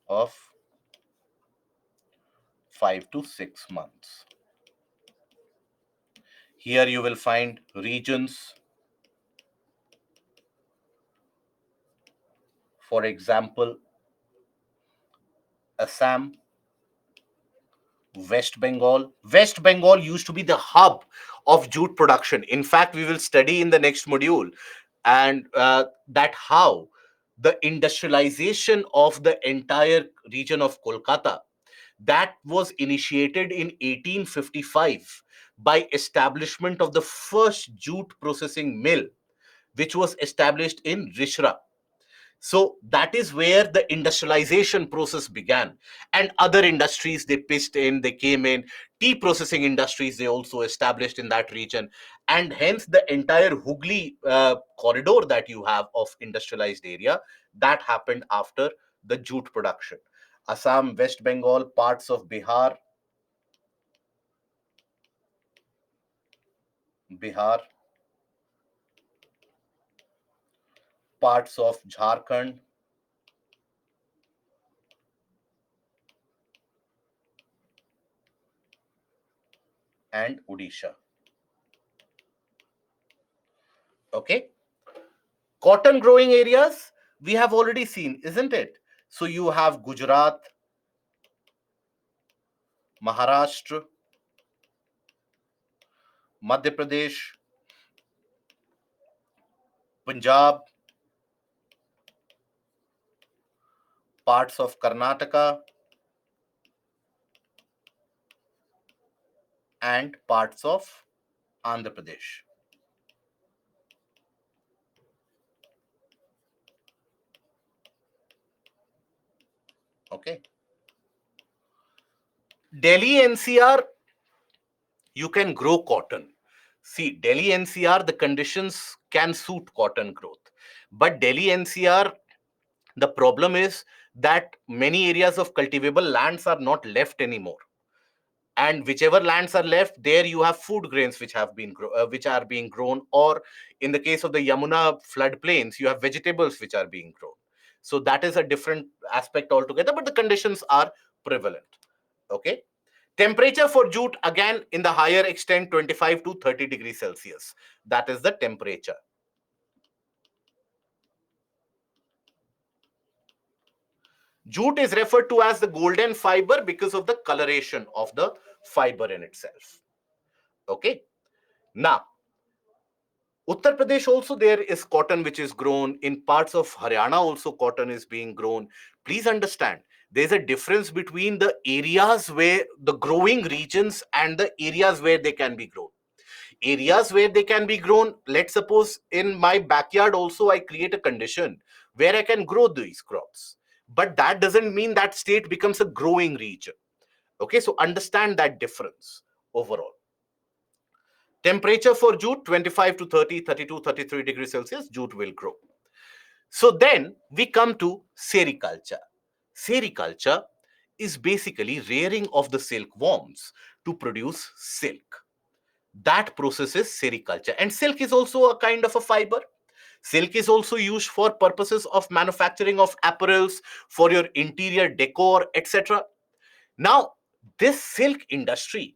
of 5 to 6 months. Here you will find regions, for example, Assam, West Bengal. West Bengal used to be the hub of jute production. In fact, we will study in the next module, and that how the industrialization of the entire region of Kolkata, that was initiated in 1855 by establishment of the first jute processing mill, which was established in Rishra. So that is where the industrialization process began, and other industries they pitched in, they came in. Tea processing industries they also established in that region, and hence the entire Hooghly corridor that you have of industrialized area, that happened after the jute production. Assam, West Bengal, parts of Bihar, parts of Jharkhand, and Odisha. Okay. Cotton growing areas, we have already seen, isn't it? So you have Gujarat, Maharashtra, Madhya Pradesh, Punjab, parts of Karnataka, and parts of Andhra Pradesh. Okay. Delhi NCR, you can grow cotton. See, Delhi NCR, the conditions can suit cotton growth. But Delhi NCR, the problem is that many areas of cultivable lands are not left anymore. And whichever lands are left, there you have food grains which have been which are being grown, or in the case of the Yamuna floodplains, you have vegetables which are being grown. So that is a different aspect altogether, but the conditions are prevalent. Okay. Temperature for jute, again, in the higher extent, 25 to 30 degrees Celsius. That is the temperature. Jute is referred to as the golden fiber because of the coloration of the fiber in itself. Okay. Now, Uttar Pradesh also, there is cotton which is grown. In parts of Haryana also cotton is being grown. Please understand, there's a difference between the areas where the growing regions and the areas where they can be grown. Areas where they can be grown, let's suppose in my backyard also I create a condition where I can grow these crops. But that doesn't mean that state becomes a growing region. Okay, so understand that difference overall. Temperature for jute, 25 to 30, 32, 33 degrees Celsius, jute will grow. So then we come to sericulture. Sericulture is basically rearing of the silkworms to produce silk. That process is sericulture. And silk is also a kind of a fiber. Silk is also used for purposes of manufacturing of apparels, for your interior decor, etc. Now, this silk industry,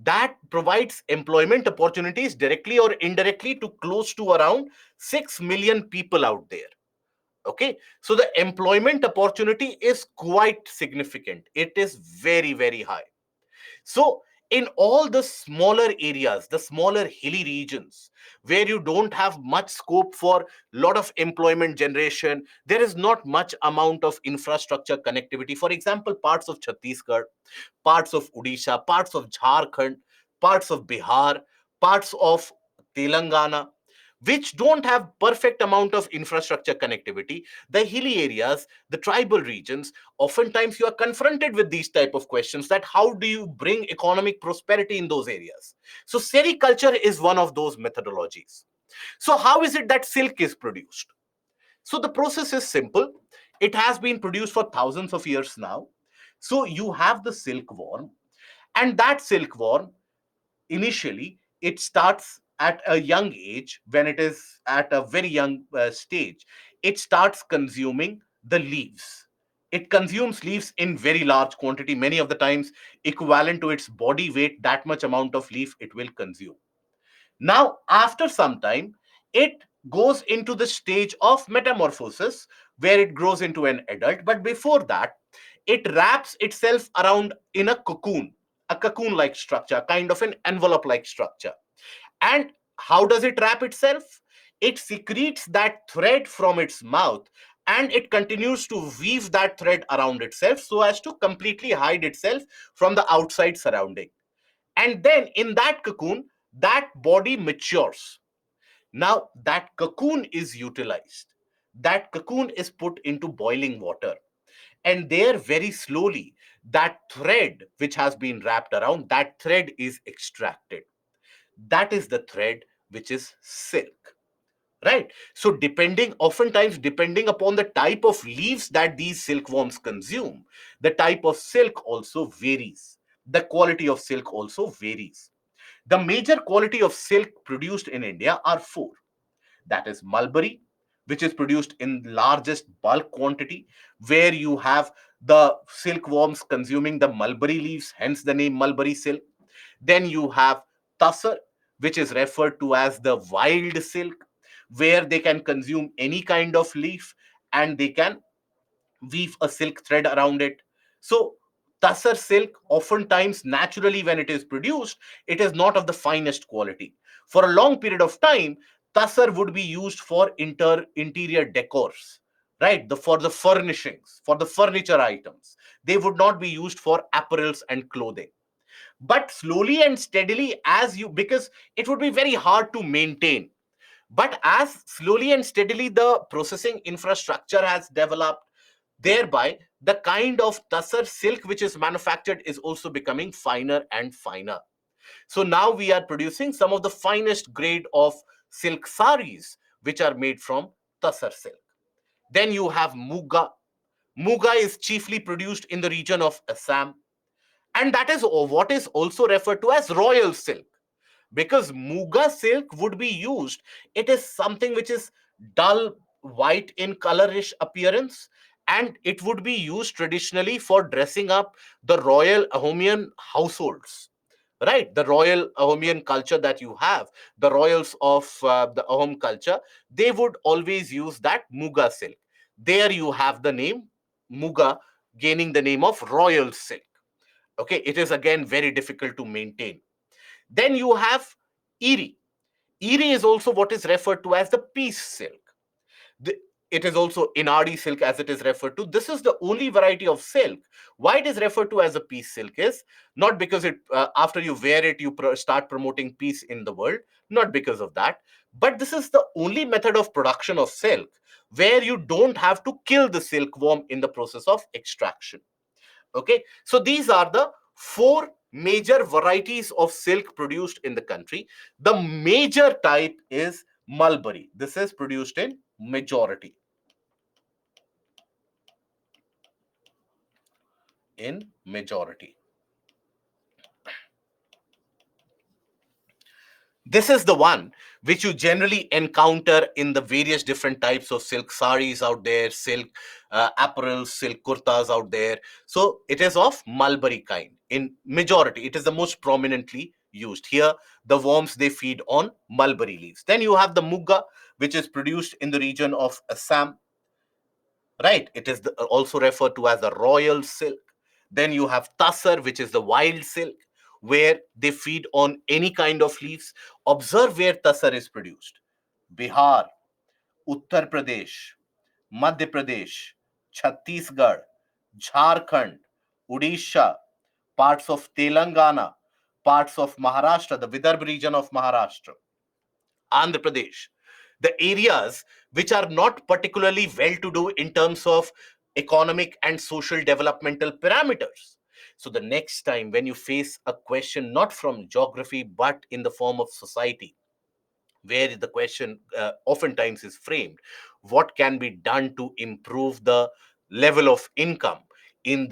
that provides employment opportunities directly or indirectly to close to around 6 million people out there. Okay, so the employment opportunity is quite significant. It is very, very high. So in all the smaller areas, the smaller hilly regions where you don't have much scope for lot of employment generation, there is not much amount of infrastructure connectivity. For example, parts of Chhattisgarh, parts of Odisha, parts of Jharkhand, parts of Bihar, parts of Telangana, which don't have perfect amount of infrastructure connectivity. The hilly areas, the tribal regions, oftentimes you are confronted with these type of questions, that how do you bring economic prosperity in those areas? So sericulture is one of those methodologies. So how is it that silk is produced? So the process is simple. It has been produced for thousands of years now. So you have the silkworm, and that silkworm, initially it starts at a young age. When it is at a very young stage, it starts consuming the leaves. It consumes leaves in very large quantity, many of the times equivalent to its body weight. That much amount of leaf it will consume. Now, after some time, it goes into the stage of metamorphosis where it grows into an adult. But before that, it wraps itself around in a cocoon like structure, kind of an envelope like structure. And how does it wrap itself? It secretes that thread from its mouth, and it continues to weave that thread around itself so as to completely hide itself from the outside surrounding. And then in that cocoon, that body matures. Now that cocoon is utilized. That cocoon is put into boiling water. And there, very slowly, that thread which has been wrapped around, that thread is extracted. That is the thread which is silk. Right? So oftentimes, depending upon the type of leaves that these silkworms consume, the type of silk also varies. The quality of silk also varies. The major quality of silk produced in India are four. That is mulberry, which is produced in largest bulk quantity, where you have the silkworms consuming the mulberry leaves, hence the name mulberry silk. Then you have Tasar, which is referred to as the wild silk, where they can consume any kind of leaf and they can weave a silk thread around it. So, Tassar silk, oftentimes, naturally, when it is produced, it is not of the finest quality. For a long period of time, Tassar would be used for interior decors, right? For the furnishings, for the furniture items. They would not be used for apparels and clothing. But slowly and steadily, because it would be very hard to maintain, but as slowly and steadily the processing infrastructure has developed, thereby the kind of tussar silk which is manufactured is also becoming finer and finer. So now we are producing some of the finest grade of silk saris which are made from tussar silk. Then you have muga. Muga is chiefly produced in the region of Assam, and that is what is also referred to as royal silk, because muga silk would be used. It is something which is dull white in colorish appearance, and it would be used traditionally for dressing up the royal Ahomian households. Right, the royal Ahomian culture that you have, the royals of the Ahom culture, they would always use that muga silk. There you have the name muga gaining the name of royal silk. Okay, it is again very difficult to maintain. Then you have Eri. Eri is also what is referred to as the peace silk. The- it is also Inadi silk as it is referred to. This is the only variety of silk. Why it is referred to as a peace silk is not because it after you wear it you start promoting peace in the world. Not because of that, but this is the only method of production of silk where you don't have to kill the silkworm in the process of extraction. Okay, so these are the four major varieties of silk produced in the country. The major type is mulberry. This is produced in majority. In majority. This is the one which you generally encounter in the various different types of silk saris out there, silk apparel, silk kurtas out there. So it is of mulberry kind in majority. It is the most prominently used. Here, the worms they feed on mulberry leaves. Then you have the mugga, which is produced in the region of Assam, right? It is also referred to as the royal silk. Then you have tassar, which is the wild silk, where they feed on any kind of leaves. Observe where tassar is produced: Bihar, Uttar Pradesh, Madhya Pradesh, Chhattisgarh, Jharkhand, Odisha, parts of Telangana, parts of Maharashtra, the Vidarbha region of Maharashtra, Andhra Pradesh, the areas which are not particularly well to do in terms of economic and social developmental parameters. So, the next time when you face a question not from geography but in the form of society, where the question oftentimes is framed: what can be done to improve the level of income in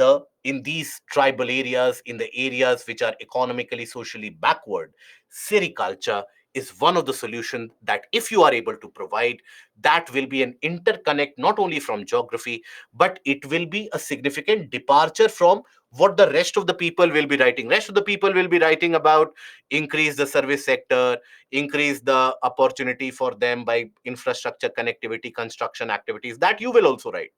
these tribal areas, in the areas which are economically socially backward? Sericulture is one of the solutions that, if you are able to provide, that will be an interconnect not only from geography, but it will be a significant departure from what the rest of the people will be writing. Rest of the people will be writing about increase the service sector, increase the opportunity for them by infrastructure, connectivity, construction activities, that you will also write.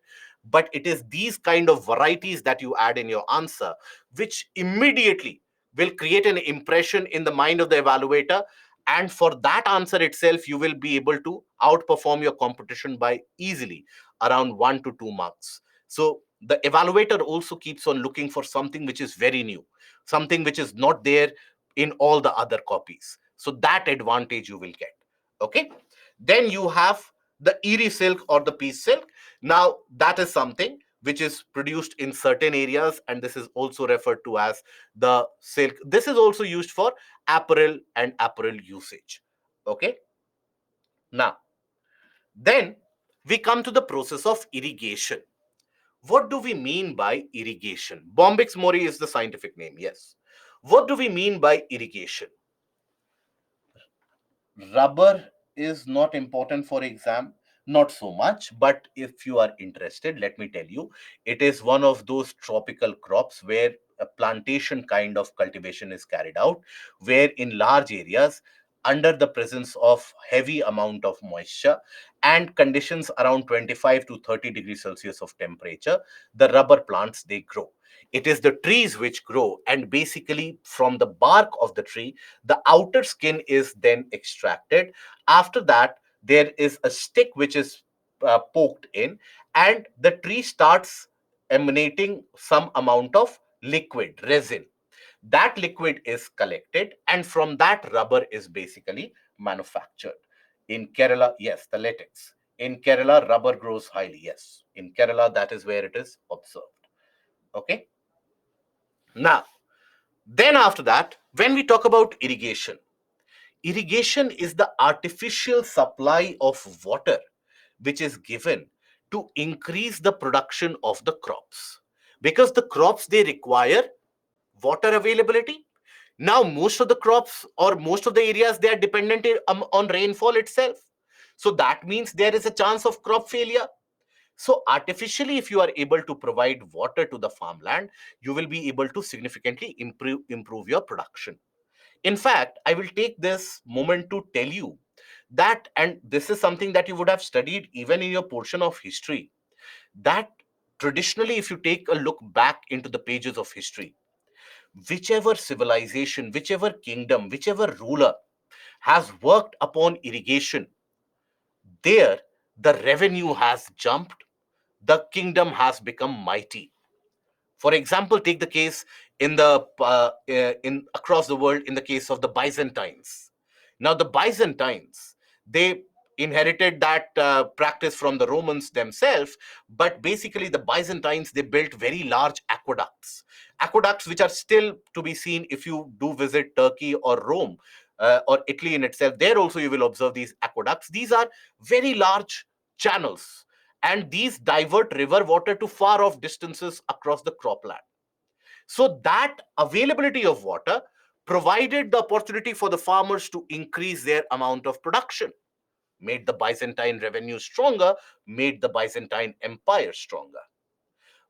But it is these kind of varieties that you add in your answer which immediately will create an impression in the mind of the evaluator, and for that answer itself you will be able to outperform your competition by easily around 1 to 2 marks. So the evaluator also keeps on looking for something which is very new, something which is not there in all the other copies. So that advantage you will get. Okay. Then you have the Erie silk or the piece silk. Now that is something which is produced in certain areas, and this is also referred to as the silk. This is also used for apparel and apparel usage. Okay. Now, then we come to the process of irrigation. What do we mean by irrigation? Bombyx mori is the scientific name, yes. What do we mean by irrigation? Rubber is not important for exam, not so much, but if you are interested, let me tell you, it is one of those tropical crops where a plantation kind of cultivation is carried out, where in large areas, under the presence of heavy amount of moisture and conditions around 25 to 30 degrees Celsius of temperature, the rubber plants, they grow. It is the trees which grow, and basically from the bark of the tree, the outer skin is then extracted. After that, there is a stick which is poked in, and the tree starts emanating some amount of liquid resin. That liquid is collected, and from that rubber is basically manufactured. In Kerala, yes, the latex. In Kerala, rubber grows highly. Yes, in Kerala, that is where it is observed. Okay. Now, then after that, when we talk about irrigation, irrigation is the artificial supply of water which is given to increase the production of the crops, because the crops, they require water availability. Now most of the crops, or most of the areas, they are dependent on rainfall itself. So that means there is a chance of crop failure. So artificially, if you are able to provide water to the farmland, you will be able to significantly improve your production. In fact, I will take this moment to tell you that, and this is something that you would have studied even in your portion of history, that traditionally, if you take a look back into the pages of history, whichever civilization, whichever kingdom, whichever ruler has worked upon irrigation, there the revenue has jumped, the kingdom has become mighty. For example, take the case in across the world, in the case of the Byzantines. Now, the Byzantines, they inherited that practice from the Romans themselves, but basically the Byzantines, they built very large aqueducts which are still to be seen if you do visit Turkey or Rome, or Italy in itself. There also you will observe these aqueducts. These are very large channels, and these divert river water to far off distances across the cropland. So that availability of water provided the opportunity for the farmers to increase their amount of production, made the Byzantine revenue stronger, made the Byzantine Empire stronger.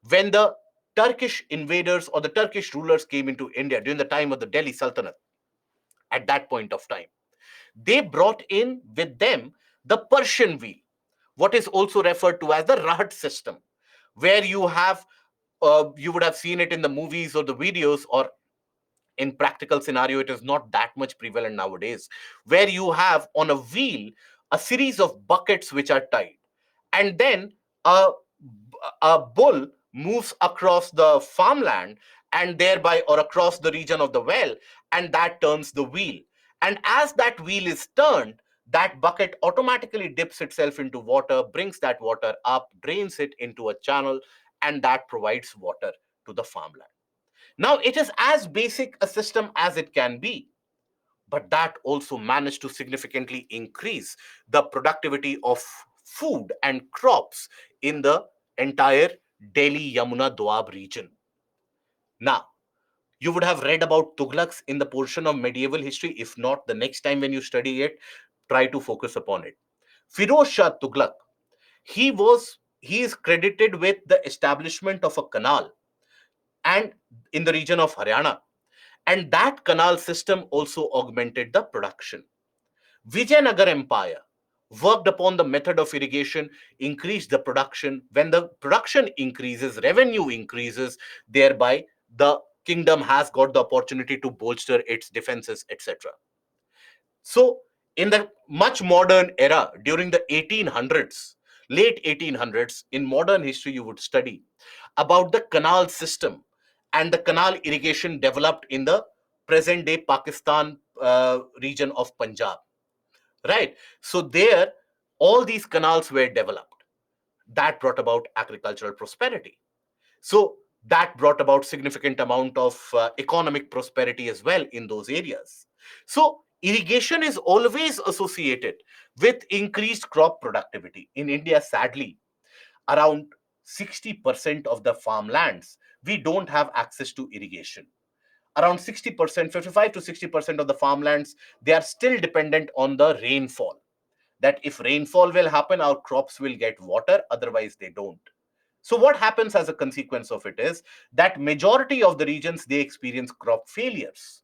When the Turkish invaders or the Turkish rulers came into India during the time of the Delhi Sultanate, at that point of time, they brought in with them the Persian wheel, what is also referred to as the Rahat system, where you would have seen it in the movies or the videos, or in practical scenario it is not that much prevalent nowadays, where you have on a wheel a series of buckets which are tied, and then a, a bull moves across the farmland, and thereby, or across the region of the well, and that turns the wheel. And as that wheel is turned, that bucket automatically dips itself into water, brings that water up, drains it into a channel, and that provides water to the farmland. Now, it is as basic a system as it can be, but that also managed to significantly increase the productivity of food and crops in the entire Delhi Yamuna Doab region. Now, you would have read about Tughlaqs in the portion of medieval history. If not, the next time when you study it, try to focus upon it. Firoz Shah Tughlaq, he is credited with the establishment of a canal, and in the region of Haryana, and that canal system also augmented the production. Vijayanagar Empire worked upon the method of irrigation, increased the production. When the production increases, revenue increases, thereby the kingdom has got the opportunity to bolster its defenses, etc. So, in the much modern era, during the 1800s, late 1800s, in modern history, you would study about the canal system and the canal irrigation developed in the present day Pakistan region of Punjab. Right? So, there, all these canals were developed. That brought about agricultural prosperity. So that brought about significant amount of economic prosperity as well in those areas. So irrigation is always associated with increased crop productivity. In India, sadly, around 60% of the farmlands, we don't have access to irrigation. Around 60%, 55 to 60% of the farmlands, they are still dependent on the rainfall. That if rainfall will happen, our crops will get water, otherwise they don't. So what happens as a consequence of it is that majority of the regions, they experience crop failures.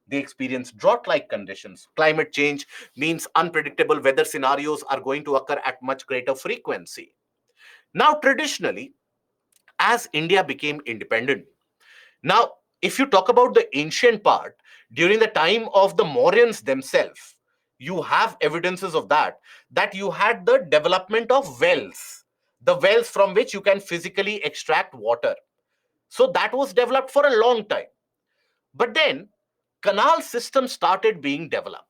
They experience drought like conditions. Climate change means unpredictable weather scenarios are going to occur at much greater frequency. Now, traditionally, as India became independent, now, if you talk about the ancient part, during the time of the Mauryans themselves, you have evidences of that, that you had the development of wells, the wells from which you can physically extract water. So that was developed for a long time. But then canal system started being developed.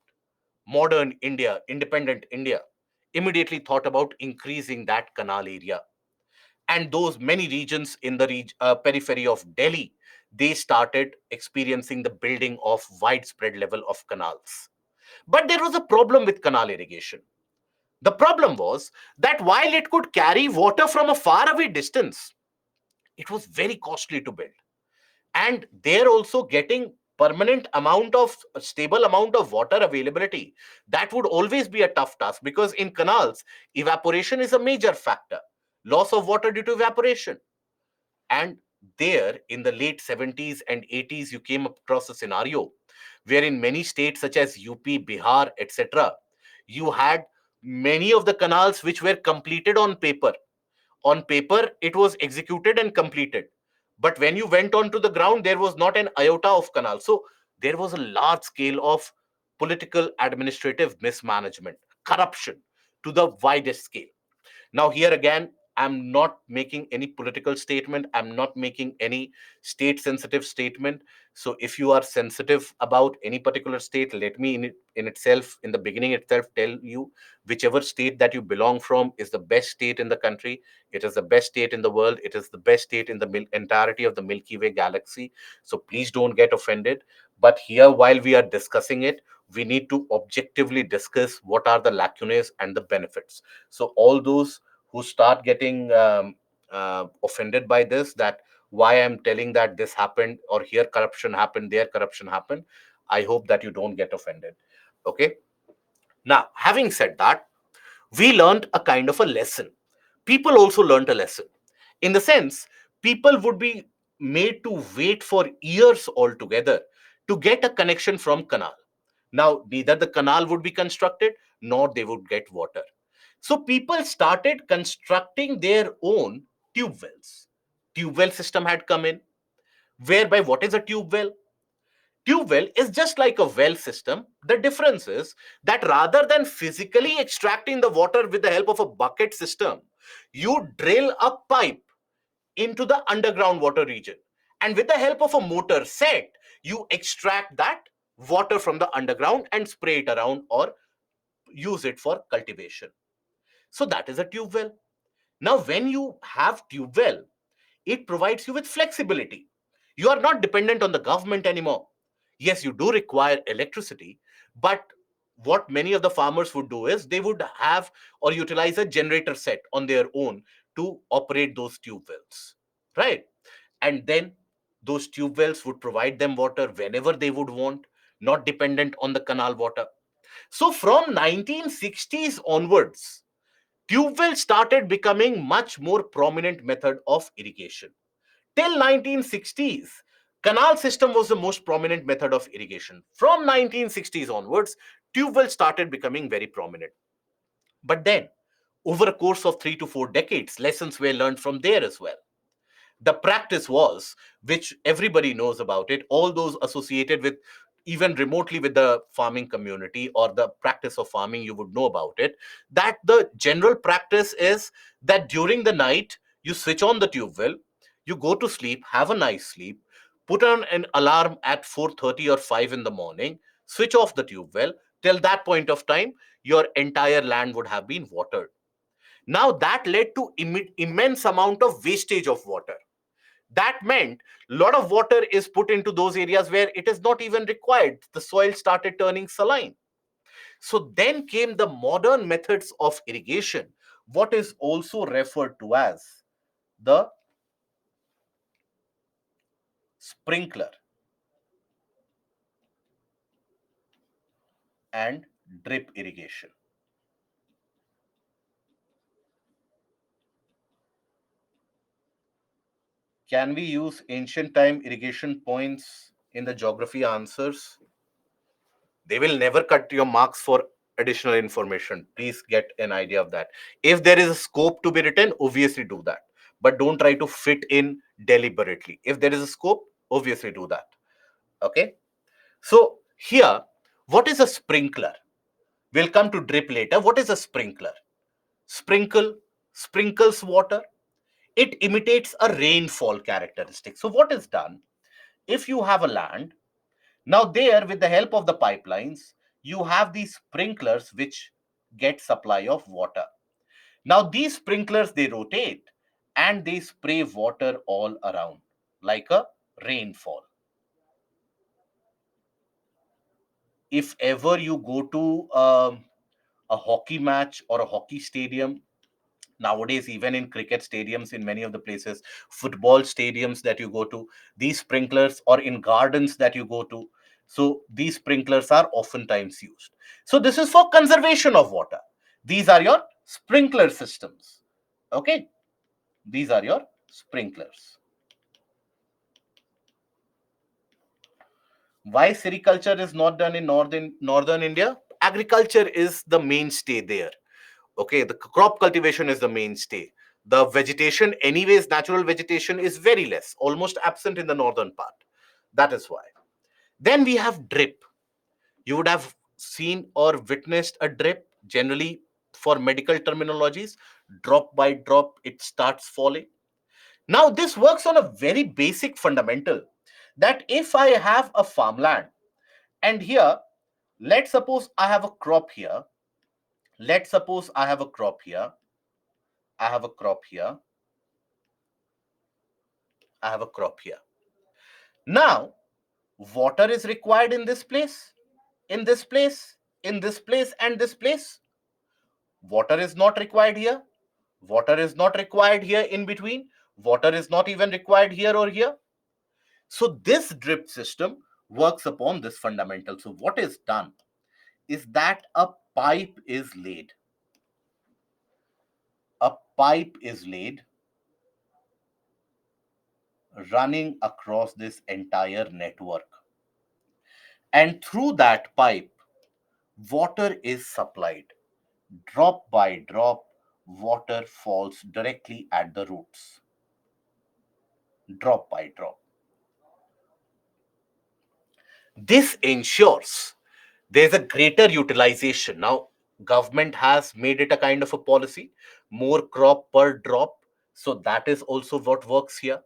Modern India, independent India, immediately thought about increasing that canal area. And those many regions in the periphery of Delhi, they started experiencing the building of widespread level of canals. But there was a problem with canal irrigation. The problem was that while it could carry water from a far away distance, it was very costly to build, and they're also getting permanent amount of stable amount of water availability. That would always be a tough task, because in canals, evaporation is a major factor, loss of water due to evaporation. And there in the late 70s and 80s, you came across a scenario where in many states such as UP, Bihar, etc., you had many of the canals which were completed on paper. On paper, it was executed and completed. But when you went onto the ground, there was not an iota of canal. So there was a large scale of political administrative mismanagement, corruption to the widest scale. Now, here again, I'm not making any political statement. I'm not making any state sensitive statement. So, if you are sensitive about any particular state, let me in itself, in the beginning itself, tell you whichever state that you belong from is the best state in the country. It is the best state in the world. It is the best state in the entirety of the Milky Way galaxy. So, please don't get offended. But here, while we are discussing it, we need to objectively discuss what are the lacunae and the benefits. So all those who start getting offended by this, that why I'm telling that this happened, or here corruption happened, there corruption happened, I hope that you don't get offended. Okay. Now, having said that, we learned a kind of a lesson. People also learned a lesson, in the sense people would be made to wait for years altogether to get a connection from canal. Now, neither the canal would be constructed nor they would get water. So people started constructing their own tube wells. Tube well system had come in, whereby what is a tube well? Tube well is just like a well system. The difference is that rather than physically extracting the water with the help of a bucket system, you drill a pipe into the underground water region. And with the help of a motor set, you extract that water from the underground and spray it around or use it for cultivation. So that is a tube well. Now, when you have tube well, it provides you with flexibility. You are not dependent on the government anymore. Yes, you do require electricity, but what many of the farmers would do is they would have or utilize a generator set on their own to operate those tube wells, right? And then those tube wells would provide them water whenever they would want, not dependent on the canal water. So from 1960s onwards, tube well started becoming much more prominent method of irrigation. Till 1960s, canal system was the most prominent method of irrigation. From 1960s onwards, tube well started becoming very prominent. But then, over a course of 3 to 4 decades, lessons were learned from there as well. The practice was, which everybody knows about it, all those associated with even remotely with the farming community or the practice of farming, you would know about it, that the general practice is that during the night you switch on the tube well, you go to sleep, have a nice sleep, put on an alarm at 4:30 or 5 in the morning, switch off the tube well. Till that point of time, your entire land would have been watered. Now that led to immense amount of wastage of water. That meant a lot of water is put into those areas where it is not even required. The soil started turning saline. So then came the modern methods of irrigation, what is also referred to as the sprinkler and drip irrigation. Can we use ancient time irrigation points in the geography answers? They will never cut your marks for additional information. Please get an idea of that. If there is a scope to be written, obviously do that. But don't try to fit in deliberately. If there is a scope, obviously do that. Okay. So here, what is a sprinkler? We'll come to drip later. What is a sprinkler? Sprinkle, sprinkles water. It imitates a rainfall characteristic. So what is done? If you have a land, now there with the help of the pipelines, you have these sprinklers which get supply of water. Now these sprinklers, they rotate and they spray water all around like a rainfall. If ever you go to a hockey match or a hockey stadium, nowadays even in cricket stadiums in many of the places, football stadiums that you go to, these sprinklers, or in gardens that you go to, so these sprinklers are oftentimes used. So this is for conservation of water. These are your sprinkler systems. Okay, these are your sprinklers. Why sericulture is not done in northern India? Agriculture is the mainstay there. Okay, the crop cultivation is the mainstay. The vegetation, anyways, natural vegetation is very less, almost absent in the northern part. That is why. Then we have drip. You would have seen or witnessed a drip. Generally, for medical terminologies, drop by drop it starts falling. Now this works on a very basic fundamental, that if I have a farmland, and here, let's suppose I have a crop here, let's suppose I have a crop here, I have a crop here, I have a crop here. Now, water is required in this place, in this place, in this place, and this place. Water is not required here. Water is not required here in between. Water is not even required here or here. So this drip system works upon this fundamental. So what is done is that a pipe is laid. A pipe is laid running across this entire network. And through that pipe, water is supplied. Drop by drop, water falls directly at the roots. Drop by drop. This ensures there's a greater utilization. Now, government has made it a kind of a policy, more crop per drop. So that is also what works here.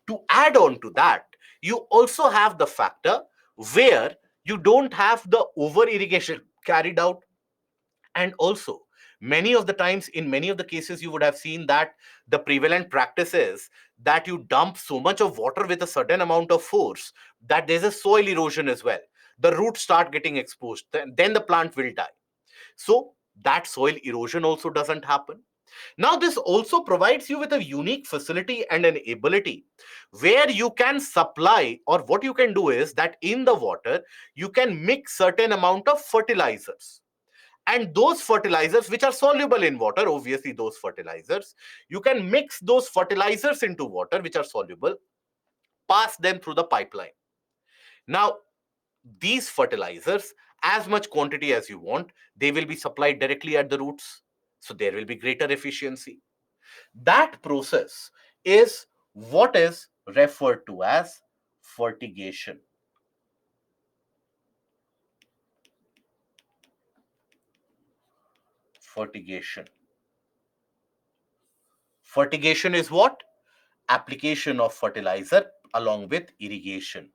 To add on to that, you also have the factor where you don't have the over irrigation carried out. And also, many of the times, in many of the cases, you would have seen that the prevalent practice is that you dump so much of water with a certain amount of force that there's a soil erosion as well. The roots start getting exposed, then the plant will die. So that soil erosion also doesn't happen. Now, this also provides you with a unique facility and an ability where you can supply, or what you can do is that in the water, you can mix certain amount of fertilizers. And those fertilizers which are soluble in water, obviously those fertilizers, you can mix those fertilizers into water which are soluble, pass them through the pipeline. Now, these fertilizers, as much quantity as you want, they will be supplied directly at the roots. So there will be greater efficiency. That process is what is referred to as fertigation. Fertigation. Fertigation is what? Application of fertilizer along with irrigation.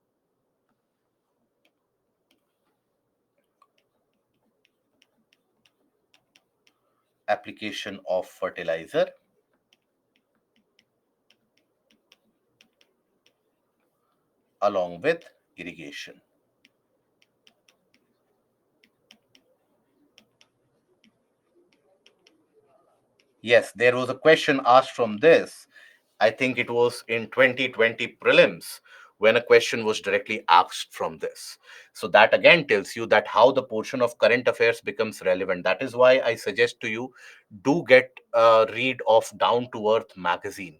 Application of fertilizer along with irrigation. Yes, there was a question asked from this. I think it was in 2020 prelims when a question was directly asked from this. So that again tells you that how the portion of current affairs becomes relevant. That is why I suggest to you, do get a read of Down to Earth magazine.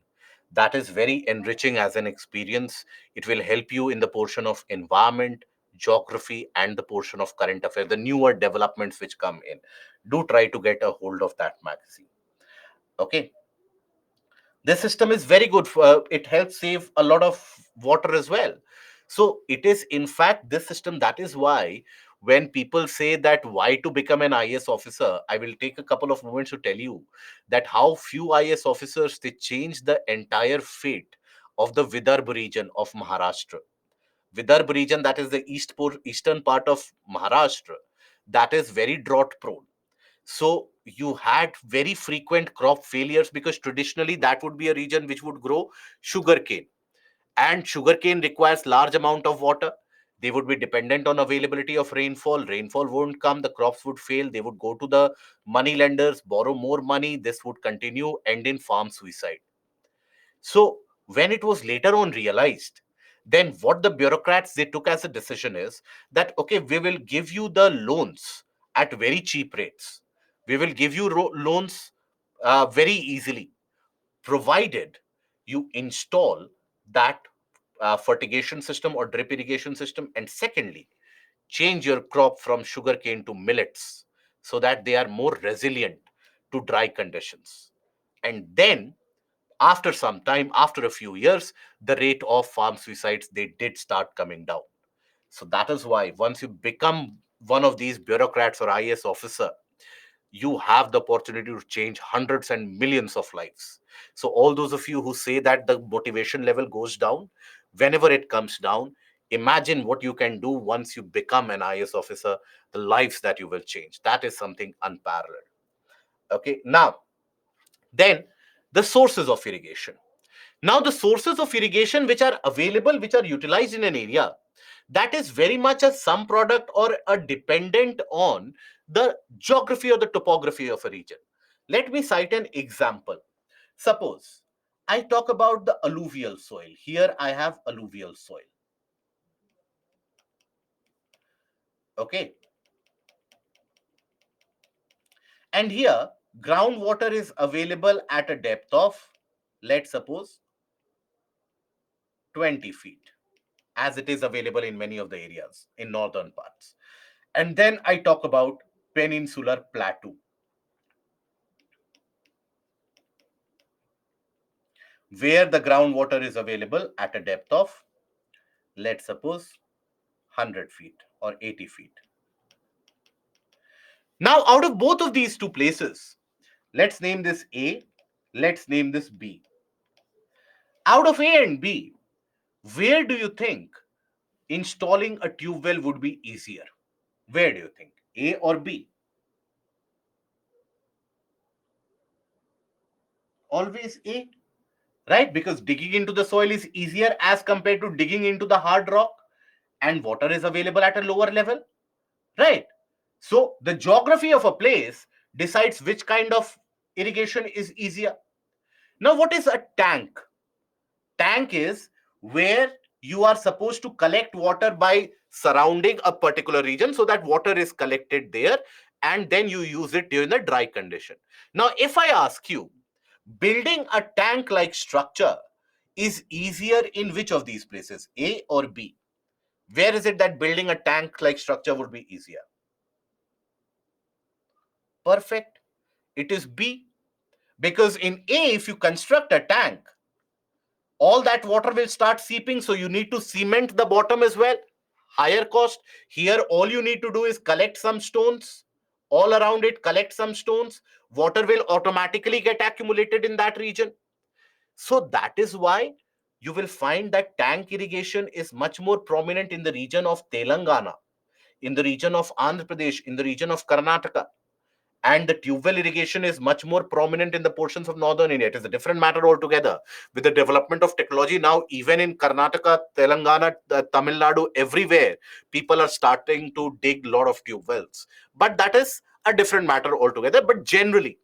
That is very enriching as an experience. It will help you in the portion of environment, geography, and the portion of current affairs, the newer developments which come in. Do try to get a hold of that magazine. Okay. This system is very good for, it helps save a lot of water as well. So it is in fact this system, that is why when people say that why to become an is officer, I will take a couple of moments to tell you that how few is officers, they change the entire fate of the Vidarbha region of Maharashtra. Vidarbha region, that is the eastern part of Maharashtra, that is very drought prone. So you had very frequent crop failures because traditionally that would be a region which would grow sugarcane, and sugarcane requires large amount of water. They would be dependent on availability of rainfall. Rainfall won't come, the crops would fail. They would go to the money lenders, borrow more money. This would continue, end in farm suicide. So when it was later on realized, then what the bureaucrats they took as a decision is that okay, we will give you the loans at very cheap rates. We will give you loans very easily, provided you install that fertigation system or drip irrigation system, and secondly, change your crop from sugarcane to millets so that they are more resilient to dry conditions. And then after some time, after a few years, the rate of farm suicides they did start coming down. So that is why once you become one of these bureaucrats or is officer, you have the opportunity to change hundreds and millions of lives. So all those of you who say that the motivation level goes down, whenever it comes down, imagine what you can do once you become an is officer, the lives that you will change. That is something unparalleled. Okay, now then, the sources of irrigation. Now, the sources of irrigation which are available, which are utilized in an area, that is very much a sum product or a dependent on the geography or the topography of a region. Let me cite an example. Suppose I talk about the alluvial soil. Here I have alluvial soil. Okay. And here groundwater is available at a depth of, let's suppose, 20 feet, as it is available in many of the areas in northern parts. And then I talk about peninsular plateau, where the groundwater is available at a depth of, let's suppose, 100 feet or 80 feet. Now, out of both of these two places, let's name this A, let's name this B. Out of A and B, where do you think installing a tube well would be easier? Where do you think? A or B? Always A, right? Because digging into the soil is easier as compared to digging into the hard rock, and water is available at a lower level, right? So the geography of a place decides which kind of irrigation is easier. Now, what is a tank? Tank is where you are supposed to collect water by surrounding a particular region so that water is collected there and then you use it during the dry condition. Now, if I ask you, building a tank like structure is easier in which of these places, A or B? Where is it that building a tank like structure would be easier? Perfect. It is B. Because in A, if you construct a tank, all that water will start seeping. So you need to cement the bottom as well. Higher cost. Here, all you need to do is collect some stones. All around it, collect some stones. Water will automatically get accumulated in that region. So that is why you will find that tank irrigation is much more prominent in the region of Telangana, in the region of Andhra Pradesh, in the region of Karnataka. And the tube well irrigation is much more prominent in the portions of northern India. It is a different matter altogether. With the development of technology now, even in Karnataka, Telangana, Tamil Nadu, everywhere, people are starting to dig a lot of tube wells. But that is a different matter altogether. But generally,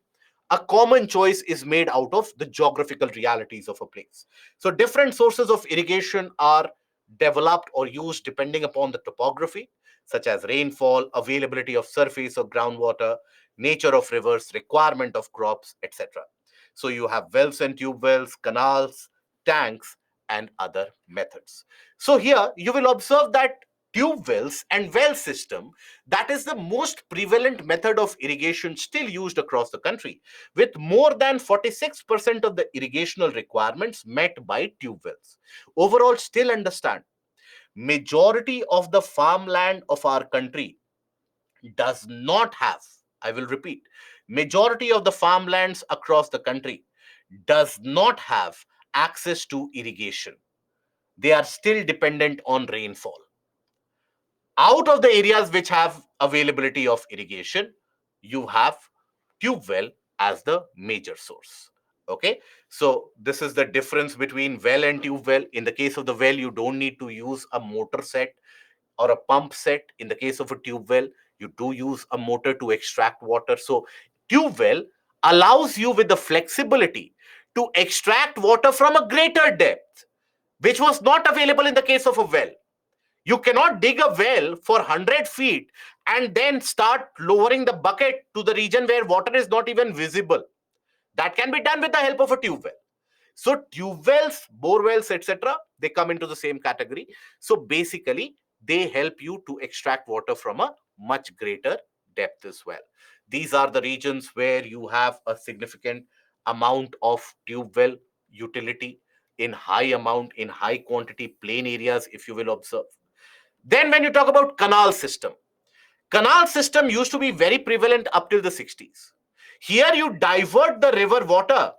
a common choice is made out of the geographical realities of a place. So different sources of irrigation are developed or used depending upon the topography, such as rainfall, availability of surface or groundwater, nature of rivers, requirement of crops, etc. So you have wells and tube wells, canals, tanks, and other methods. So here you will observe that tube wells and well system, that is the most prevalent method of irrigation still used across the country, with more than 46% of the irrigational requirements met by tube wells. Overall, still understand, majority of the farmland of our country does not have, I will repeat, majority of the farmlands across the country does not have access to irrigation. They are still dependent on rainfall. Out of the areas which have availability of irrigation, you have tube well as the major source. Okay, so this is the difference between well and tube well. In the case of the well, you don't need to use a motor set or a pump set. In the case of a tube well, you do use a motor to extract water. So tube well allows you with the flexibility to extract water from a greater depth, which was not available in the case of a well. You cannot dig a well for 100 feet and then start lowering the bucket to the region where water is not even visible. That can be done with the help of a tube well. So tube wells, bore wells, etc., they come into the same category. So basically, they help you to extract water from a much greater depth as well. These are the regions where you have a significant amount of tube well utility in high amount, in high quantity, plain areas, if you will observe. Then when you talk about canal system used to be very prevalent up till the 60s. Here you divert the river water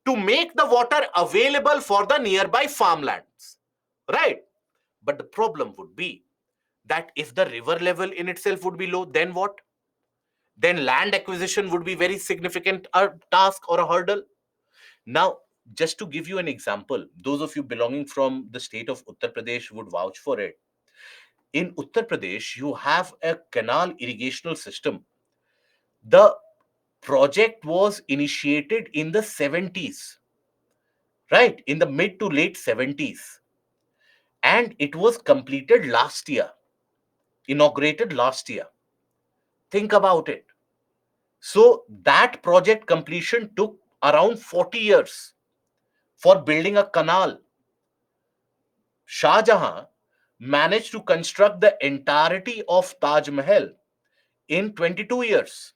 to make the water available for the nearby farmlands, right? But the problem would be that if the river level in itself would be low, then what? Then land acquisition would be very significant task or a hurdle. Now, just to give you an example, those of you belonging from the state of Uttar Pradesh would vouch for it. In Uttar Pradesh, you have a canal irrigational system. The project was initiated in the 70s, right? In the mid to late 70s. And it was completed last year, inaugurated last year. Think about it. So that project completion took around 40 years for building a canal. Shah Jahan managed to construct the entirety of Taj Mahal in 22 years.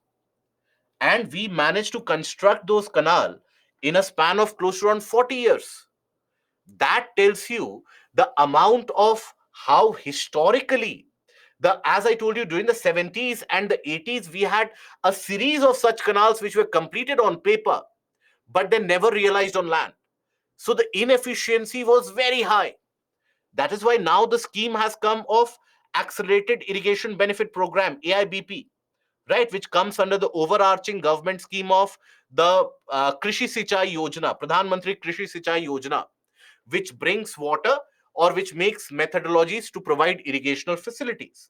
And we managed to construct those canal in a span of close to around 40 years. That tells you the amount of how historically, the as I told you, during the 70s and the 80s, we had a series of such canals which were completed on paper, but they never realized on land. So the inefficiency was very high. That is why now the scheme has come of Accelerated Irrigation Benefit Program, AIBP, right, which comes under the overarching government scheme of the Krishi Sichai Yojana, Pradhan Mantri Krishi Sichai Yojana, which brings water or which makes methodologies to provide irrigational facilities.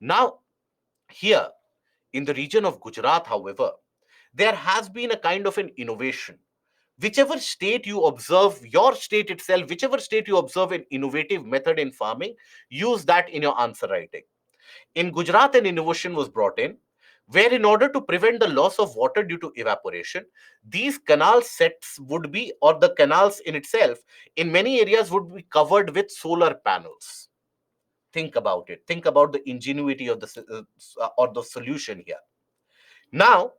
Now, here in the region of Gujarat, however, there has been a kind of an innovation. Whichever state you observe, your state itself, whichever state you observe an innovative method in farming, use that in your answer writing. In Gujarat, an innovation was brought in where, in order to prevent the loss of water due to evaporation, these canal sets would be, or the canals in itself, in many areas would be covered with solar panels. Think about it. Think about the ingenuity of or the solution here. Now,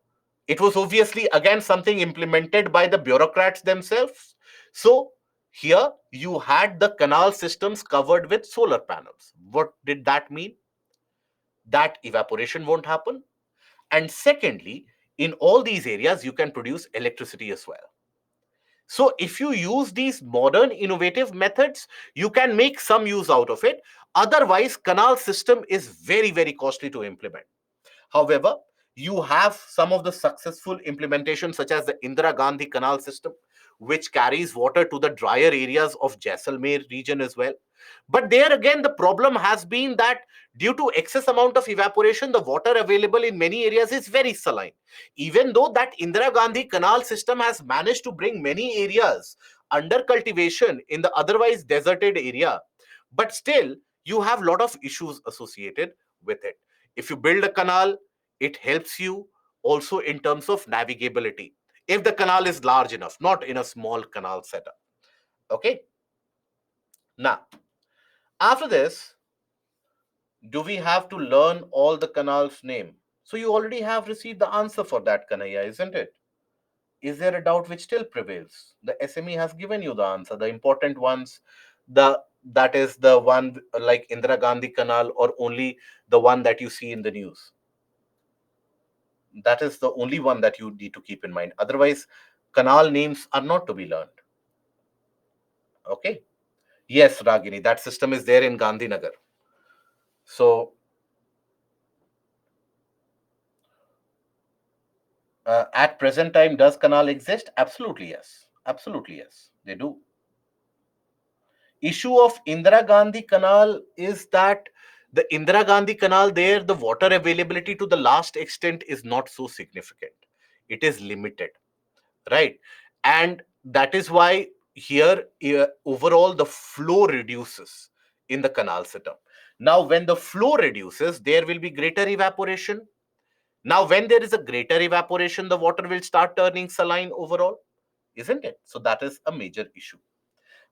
it was obviously again something implemented by the bureaucrats themselves. So here you had the canal systems covered with solar panels. What did that mean? That evaporation won't happen. And secondly, in all these areas, you can produce electricity as well. So if you use these modern innovative methods, you can make some use out of it. Otherwise, canal system is very, very costly to implement. However, you have some of the successful implementations, such as the Indira Gandhi Canal System, which carries water to the drier areas of Jaisalmer region as well. But there again, the problem has been that due to excess amount of evaporation, the water available in many areas is very saline. Even though that Indira Gandhi Canal System has managed to bring many areas under cultivation in the otherwise deserted area, but still you have a lot of issues associated with it. If you build a canal, it helps you also in terms of navigability. If the canal is large enough, not in a small canal setup. Okay. Now, after this, do we have to learn all the canals name? So you already have received the answer for that, Kanaya, isn't it? Is there a doubt which still prevails? The SME has given you the answer. The important ones, the that is the one like Indira Gandhi Canal, or only the one that you see in the news. That is the only one that you need to keep in mind. Otherwise, canal names are not to be learned. Okay. Yes, Ragini, that system is there in Gandhinagar. So at present time, does canal exist? Absolutely yes. Absolutely yes. They do. Issue of Indira Gandhi Canal is that the Indira Gandhi Canal there, the water availability to the last extent is not so significant. It is limited, right? And that is why here overall the flow reduces in the canal system. Now, when the flow reduces, there will be greater evaporation. Now, when there is a greater evaporation, the water will start turning saline overall, isn't it? So that is a major issue.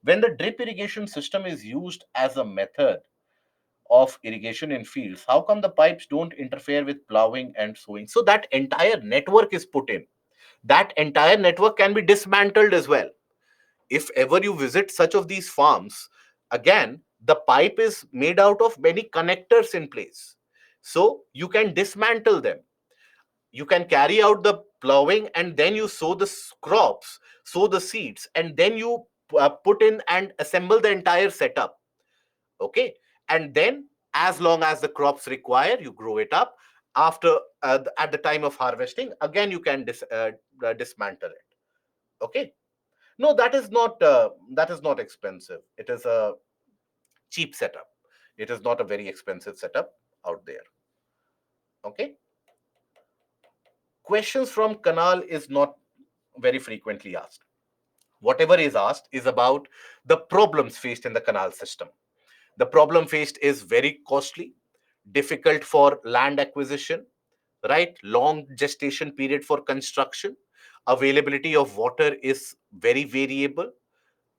When the drip irrigation system is used as a method of irrigation in fields, how come the pipes don't interfere with plowing and sowing? So that entire network is put in. That entire network can be dismantled as well. If ever you visit such of these farms, again, the pipe is made out of many connectors in place. So you can dismantle them. You can carry out the plowing, and then you sow the crops, sow the seeds, and then you put in and assemble the entire setup. Okay. And then, as long as the crops require, you grow it up. After at the time of harvesting, again you can dismantle it. Okay. No, that is not expensive. It is a cheap setup. It is not a very expensive setup out there. Okay. Questions from canal is not very frequently asked. Whatever is asked is about the problems faced in the canal system. The problem faced is very costly, difficult for land acquisition, right? Long gestation period for construction. Availability of water is very variable.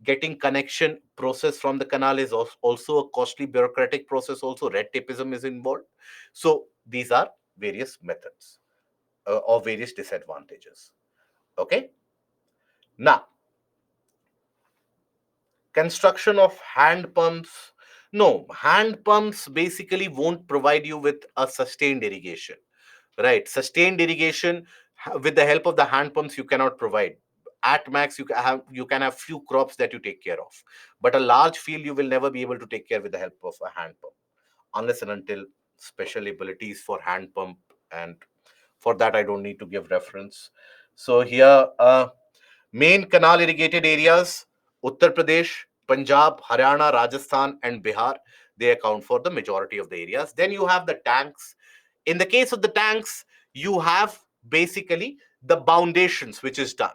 Getting connection process from the canal is also a costly bureaucratic process. Also, red tapeism is involved. So these are various methods or various disadvantages. Okay. Now, construction of hand pumps. No, hand pumps basically won't provide you with a sustained irrigation, right? Sustained irrigation with the help of the hand pumps you cannot provide. At max, you can have few crops that you take care of, but a large field you will never be able to take care with the help of a hand pump, unless and until special abilities for hand pump, and for that I don't need to give reference. So here, main canal irrigated areas: Uttar Pradesh, Punjab, Haryana, Rajasthan, and Bihar. They account for the majority of the areas. Then you have the tanks. In the case of the tanks, you have basically the foundations, which is done.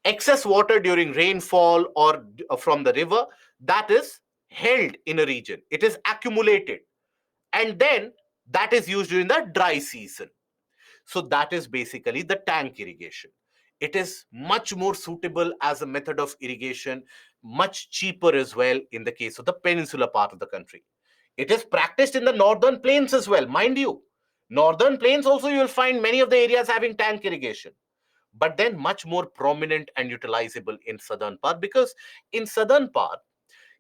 Excess water during rainfall or from the river, that is held in a region. It is accumulated. And then that is used during the dry season. So that is basically the tank irrigation. It is much more suitable as a method of irrigation, much cheaper as well in the case of the peninsular part of the country. It is practiced in the northern plains as well, mind you. Northern plains also you will find many of the areas having tank irrigation, but then much more prominent and utilizable in southern part, because in southern part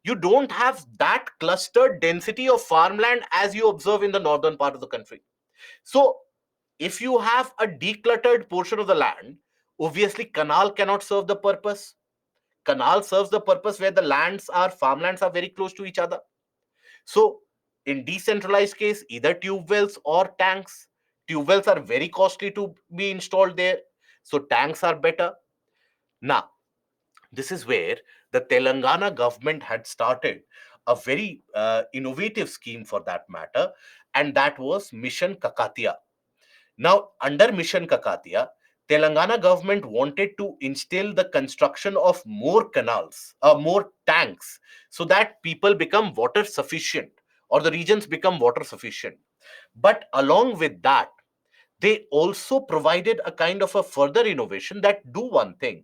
you don't have that clustered density of farmland as you observe in the northern part of the country. So if you have a decluttered portion of the land, obviously canal cannot serve the purpose. Canal serves the purpose where the farmlands are very close to each other. So in decentralized case, either tube wells or tanks. Tube wells are very costly to be installed there, so tanks are better. Now, this is where the Telangana government had started a very innovative scheme for that matter, and that was Mission Kakatiya. Now, under Mission Kakatiya, Telangana government wanted to instill the construction of more canals, more tanks, so that people become water sufficient, or the regions become water sufficient. But along with that, they also provided a kind of a further innovation that do one thing.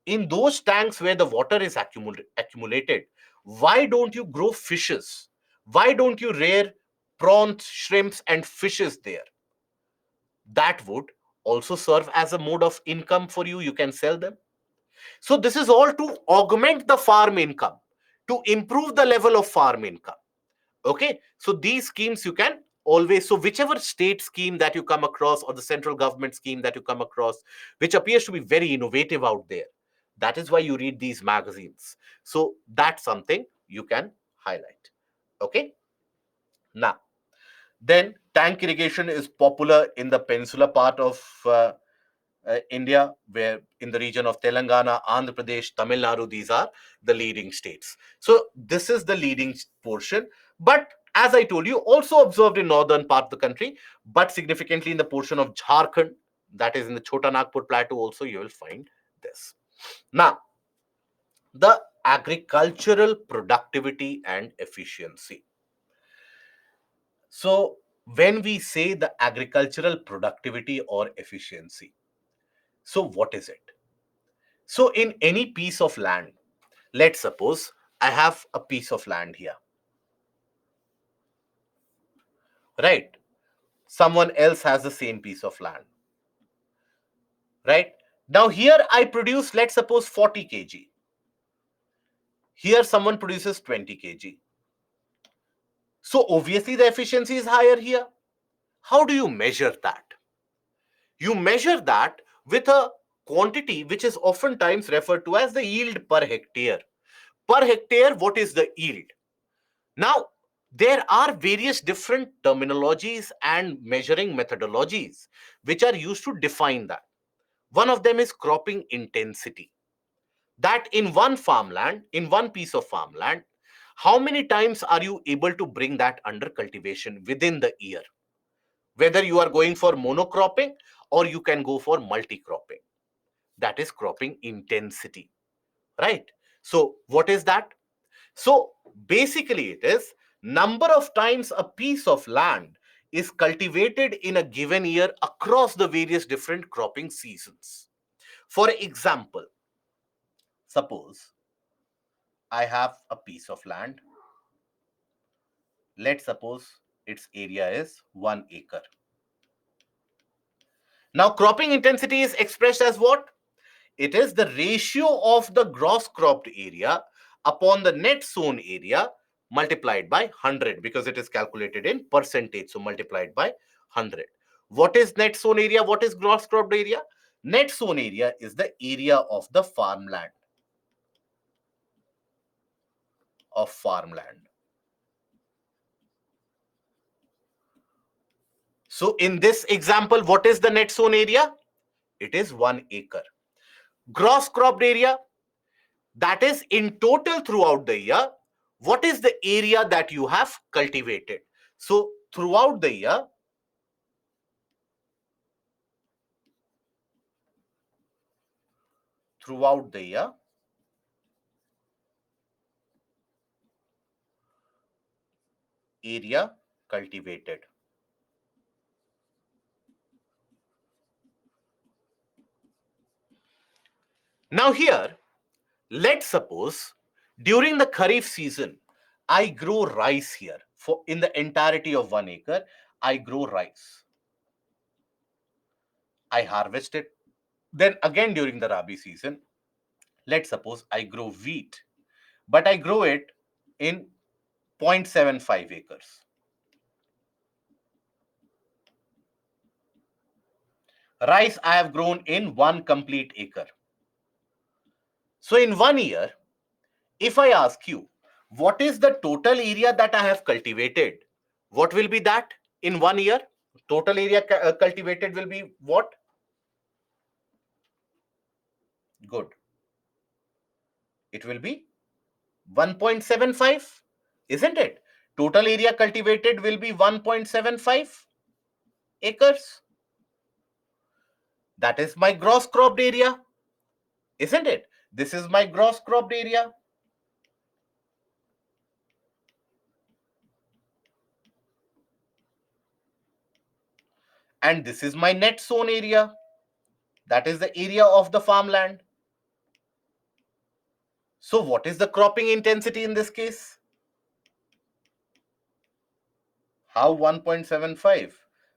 In those tanks where the water is accumulated, why don't you grow fishes? Why don't you rear prawns, shrimps, and fishes there? That would also serve as a mode of income for you. You can sell them. So, this is all to augment the farm income, to improve the level of farm income. Okay, so these schemes you can always, so whichever state scheme that you come across or the central government scheme that you come across, which appears to be very innovative out there, that is why you read these magazines. So that's something you can highlight. Okay, now then tank irrigation is popular in the peninsular part of India, where in the region of Telangana, Andhra Pradesh, Tamil Nadu, these are the leading states. So this is the leading portion. But as I told you, also observed in northern part of the country, but significantly in the portion of Jharkhand, that is in the Chota Nagpur plateau, also you will find this. Now, the agricultural productivity and efficiency. So when we say the agricultural productivity or efficiency, so what is it? So, in any piece of land, let's suppose I have a piece of land here, right? Someone else has the same piece of land, right? Now, here I produce, let's suppose 40 kg. Here, someone produces 20 kg. So, obviously, the efficiency is higher here. How do you measure that? You measure that with a quantity which is oftentimes referred to as the yield per hectare. Per hectare, what is the yield? Now, there are various different terminologies and measuring methodologies which are used to define that. One of them is cropping intensity. That in one farmland, in one piece of farmland, how many times are you able to bring that under cultivation within the year? Whether you are going for monocropping or you can go for multi-cropping. That is cropping intensity, right? So, what is that? So basically, it is number of times a piece of land is cultivated in a given year across the various different cropping seasons. For example, suppose I have a piece of land. Let's suppose its area is 1 acre. Now, cropping intensity is expressed as what? It is the ratio of the gross cropped area upon the net sown area multiplied by 100, because it is calculated in percentage. So multiplied by 100. What is net sown area? What is gross cropped area? Net sown area is the area of the farmland. Of farmland. So in this example, what is the net sown area? It is 1 acre. Gross cropped area, that is in total throughout the year, what is the area that you have cultivated? So throughout the year, throughout the year, area cultivated. Now here, let's suppose during the Kharif season, I grow rice here. For in the entirety of 1 acre, I grow rice. I harvest it. Then again during the Rabi season, let's suppose I grow wheat, but I grow it in 0.75 acres. Rice I have grown in 1 complete acre. So in 1 year, if I ask you, what is the total area that I have cultivated? What will be that in 1 year? Total area cultivated will be what? Good. It will be 1.75, isn't it? Total area cultivated will be 1.75 acres. That is my gross cropped area, isn't it? This is my gross cropped area. And this is my net sown area. That is the area of the farmland. So what is the cropping intensity in this case? How 1.75?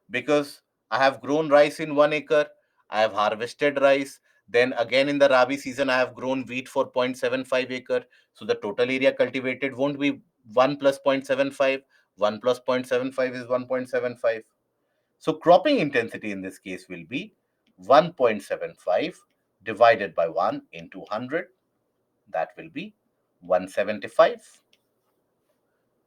Because I have grown rice in 1 acre, I have harvested rice, then again in the Rabi season I have grown wheat for 0.75 acre. So the total area cultivated won't be 1 plus 0.75. 1 plus 0.75 is 1.75. So cropping intensity in this case will be 1.75 divided by 1 into 100. That will be 175,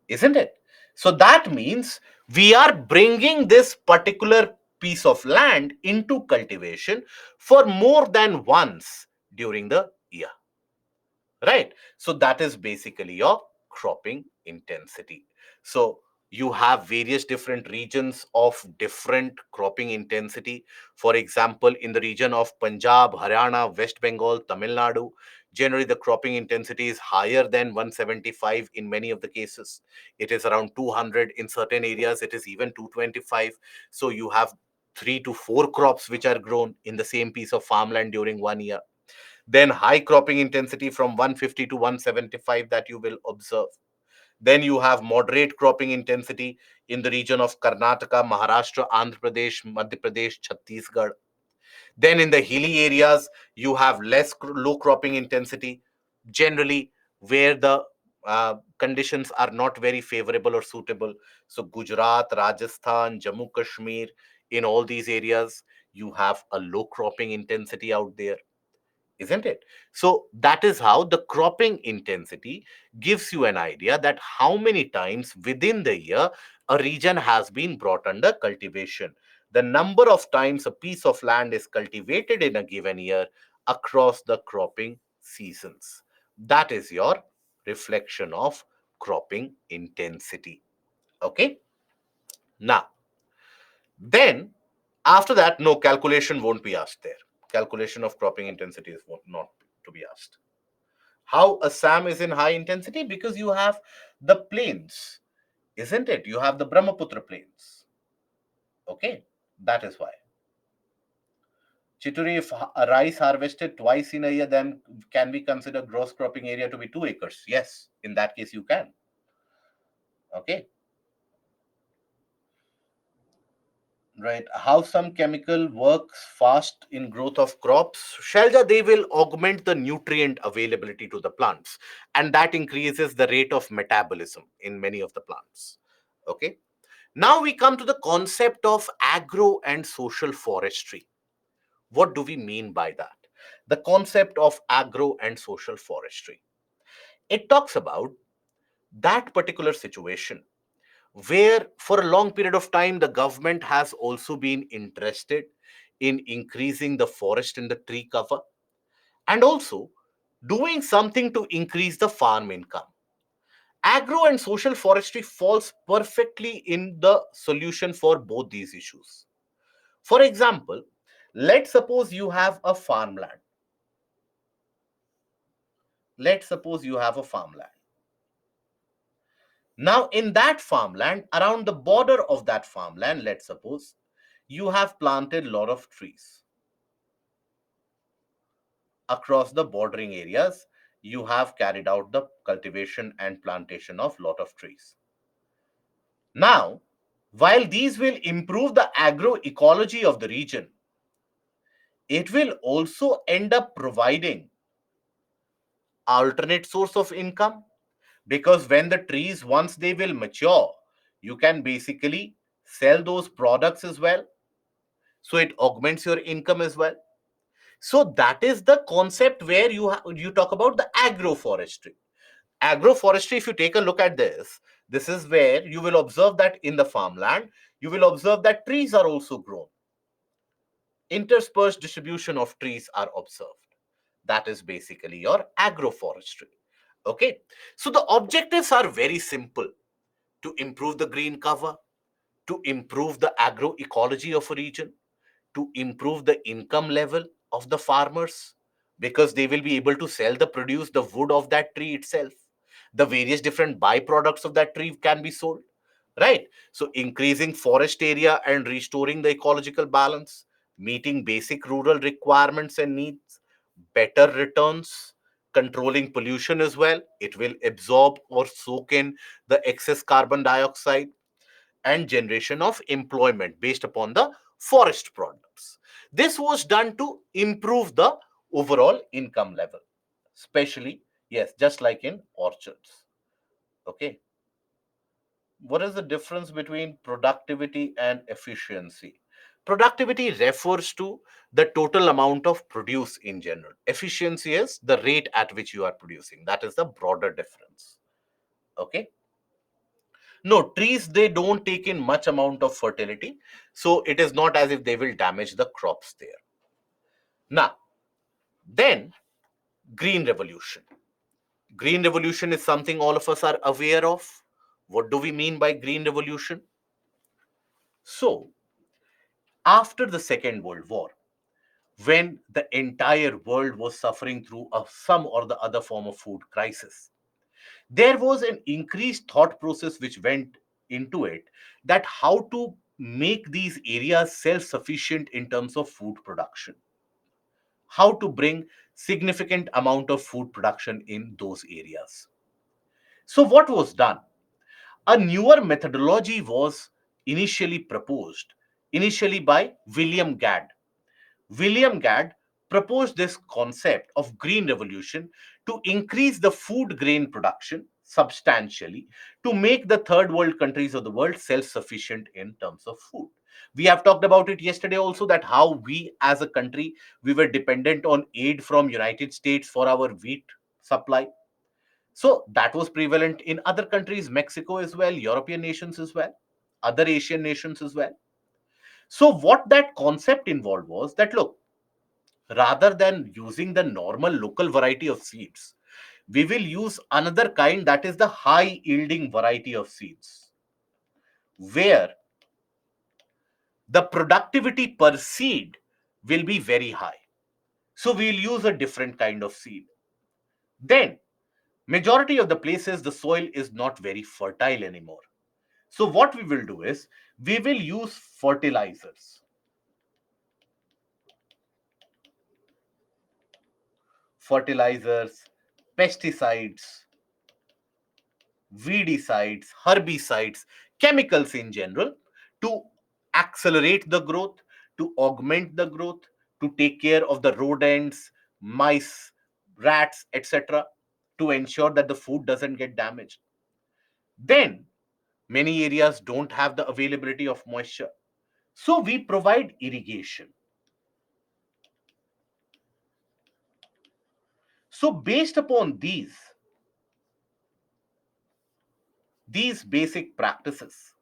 isn't it? So that means we are bringing this particular piece of land into cultivation for more than once during the year. Right. So that is basically your cropping intensity. So you have various different regions of different cropping intensity. For example, in the region of Punjab, Haryana, West Bengal, Tamil Nadu, generally the cropping intensity is higher than 175 in many of the cases. It is around 200 in certain areas, it is even 225. So you have 3 to 4 crops which are grown in the same piece of farmland during 1 year. Then high cropping intensity from 150 to 175 that you will observe. Then you have moderate cropping intensity in the region of Karnataka, Maharashtra, Andhra Pradesh, Madhya Pradesh, Chhattisgarh. Then in the hilly areas, you have low cropping intensity, generally where the conditions are not very favorable or suitable. So Gujarat, Rajasthan, Jammu Kashmir, in all these areas, you have a low cropping intensity out there, isn't it? So that is how the cropping intensity gives you an idea that how many times within the year a region has been brought under cultivation. The number of times a piece of land is cultivated in a given year across the cropping seasons. That is your reflection of cropping intensity. Okay. Now, then after that, no calculation won't be asked there. Calculation of cropping intensity is not to be asked. How Assam is in high intensity? Because you have the plains, isn't it? You have the Brahmaputra plains. Okay, that is why. Chituri, if a rice harvested twice in a year, then can we consider gross cropping area to be 2 acres? Yes, in that case you can. Okay, right. How some chemical works fast in growth of crops? Shalja, they will augment the nutrient availability to the plants, and that increases the rate of metabolism in many of the plants. Okay. Now we come to the concept of agro and social forestry. What do we mean by that? The concept of agro and social forestry. It talks about that particular situation where, for a long period of time, the government has also been interested in increasing the forest and the tree cover, and also doing something to increase the farm income. Agro and social forestry falls perfectly in the solution for both these issues. For example, let's suppose you have a farmland. Let's suppose you have a farmland. Now, in that farmland, around the border of that farmland, let's suppose you have planted a lot of trees. Across the bordering areas, you have carried out the cultivation and plantation of lot of trees. Now, while these will improve the agroecology of the region, it will also end up providing alternate source of income, because when the trees, once they will mature, you can basically sell those products as well, so it augments your income as well. So that is the concept where you talk about the agroforestry. Agroforestry, if you take a look at this, this is where you will observe that in the farmland you will observe that trees are also grown, interspersed distribution of trees are observed. That is basically your agroforestry. Okay, so the objectives are very simple: to improve the green cover, to improve the agroecology of a region, to improve the income level of the farmers, because they will be able to sell the produce, the wood of that tree itself. The various different byproducts of that tree can be sold, right? So increasing forest area and restoring the ecological balance, meeting basic rural requirements and needs, better returns, controlling pollution as well. It will absorb or soak in the excess carbon dioxide, and generation of employment based upon the forest products. This was done to improve the overall income level, especially, yes, just like in orchards. Okay. What is the difference between productivity and efficiency? Productivity refers to the total amount of produce in general. Efficiency is the rate at which you are producing. That is the broader difference. Okay. No, trees, they don't take in much amount of fertility. So it is not as if they will damage the crops there. Now, then green revolution. Green revolution is something all of us are aware of. What do we mean by green revolution? So, after the Second World War, when the entire world was suffering through some or the other form of food crisis, there was an increased thought process which went into it, that how to make these areas self sufficient in terms of food production, how to bring significant amount of food production in those areas. So what was done? A newer methodology was initially proposed, initially by William Gadd. William Gadd proposed this concept of green revolution to increase the food grain production substantially, to make the third world countries of the world self-sufficient in terms of food. We have talked about it yesterday also, that how we as a country, we were dependent on aid from United States for our wheat supply. So that was prevalent in other countries, Mexico as well, European nations as well, other Asian nations as well. So what that concept involved was that, look, rather than using the normal local variety of seeds, we will use another kind, that is the high yielding variety of seeds, where the productivity per seed will be very high. So we'll use a different kind of seed. Then, majority of the places, the soil is not very fertile anymore. So what we will do is, we will use fertilizers, pesticides, weedicides, herbicides, chemicals in general, to accelerate the growth, to augment the growth, to take care of the rodents, mice, rats, etc., to ensure that the food doesn't get damaged. Then, many areas don't have the availability of moisture. So we provide irrigation. So based upon these basic practices,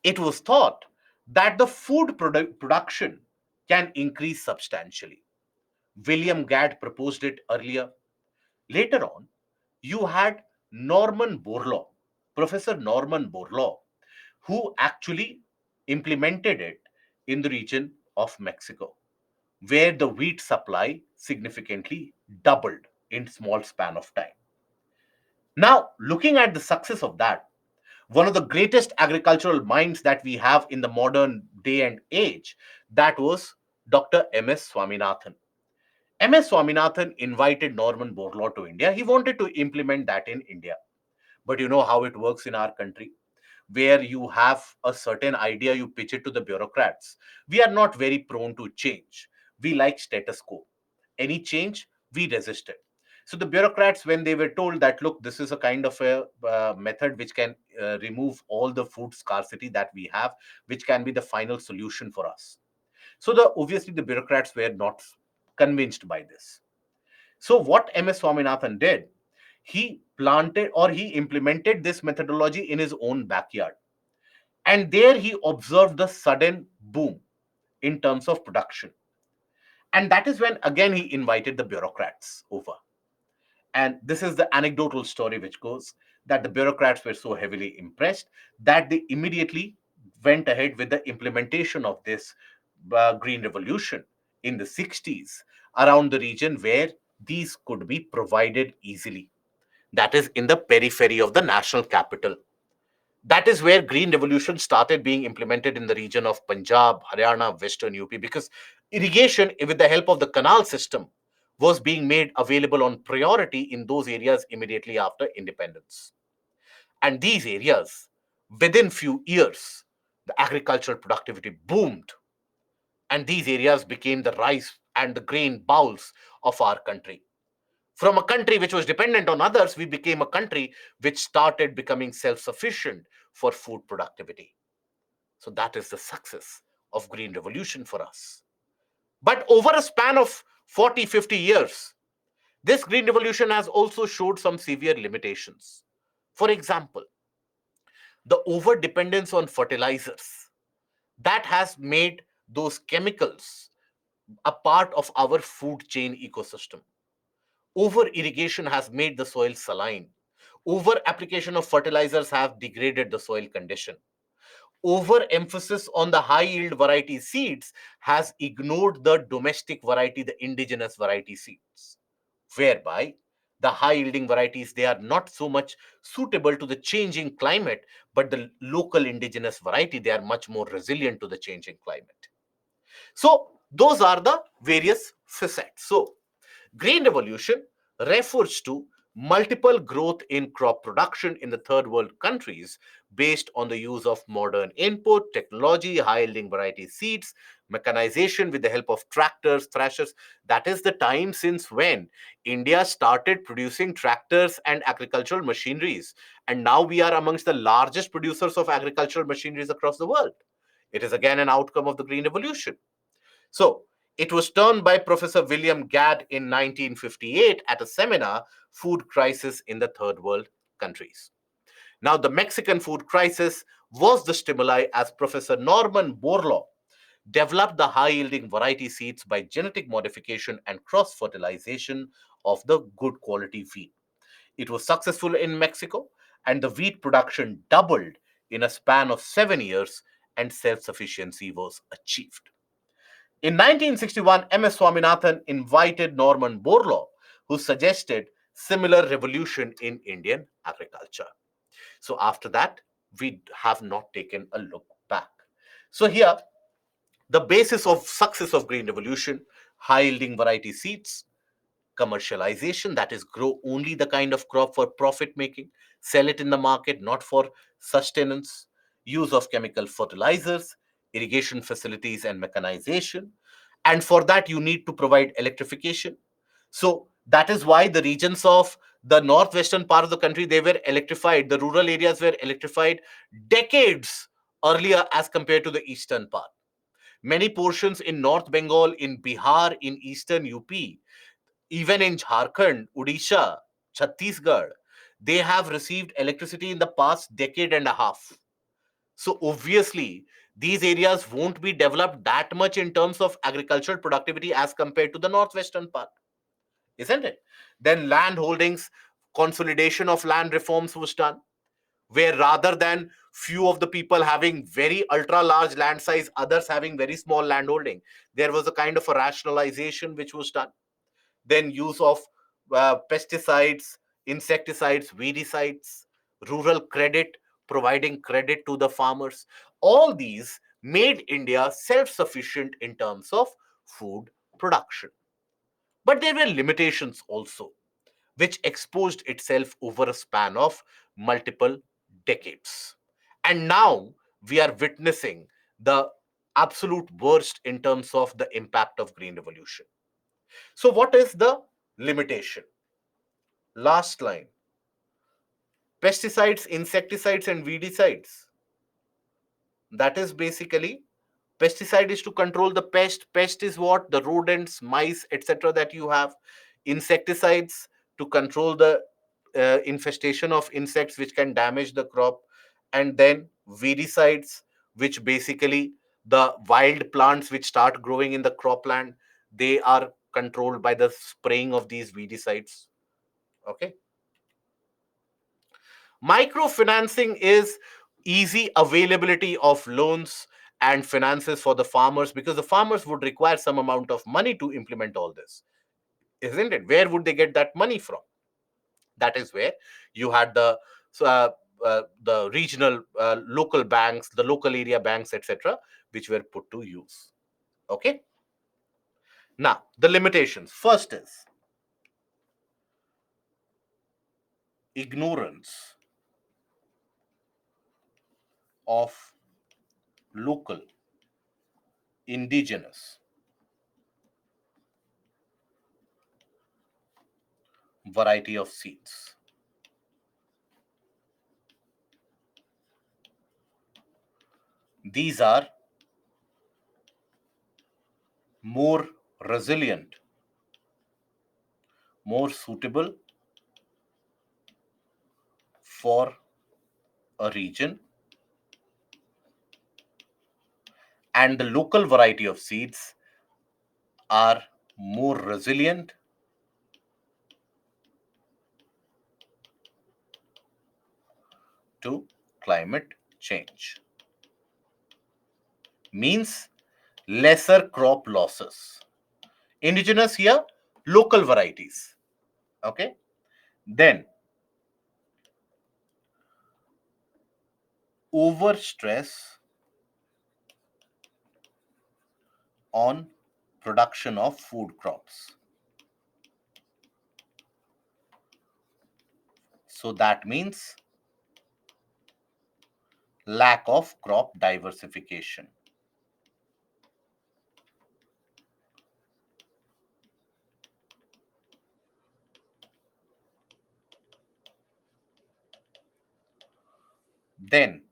it was thought that the food production can increase substantially. William Gadd proposed it earlier. Later on, you had Norman Borlaug, Professor Norman Borlaug, who actually implemented it in the region of Mexico, where the wheat supply significantly doubled in small span of time. Now, looking at the success of that, one of the greatest agricultural minds that we have in the modern day and age, that was Dr. M.S. Swaminathan. M.S. Swaminathan invited Norman Borlaug to India. He wanted to implement that in India. But you know how it works in our country, where you have a certain idea, you pitch it to the bureaucrats. We are not very prone to change. We like status quo. Any change, we resist it. So the bureaucrats, when they were told that, look, this is a kind of a method which can remove all the food scarcity that we have, which can be the final solution for us. So the obviously the bureaucrats were not convinced by this. So what MS Swaminathan did, he planted or he implemented this methodology in his own backyard. And there he observed the sudden boom in terms of production. And that is when again he invited the bureaucrats over. And this is the anecdotal story which goes that the bureaucrats were so heavily impressed that they immediately went ahead with the implementation of this green revolution in the 60s around the region where these could be provided easily. That is in the periphery of the national capital. That is where green revolution started being implemented in the region of Punjab, Haryana, Western UP, because irrigation with the help of the canal system was being made available on priority in those areas immediately after independence. And these areas, within few years, the agricultural productivity boomed, and these areas became the rice and the grain bowls of our country. From a country which was dependent on others, we became a country which started becoming self-sufficient for food productivity. So that is the success of green revolution for us. But over a span of 40, 50 years, this green revolution has also showed some severe limitations. For example, the over dependence on fertilizers that has made those chemicals a part of our food chain ecosystem. Over irrigation has made the soil saline. Over application of fertilizers have degraded the soil condition. Overemphasis on the high yield variety seeds has ignored the domestic variety, the indigenous variety seeds, whereby the high yielding varieties, they are not so much suitable to the changing climate, but the local indigenous variety, they are much more resilient to the changing climate. So those are the various facets. So green revolution refers to multiple growth in crop production in the third world countries based on the use of modern input, technology, high yielding variety seeds, mechanization with the help of tractors, thrashers. That is the time since when India started producing tractors and agricultural machineries. And now we are amongst the largest producers of agricultural machineries across the world. It is again an outcome of the green revolution. So it was turned by Professor William Gadd in 1958 at a seminar, Food Crisis in the Third World Countries. Now, the Mexican food crisis was the stimuli as Professor Norman Borlaug developed the high yielding variety seeds by genetic modification and cross fertilization of the good quality wheat. It was successful in Mexico, and the wheat production doubled in a span of 7 years, and self sufficiency was achieved. In 1961, M.S. Swaminathan invited Norman Borlaug, who suggested similar revolution in Indian agriculture. So after that, we have not taken a look back. So here, the basis of success of green revolution: high yielding variety seeds, commercialization, that is, grow only the kind of crop for profit making, sell it in the market, not for sustenance, use of chemical fertilizers, irrigation facilities, and mechanization. And for that, you need to provide electrification. So that is why the regions of the northwestern part of the country, they were electrified. The rural areas were electrified decades earlier as compared to the eastern part. Many portions in North Bengal, in Bihar, in eastern UP, even in Jharkhand, Odisha, Chhattisgarh, they have received electricity in the past decade and a half. So obviously, these areas won't be developed that much in terms of agricultural productivity as compared to the northwestern part, isn't it? Then land holdings, consolidation of land reforms was done, where rather than few of the people having very ultra large land size, others having very small land holding, there was a kind of a rationalization which was done. Then use of pesticides, insecticides, weedicides, rural credit, providing credit to the farmers. All these made India self-sufficient in terms of food production. But there were limitations also, which exposed itself over a span of multiple decades. And now we are witnessing the absolute worst in terms of the impact of green revolution. So what is the limitation? Last line: pesticides, insecticides, and weedicides. That is basically, pesticide is to control the pest. Pest is what? The rodents, mice, etc. that you have. Insecticides to control the infestation of insects which can damage the crop. And then weedicides, which basically the wild plants which start growing in the cropland, they are controlled by the spraying of these weedicides. Okay. Microfinancing is easy availability of loans and finances for the farmers, because the farmers would require some amount of money to implement all this, isn't it? Where would they get that money from? That is where you had the regional local banks, the local area banks, etc., which were put to use. Okay. Now, the limitations. First is ignorance of local, indigenous variety of seeds. These are more resilient, more suitable for a region, and the local variety of seeds are more resilient to climate change. Means lesser crop losses. Indigenous here, local varieties. Okay. Then over stress on production of food crops. So that means lack of crop diversification. Then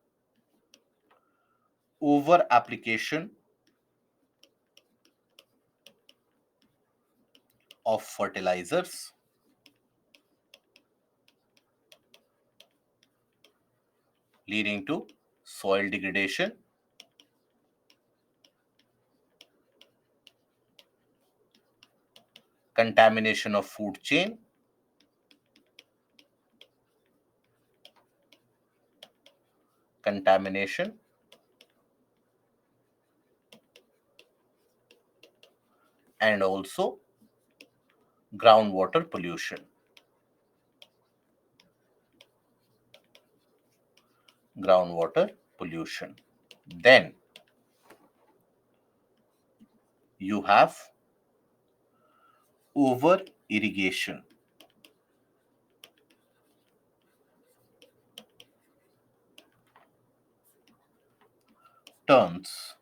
over application of fertilizers, leading to soil degradation, contamination of food chain, contamination, and also groundwater pollution. Groundwater pollution. Then you have over irrigation. Turns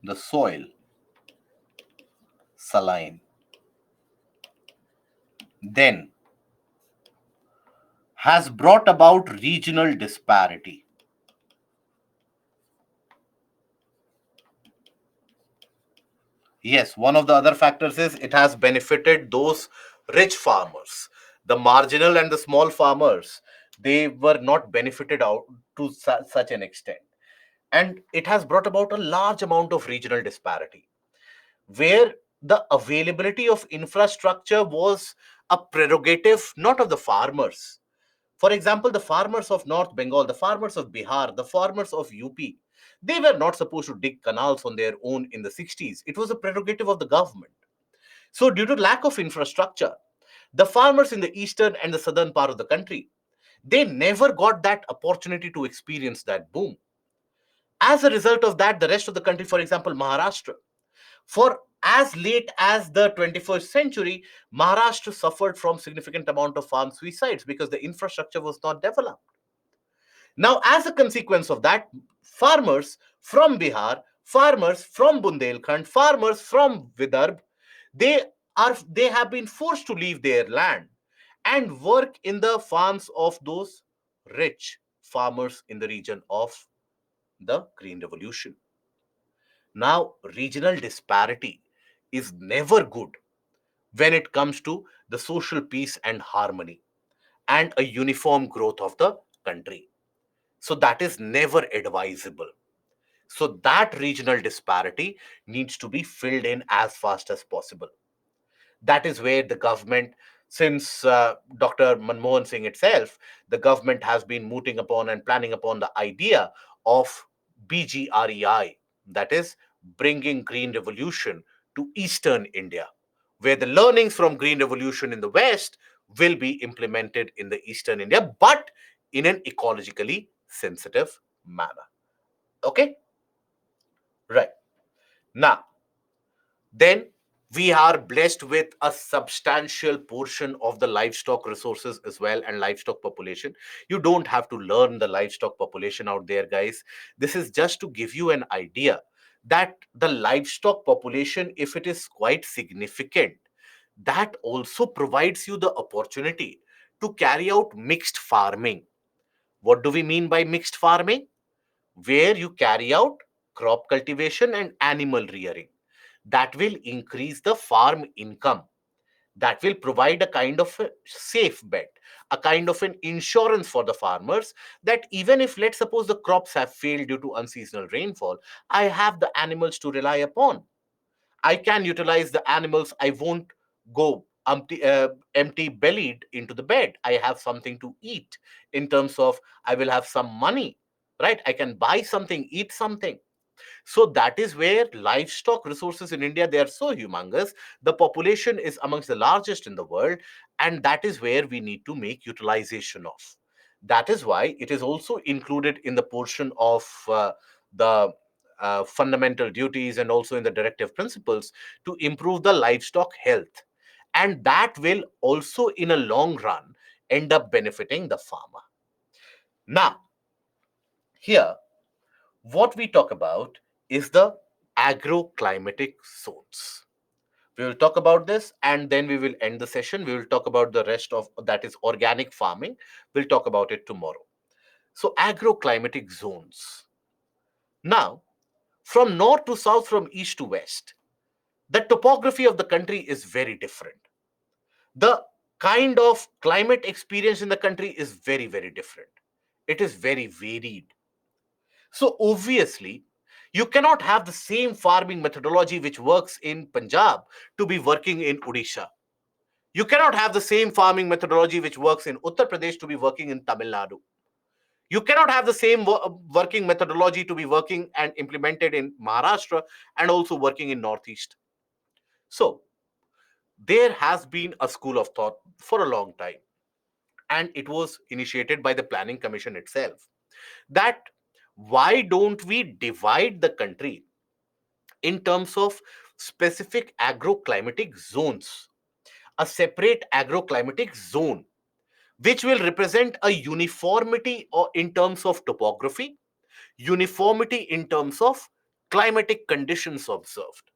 the soil saline. Then has brought about regional disparity. Yes, one of the other factors is it has benefited those rich farmers. The marginal and the small farmers, they were not benefited out to such an extent. And it has brought about a large amount of regional disparity, where the availability of infrastructure was a prerogative not of the farmers. For example, the farmers of North Bengal, the farmers of Bihar, the farmers of UP, they were not supposed to dig canals on their own in the 60s. It was a prerogative of the government. So, due to lack of infrastructure, the farmers in the eastern and the southern part of the country, they never got that opportunity to experience that boom. As a result of that, the rest of the country, for example, Maharashtra, for as late as the 21st century, Maharashtra suffered from significant amount of farm suicides because the infrastructure was not developed. Now, as a consequence of that, farmers from Bihar, farmers from Bundelkhand, farmers from Vidarbh, they have been forced to leave their land and work in the farms of those rich farmers in the region of the Green Revolution. Now, regional disparity is never good when it comes to the social peace and harmony and a uniform growth of the country. So, that is never advisable. So, that regional disparity needs to be filled in as fast as possible. That is where the government, since Dr. Manmohan Singh itself, the government has been mooting upon and planning upon the idea of BGREI, that is, bringing green revolution to Eastern India, where the learnings from green revolution in the West will be implemented in the Eastern India, but in an ecologically sensitive manner. Okay? Right. Now, Then we are blessed with a substantial portion of the livestock resources as well, and livestock population. You don't have to learn the livestock population out there, guys. This is just to give you an idea that the livestock population, if it is quite significant, that also provides you the opportunity to carry out mixed farming. What do we mean by mixed farming? Where you carry out crop cultivation and animal rearing. That will increase the farm income. That will provide a kind of a safe bet, a kind of an insurance for the farmers, that even if, let's suppose, the crops have failed due to unseasonal rainfall, I have the animals to rely upon. I can utilize the animals. I won't go empty bellied into the bed. I have something to eat, in terms of I will have some money, right? I can buy something, eat something. So that is where livestock resources in India, they are so humongous. The population is amongst the largest in the world, and that is where we need to make utilization of. That is why it is also included in the portion of the fundamental duties, and also in the directive principles, to improve the livestock health. And that will also, in a long run, end up benefiting the farmer. Now, here, what we talk about is the agroclimatic zones. We will talk about this, and then we will end the session. We will talk about the rest of that, is organic farming. We'll talk about it tomorrow. So, agroclimatic zones. Now, from north to south, from east to west, the topography of the country is very different. The kind of climate experience in the country is very, very different. It is very varied. So obviously, you cannot have the same farming methodology which works in Punjab to be working in Odisha. You cannot have the same farming methodology which works in Uttar Pradesh to be working in Tamil Nadu. You cannot have the same working methodology to be working and implemented in Maharashtra and also working in Northeast. So there has been a school of thought for a long time, and it was initiated by the Planning Commission itself, that why don't we divide the country in terms of specific agroclimatic zones, a separate agroclimatic zone which will represent a uniformity or in terms of topography, uniformity in terms of climatic conditions observed.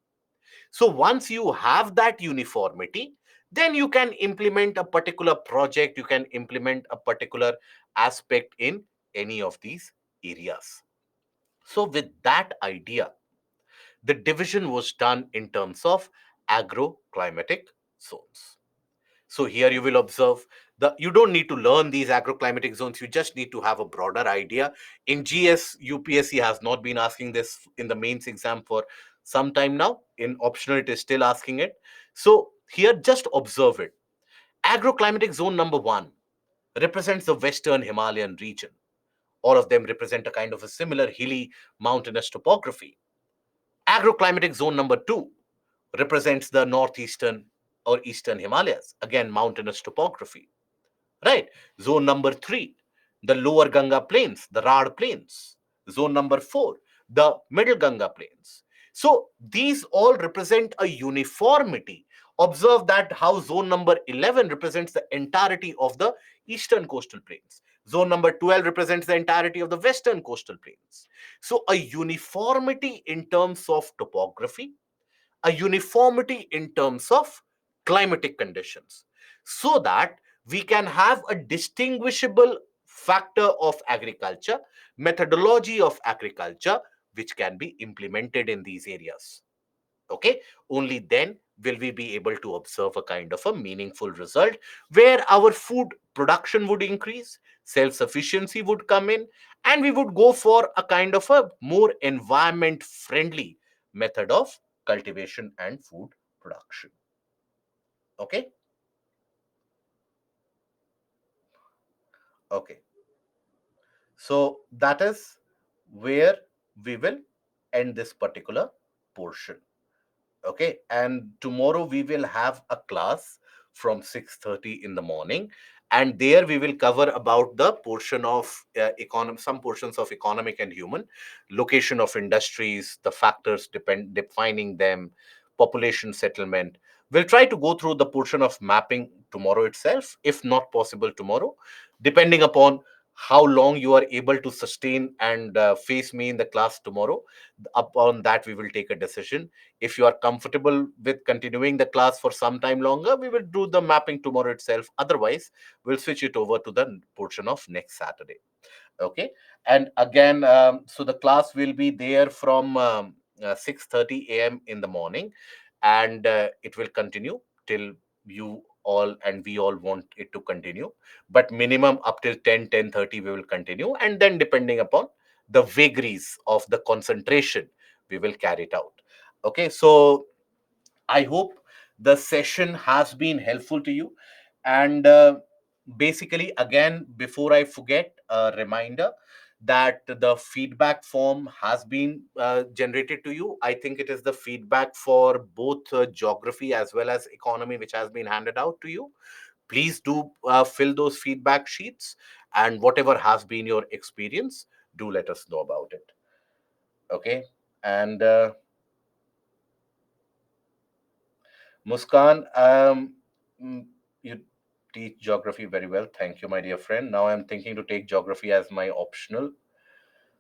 So once you have that uniformity, then you can implement a particular project, you can implement a particular aspect in any of these areas. So with that idea, the division was done in terms of agroclimatic zones. So here you will observe, you don't need to learn these agroclimatic zones, you just need to have a broader idea. In GS, UPSC has not been asking this in the mains exam for some time now. In optional, it is still asking it. So here, just observe it. Agroclimatic zone number 1 represents the Western Himalayan region. All of them represent a kind of a similar hilly mountainous topography. Agroclimatic zone number 2 represents the northeastern or eastern Himalayas, again, mountainous topography. Right? Zone number 3, the lower Ganga plains, the Rad plains. Zone number 4, the middle Ganga plains. So these all represent a uniformity. Observe that how zone number 11 represents the entirety of the eastern coastal plains. Zone number 12 represents the entirety of the western coastal plains. So a uniformity in terms of topography, a uniformity in terms of climatic conditions, so that we can have a distinguishable factor of agriculture, methodology of agriculture, which can be implemented in these areas. Okay, only then will we be able to observe a kind of a meaningful result, where our food production would increase, self sufficiency would come in, and we would go for a kind of a more environment friendly method of cultivation and food production. Okay. Okay, so that is where we will end this particular portion. Okay, and tomorrow we will have a class from 6:30 in the morning, and there we will cover about the portion of some portions of economic and human, location of industries, the factors defining them, population settlement. We'll try to go through the portion of mapping tomorrow itself, if not possible tomorrow, depending upon how long you are able to sustain and face me in the class tomorrow. Upon that, we will take a decision. If you are comfortable with continuing the class for some time longer, we will do the mapping tomorrow itself. Otherwise, we'll switch it over to the portion of next Saturday. Okay. And again, so the class will be there from 6:30 a.m. in the morning, and it will continue till you all and we all want it to continue, but minimum up till 10:30 we will continue, and then depending upon the vagaries of the concentration, we will carry it out. Okay, so I hope the session has been helpful to you. And basically, again, before I forget, a reminder that the feedback form has been generated to you. I think it is the feedback for both geography as well as economy, which has been handed out to you. Please do fill those feedback sheets, and whatever has been your experience, do let us know about it. Okay. And Muskan, mm, you teach geography very well. Thank you, my dear friend. Now I'm thinking to take geography as my optional.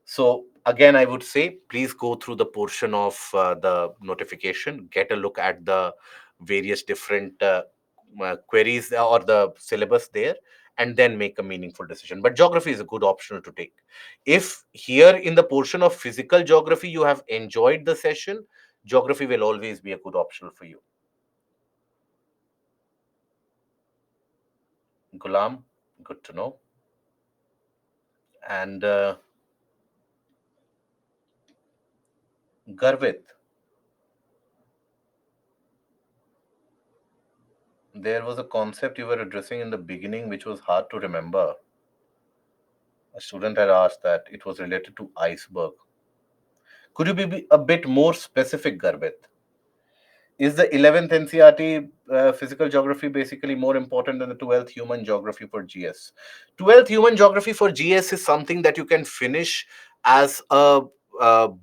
So again, I would say please go through the portion of the notification, get a look at the various different queries or the syllabus there, and then make a meaningful decision. But geography is a good optional to take. If here in the portion of physical geography you have enjoyed the session, geography will always be a good option for you. Gulam, good to know. And Garvit, there was a concept you were addressing in the beginning which was hard to remember. A student had asked that it was related to iceberg. Could you be a bit more specific, Garvit? Is the 11th NCRT physical geography basically more important than the 12th human geography for GS? 12th human geography for GS is something that you can finish as a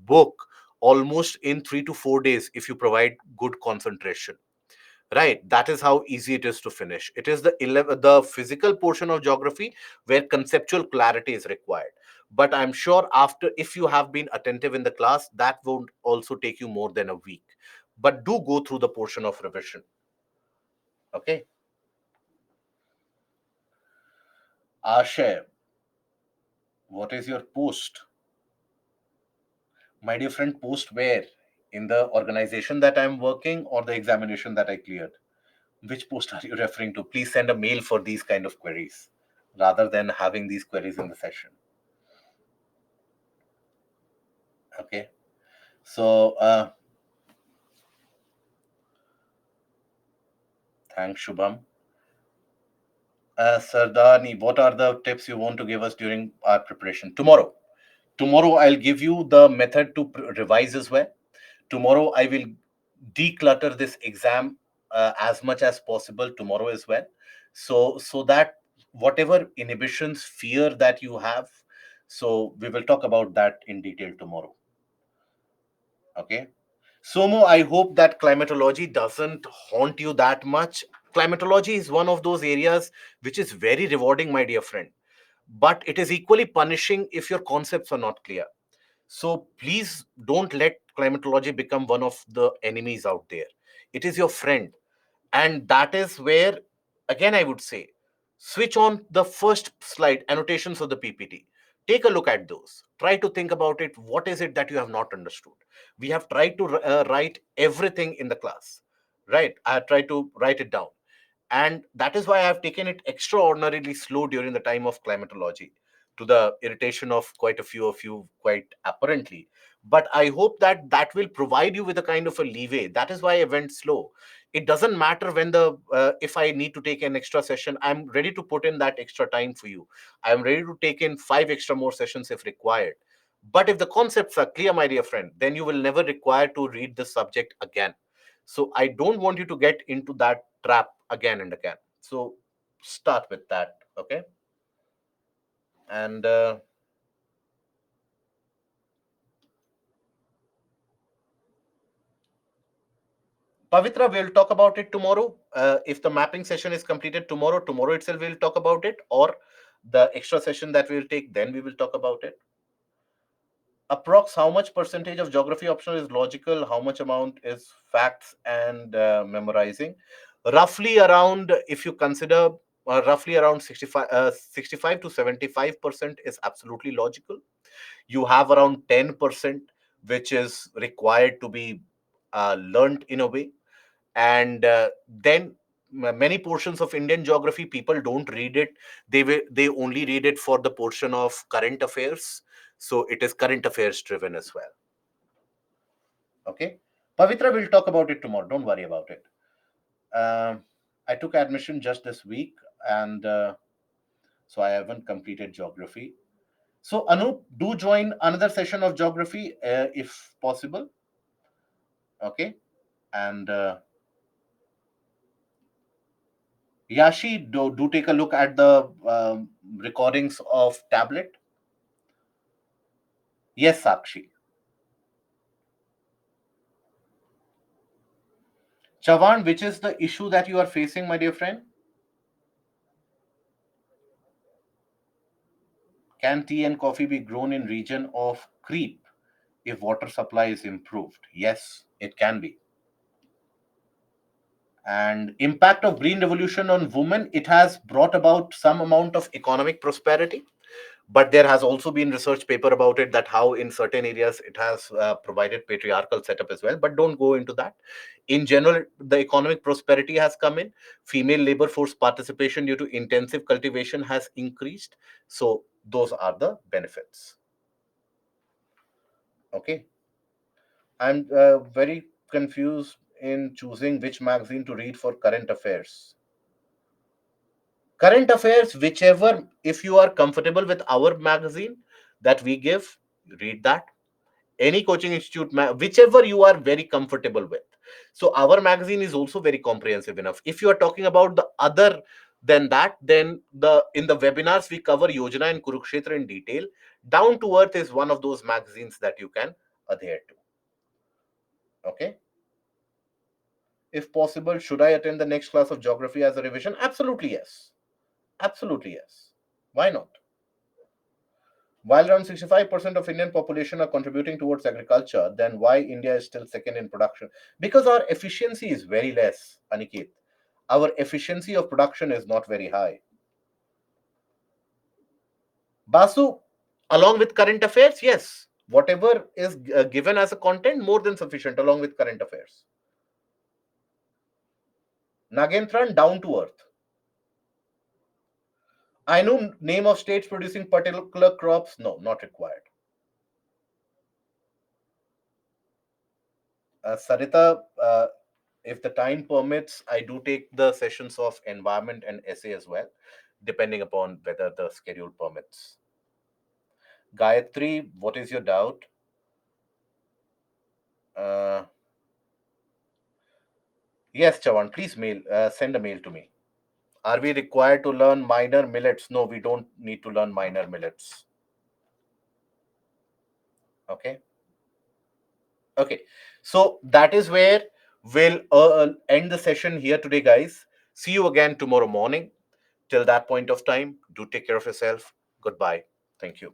book almost in 3 to 4 days if you provide good concentration. Right, that is how easy it is to finish. It is the physical portion of geography where conceptual clarity is required. But I'm sure after, if you have been attentive in the class, that won't also take you more than a week. But do go through the portion of revision. Okay. Ashay, what is your post? My dear friend, post where? In the organization that I'm working or the examination that I cleared? Which post are you referring to? Please send a mail for these kind of queries rather than having these queries in the session. Okay. So, thanks, Shubham. Sardani, what are the tips you want to give us during our preparation? Tomorrow, I'll give you the method to revise as well. Tomorrow, I will declutter this exam as much as possible tomorrow as well. So that whatever inhibitions, fear that you have, so we will talk about that in detail tomorrow. Okay. Somo, I hope that climatology doesn't haunt you that much. Climatology is one of those areas which is very rewarding, my dear friend, but it is equally punishing if your concepts are not clear. So please don't let climatology become one of the enemies out there. It is your friend. And that is where, again, I would say, switch on the first slide, annotations of the PPT. Take a look at those. Try to think about it. What is it that you have not understood? We have tried to write everything in the class, right? I have tried to write it down. And that is why I have taken it extraordinarily slow during the time of climatology, to the irritation of quite a few of you, quite apparently. But I hope that that will provide you with a kind of a leeway. That is why I went slow. It doesn't matter when the if I need to take an extra session, I'm ready to put in that extra time for you. I'm ready to take in 5 extra more sessions if required. But if the concepts are clear, my dear friend, then you will never require to read the subject again. So I don't want you to get into that trap again and again. So start with that. Okay. And Pavitra, we'll talk about it tomorrow. If the mapping session is completed tomorrow, tomorrow itself we'll talk about it, or the extra session that we'll take, then we will talk about it. Approx how much percentage of geography optional is logical, how much amount is facts and memorizing? Roughly around, if you consider, roughly around 65 to 75% is absolutely logical. You have around 10% which is required to be learned in a way. And then many portions of Indian geography, people don't read it. They only read it for the portion of current affairs, so it is current affairs driven as well. Okay, Pavitra, will talk about it tomorrow, don't worry about it. um, I took admission just this week, and so I haven't completed geography. So Anup, do join another session of geography if possible. Okay, and Yashi, do take a look at the recordings of tablet. Yes, Sakshi. Chavan, which is the issue that you are facing, my dear friend? Can tea and coffee be grown in region of creep if water supply is improved? Yes, it can be. And impact of green revolution on women, it has brought about some amount of economic prosperity, but there has also been research paper about it, that how in certain areas it has provided patriarchal setup as well, but don't go into that. In general, the economic prosperity has come in. Female labor force participation due to intensive cultivation has increased. So those are the benefits. Okay, I'm very confused in choosing which magazine to read for current affairs. Current affairs, whichever, if you are comfortable with our magazine that we give, read that. Any coaching institute, whichever you are very comfortable with. So our magazine is also very comprehensive enough. If you are talking about the other than that, then the in the webinars we cover Yojana and Kurukshetra in detail. Down to Earth is one of those magazines that you can adhere to. Okay, if possible, should I attend the next class of geography as a revision? Absolutely yes. Absolutely yes. Why not? While around 65% of Indian population are contributing towards agriculture, then why India is still second in production? Because our efficiency is very less, Aniket. Our efficiency of production is not very high. Basu, along with current affairs, yes. Whatever is given as a content, more than sufficient along with current affairs. Nagentran, down to earth. I know name of states producing particular crops. No, not required. Sarita, if the time permits, I do take the sessions of environment and essay as well, depending upon whether the schedule permits. Gayatri, what is your doubt? Uh, yes, Chavan, please send a mail to me. Are we required to learn minor millets? No, we don't need to learn minor millets. Okay. Okay. So that is where we'll end the session here today, guys. See you again tomorrow morning. Till that point of time, do take care of yourself. Goodbye. Thank you.